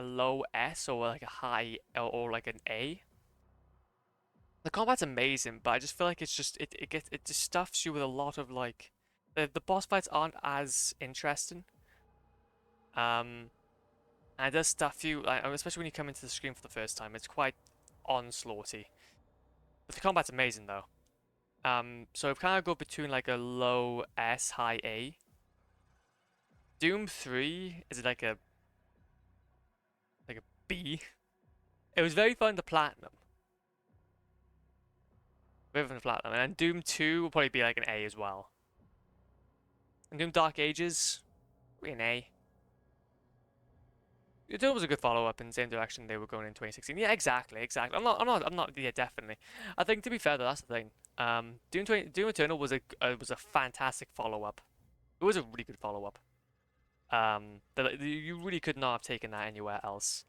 low S or like a high or like an A. The combat's amazing, but I just feel like it's just it just stuffs you with a lot of like the boss fights aren't as interesting. And it does stuff you, like, especially when you come into the screen for the first time. It's quite onslaughty. But the combat's amazing though. So I've kind of go between like a low S, high A. Doom 3 is like a B. It was very fun to platinum. Very fun to platinum. And then Doom 2 will probably be like an A as well. And Doom Dark Ages, an A. It was a good follow-up in the same direction they were going in 2016. Yeah, exactly. I'm not. Yeah, definitely. I think to be fair, though, that's the thing. Doom Eternal was a fantastic follow-up. It was a really good follow-up. You really could not have taken that anywhere else.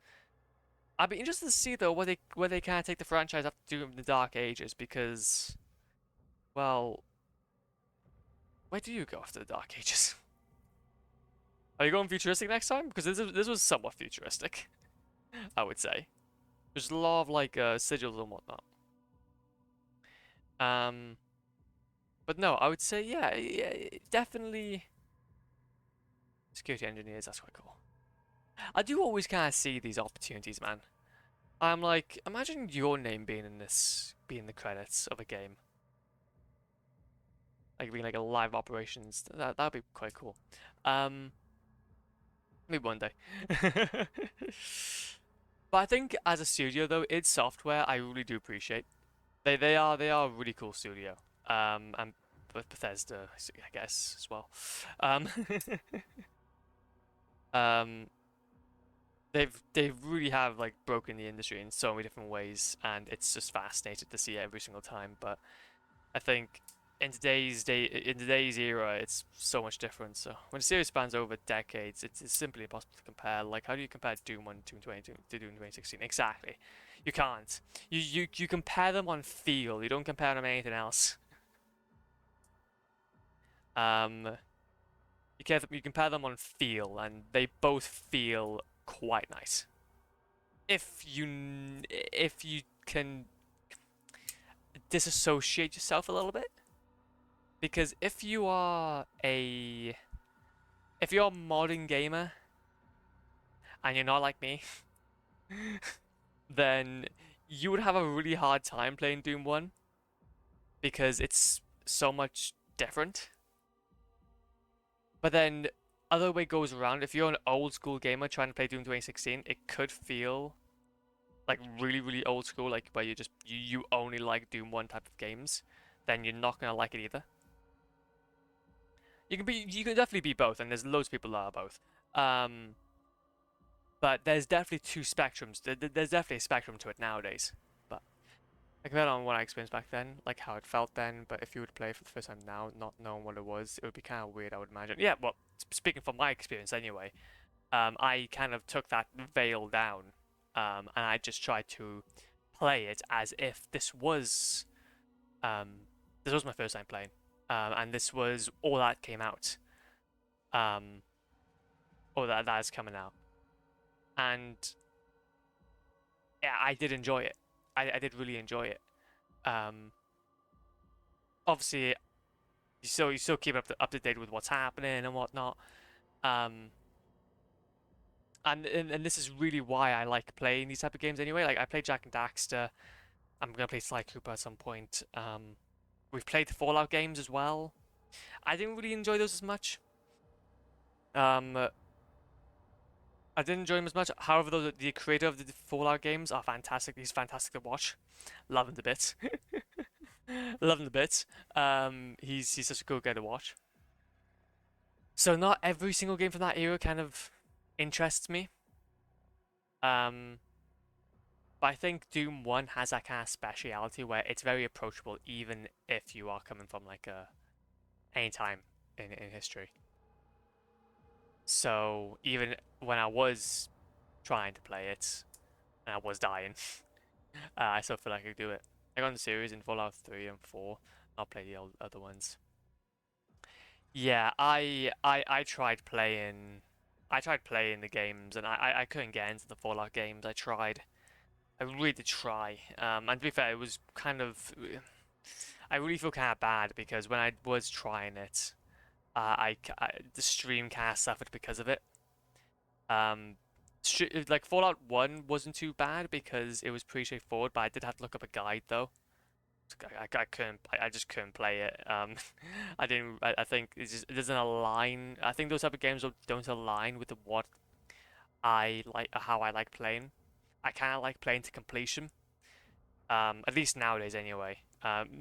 I'd be interested to see though where they kind of take the franchise after Doom the Dark Ages because, well, where do you go after the Dark Ages? Are you going futuristic next time? Because this was somewhat futuristic, I would say. There's a lot of like sigils and whatnot. But no, I would say yeah, definitely security engineers. That's quite cool. I do always kind of see these opportunities, man. I'm like, imagine your name being in the credits of a game. Like being like a live operations. That'd be quite cool. Maybe one day. But I think as a studio though, id Software I really do appreciate. They are a really cool studio. And Bethesda, I guess, as well. They really have like broken the industry in so many different ways, and it's just fascinating to see every single time. But I think in today's era, it's so much different. So when a series spans over decades, it's simply impossible to compare. Like, how do you compare Doom 1, Doom 20 to Doom 2016? Exactly, you can't. You compare them on feel. You don't compare them on anything else. Um, you compare them on feel, and they both feel quite nice. If you can disassociate yourself a little bit, because if you're a modern gamer and you're not like me, then you would have a really hard time playing Doom 1 because it's so much different. But then other way goes around, if you're an old school gamer trying to play Doom 2016, it could feel like really, really old school, like where you only like Doom 1 type of games, then you're not gonna like it either. You can definitely be both, and there's loads of people that are both. But there's definitely two spectrums. There's definitely a spectrum to it nowadays. But I compare it on what I experienced back then, like how it felt then. But if you were to play it for the first time now, not knowing what it was, it would be kind of weird, I would imagine. Yeah, well, speaking from my experience anyway, I kind of took that veil down, and I just tried to play it as if this was my first time playing, and this was all that came out, um, or that is coming out, and yeah, I did enjoy it. I did really enjoy it. Um, Obviously, you still keep up to date with what's happening and whatnot. Um, and this is really why I like playing these type of games anyway. Like I played Jack and Daxter. I'm gonna play Sly Cooper at some point. We've played the Fallout games as well. I didn't really enjoy those as much. I didn't enjoy them as much. However, though, the creator of the Fallout games are fantastic. He's fantastic to watch. Love him to bits. Love him to bits. He's such a good guy to watch. So not every single game from that era kind of interests me. Um, but I think Doom 1 has that kind of speciality where it's very approachable, even if you are coming from like any time in history. So even when I was trying to play it and I was dying, I still feel like I could do it. I got the series in Fallout 3 and 4. I'll play the other ones. Yeah, I tried playing the games and I couldn't get into the Fallout games. I really did try. And to be fair, it was kind of I really feel kind of bad because when I was trying it, the stream kind of suffered because of it. Um, like Fallout 1 wasn't too bad because it was pretty straightforward, but I did have to look up a guide though. I couldn't. I just couldn't play it. I didn't. I think it doesn't align. I think those type of games don't align with what I like, how I like playing. I kind of like playing to completion. At least nowadays, anyway.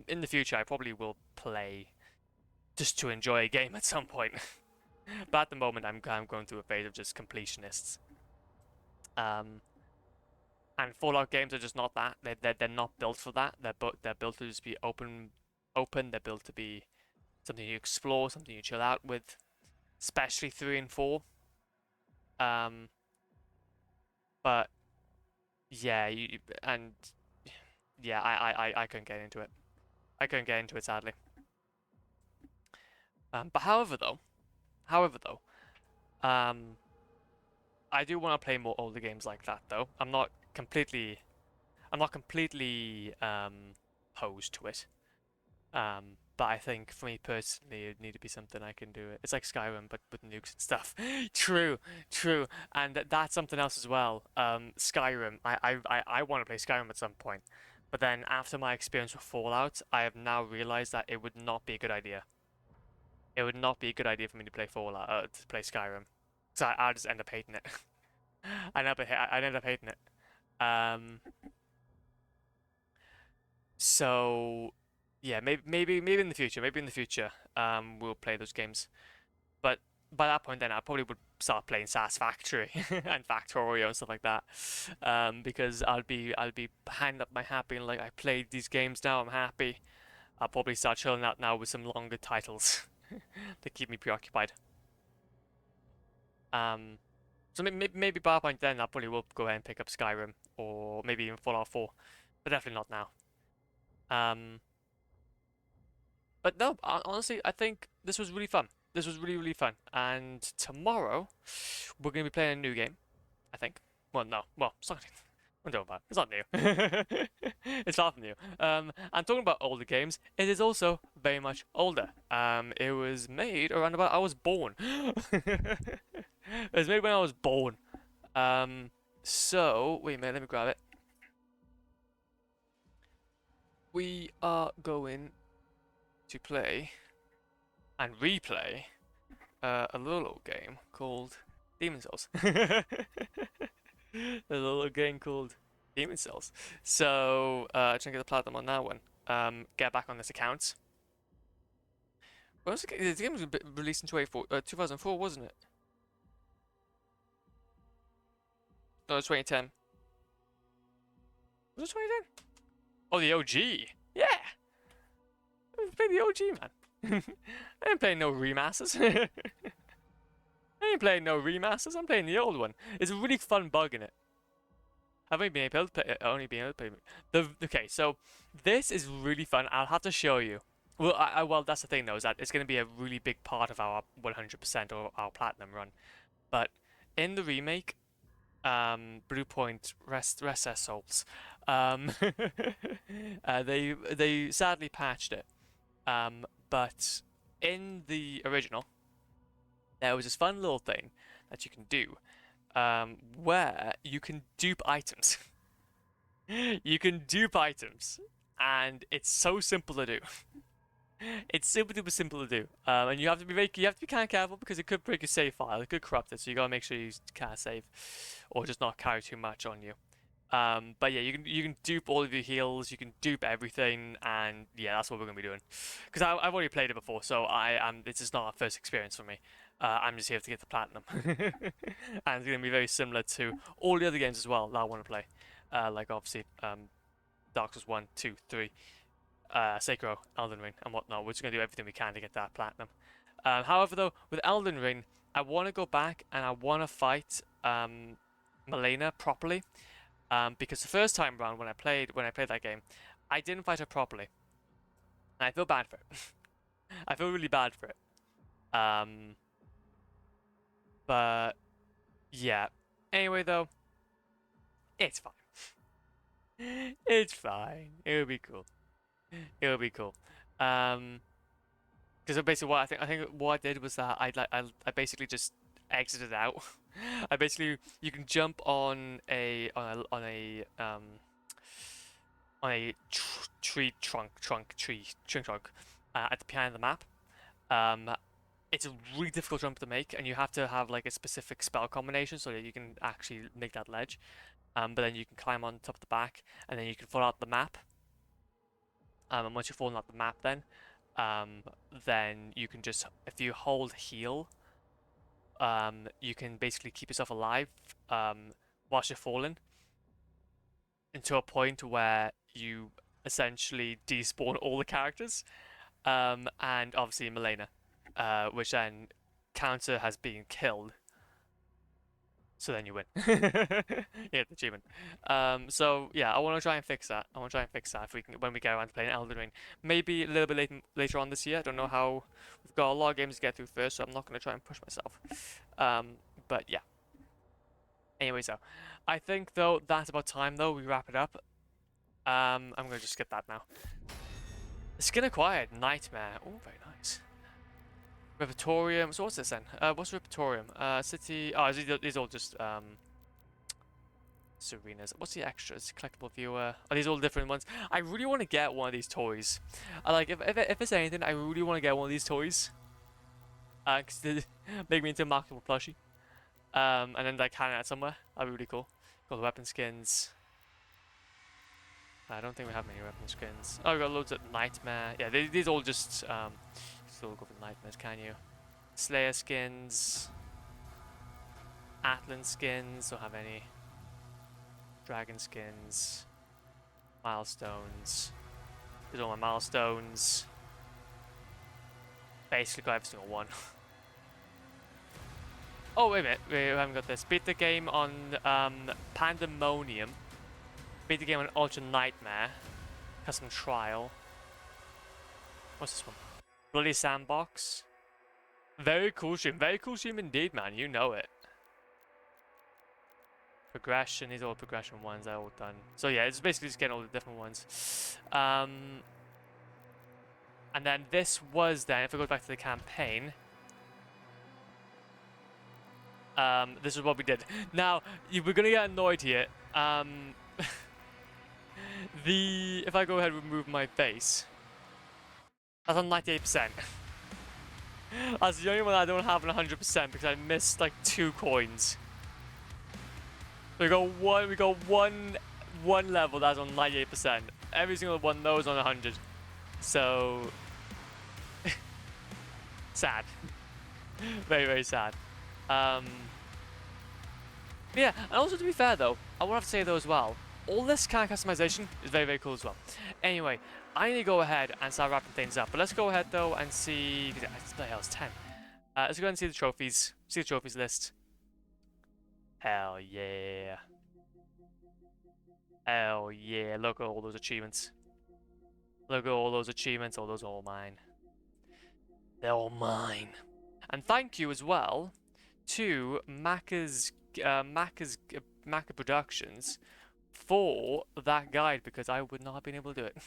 In the future, I probably will play just to enjoy a game at some point. But at the moment, I'm going through a phase of just completionists. And Fallout games are just not that. They're not built for that. They're built to just be open. They're built to be something you explore, something you chill out with, especially 3 and 4. Um, but yeah, yeah, I couldn't get into it. I couldn't get into it sadly. But however though, um, I do want to play more older games like that though. I'm not completely opposed to it. But I think for me personally, it need to be something I can do. It's like Skyrim, but with nukes and stuff. True, true, and that's something else as well. Skyrim. I want to play Skyrim at some point, but then after my experience with Fallout, I have now realized that it would not be a good idea. It would not be a good idea for me to play Fallout, to play Skyrim, so I'll just end up hating it. I end up hating it. Um, so yeah, maybe in the future, we'll play those games. But by that point, then I probably would start playing Satisfactory and Factorio and stuff like that, because I'll be handing up my happy and like I played these games now, I'm happy. I'll probably start chilling out now with some longer titles to keep me preoccupied. So maybe by that point then I probably will go ahead and pick up Skyrim or maybe even Fallout 4, but definitely not now. But no, honestly, I think this was really fun. This was really, really fun. And tomorrow, we're going to be playing a new game, I think. Well, no. Well, it's not. I'm talking about. It's not new. It's not new. I'm talking about older games. It is also very much older. It was made around about I was born. It was made when I was born. So wait a minute. Let me grab it. We are going to play and replay a little old game called Demon Souls. A little game called Demon Souls. So, trying to get the platinum on that one. Get back on this account. When was the game was released in 2004, wasn't it? No, it was 2010. Was it 2010? Oh, the OG. Yeah. Play the OG, man. I ain't playing no remasters. I ain't playing no remasters. I'm playing the old one. It's a really fun bug in it. I've only been able to play it. Okay, so this is really fun. I'll have to show you. Well, well, that's the thing though, is that it's going to be a really big part of our 100% or our platinum run. But in the remake, Bluepoint Rest their souls. They sadly patched it. But in the original, there was this fun little thing that you can do, where you can dupe items. You can dupe items, and it's so simple to do. It's super duper simple to do, and you have to be kind of careful because it could break your save file. It could corrupt it, so you gotta make sure you can't save, or just not carry too much on you. But yeah, you can dupe all of your heals, you can dupe everything, and yeah, that's what we're gonna be doing. Because I've already played it before, so this is not a first experience for me. I'm just here to get the platinum, and it's gonna be very similar to all the other games as well that I want to play, like obviously Dark Souls 1, 2, 3, Sekiro, Elden Ring, and whatnot. We're just gonna do everything we can to get that platinum. However, though, with Elden Ring, I want to go back and I want to fight Malenia properly. Because the first time around when I played that game, I didn't fight her properly, and I feel bad for it. I feel really bad for it. But yeah. Anyway, though, it's fine. It's fine. It'll be cool. It'll be cool. Because basically what I think what I did was that I basically just exited out. I basically you can jump on a tree trunk at the behind the map. It's a really difficult jump to make, and you have to have like a specific spell combination so that you can actually make that ledge. But then you can climb on top of the back, and then you can fall out the map. And once you've fallen out the map, then you can just, if you hold heal, you can basically keep yourself alive whilst you're falling, into a point where you essentially despawn all the characters, and obviously Malenia, which then counter has been killed. So then you win. You get the achievement. So yeah, I want to try and fix that. If we can, when we get around to playing Elden Ring, maybe a little bit later on this year. I don't know how. We've got a lot of games to get through first, so I'm not going to try and push myself. But yeah. Anyway, so I think though that's about time. Though we wrap it up. I'm going to just skip that now. Skin acquired, Nightmare. Oh, very nice. Repertorium. So what's this then? What's Repertorium? City. Oh, these all just Serenas. What's the extras? Collectible viewer. Are these all different ones? I really want to get one of these toys. Like if it's anything, I really want to get one of these toys. Cause they make me into a marketable plushie. And then like hang out somewhere. That'd be really cool. Got the weapon skins. I don't think we have many weapon skins. Oh, we got loads of Nightmare. Yeah, these all just still go for Nightmares, can you? Slayer skins. Atlan skins, don't have any. Dragon skins. Milestones. These are all my milestones. Basically got every single one. Oh, wait a minute. We haven't got this. Beat the game on Pandemonium. Beat the game on Ultra Nightmare. Custom Trial. What's this one? Bloody Sandbox. Very cool stream. Very cool stream indeed, man. You know it. Progression. These are all progression ones. They're all done. So yeah, it's basically just getting all the different ones. And then this was then, if we go back to the campaign, this is what we did. Now, we're gonna get annoyed here. If I go ahead and remove my face, that's on 98%. That's the only one I don't have on 100% because I missed like 2 coins. We got one level that's on 98%. Every single one of those on 100. So sad. Very, very sad. Yeah, and also to be fair though, I will have to say though as well, all this kind of customization is very, very cool as well. Anyway, I need to go ahead and start wrapping things up. But let's go ahead though and see. What the hell is 10? Let's go ahead and see the trophies. See the trophies list. Hell yeah. Hell yeah. Look at all those achievements. Look at all those achievements. Oh, those are all mine. They're all mine. And thank you as well to Macca's Productions for that guide, because I would not have been able to do it.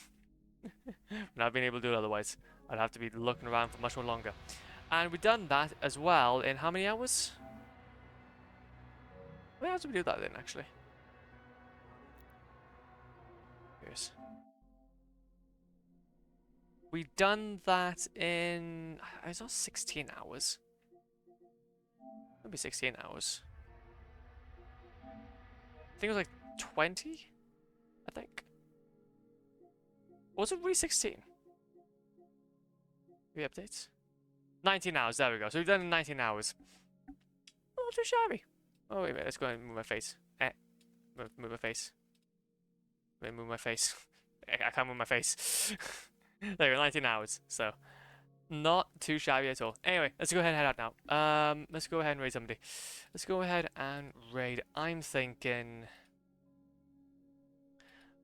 Not been able to do it otherwise. I'd have to be looking around for much more longer. And we've done that as well in how many hours? How many hours did we do that in, actually? Here's. We done that in. It's not 16 hours. Maybe 16 hours. I think it was like 20. I think. Or was it really 16? Maybe updates. 19 hours. There we go. So we've done it in 19 hours. Not too shabby. Oh wait a minute. Let's go and move my face. Move my face. Wait, move my face. I can't move my face. There we go, 19 hours, so not too shabby at all. Anyway, let's go ahead and head out now. Let's go ahead and raid somebody. Let's go ahead and raid. I'm thinking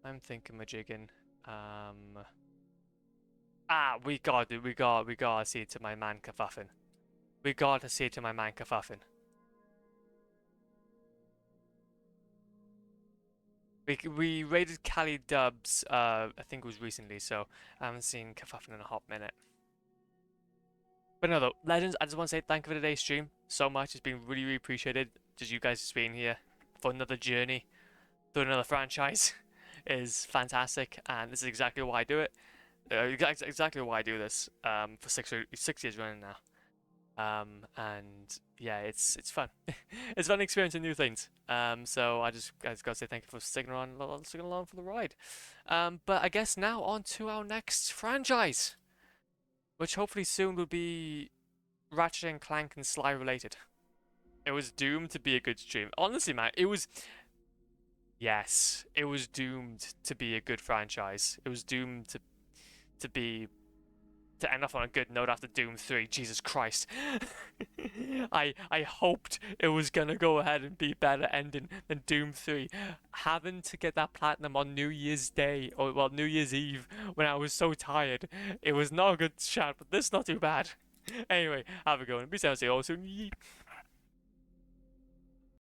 majigging. We gotta see it to my man Kafuffin. We gotta see it to my man Kafuffin. We raided Cali Dubs, I think it was recently, so I haven't seen Kafuffin in a hot minute. But no though, Legends, I just want to say thank you for today's stream so much. It's been really, really appreciated. Just you guys just being here for another journey through another franchise is fantastic, and this is exactly why I do it. Exactly why I do this for 6 years running now. And yeah, it's fun. It's fun experiencing new things. So I just gotta say thank you for sticking along for the ride. But I guess now on to our next franchise, which hopefully soon will be Ratchet and Clank and Sly related. It was doomed to be a good stream. Honestly, man, it was. Yes, it was doomed to be a good franchise. It was doomed to end off on a good note after Doom 3. Jesus Christ. I hoped it was gonna go ahead and be better ending than Doom 3. Having to get that platinum on New Year's Day, or well, New Year's Eve, when I was so tired. It was not a good shot, but this is not too bad. Anyway, have a go and be safe. See you all soon. Yeet.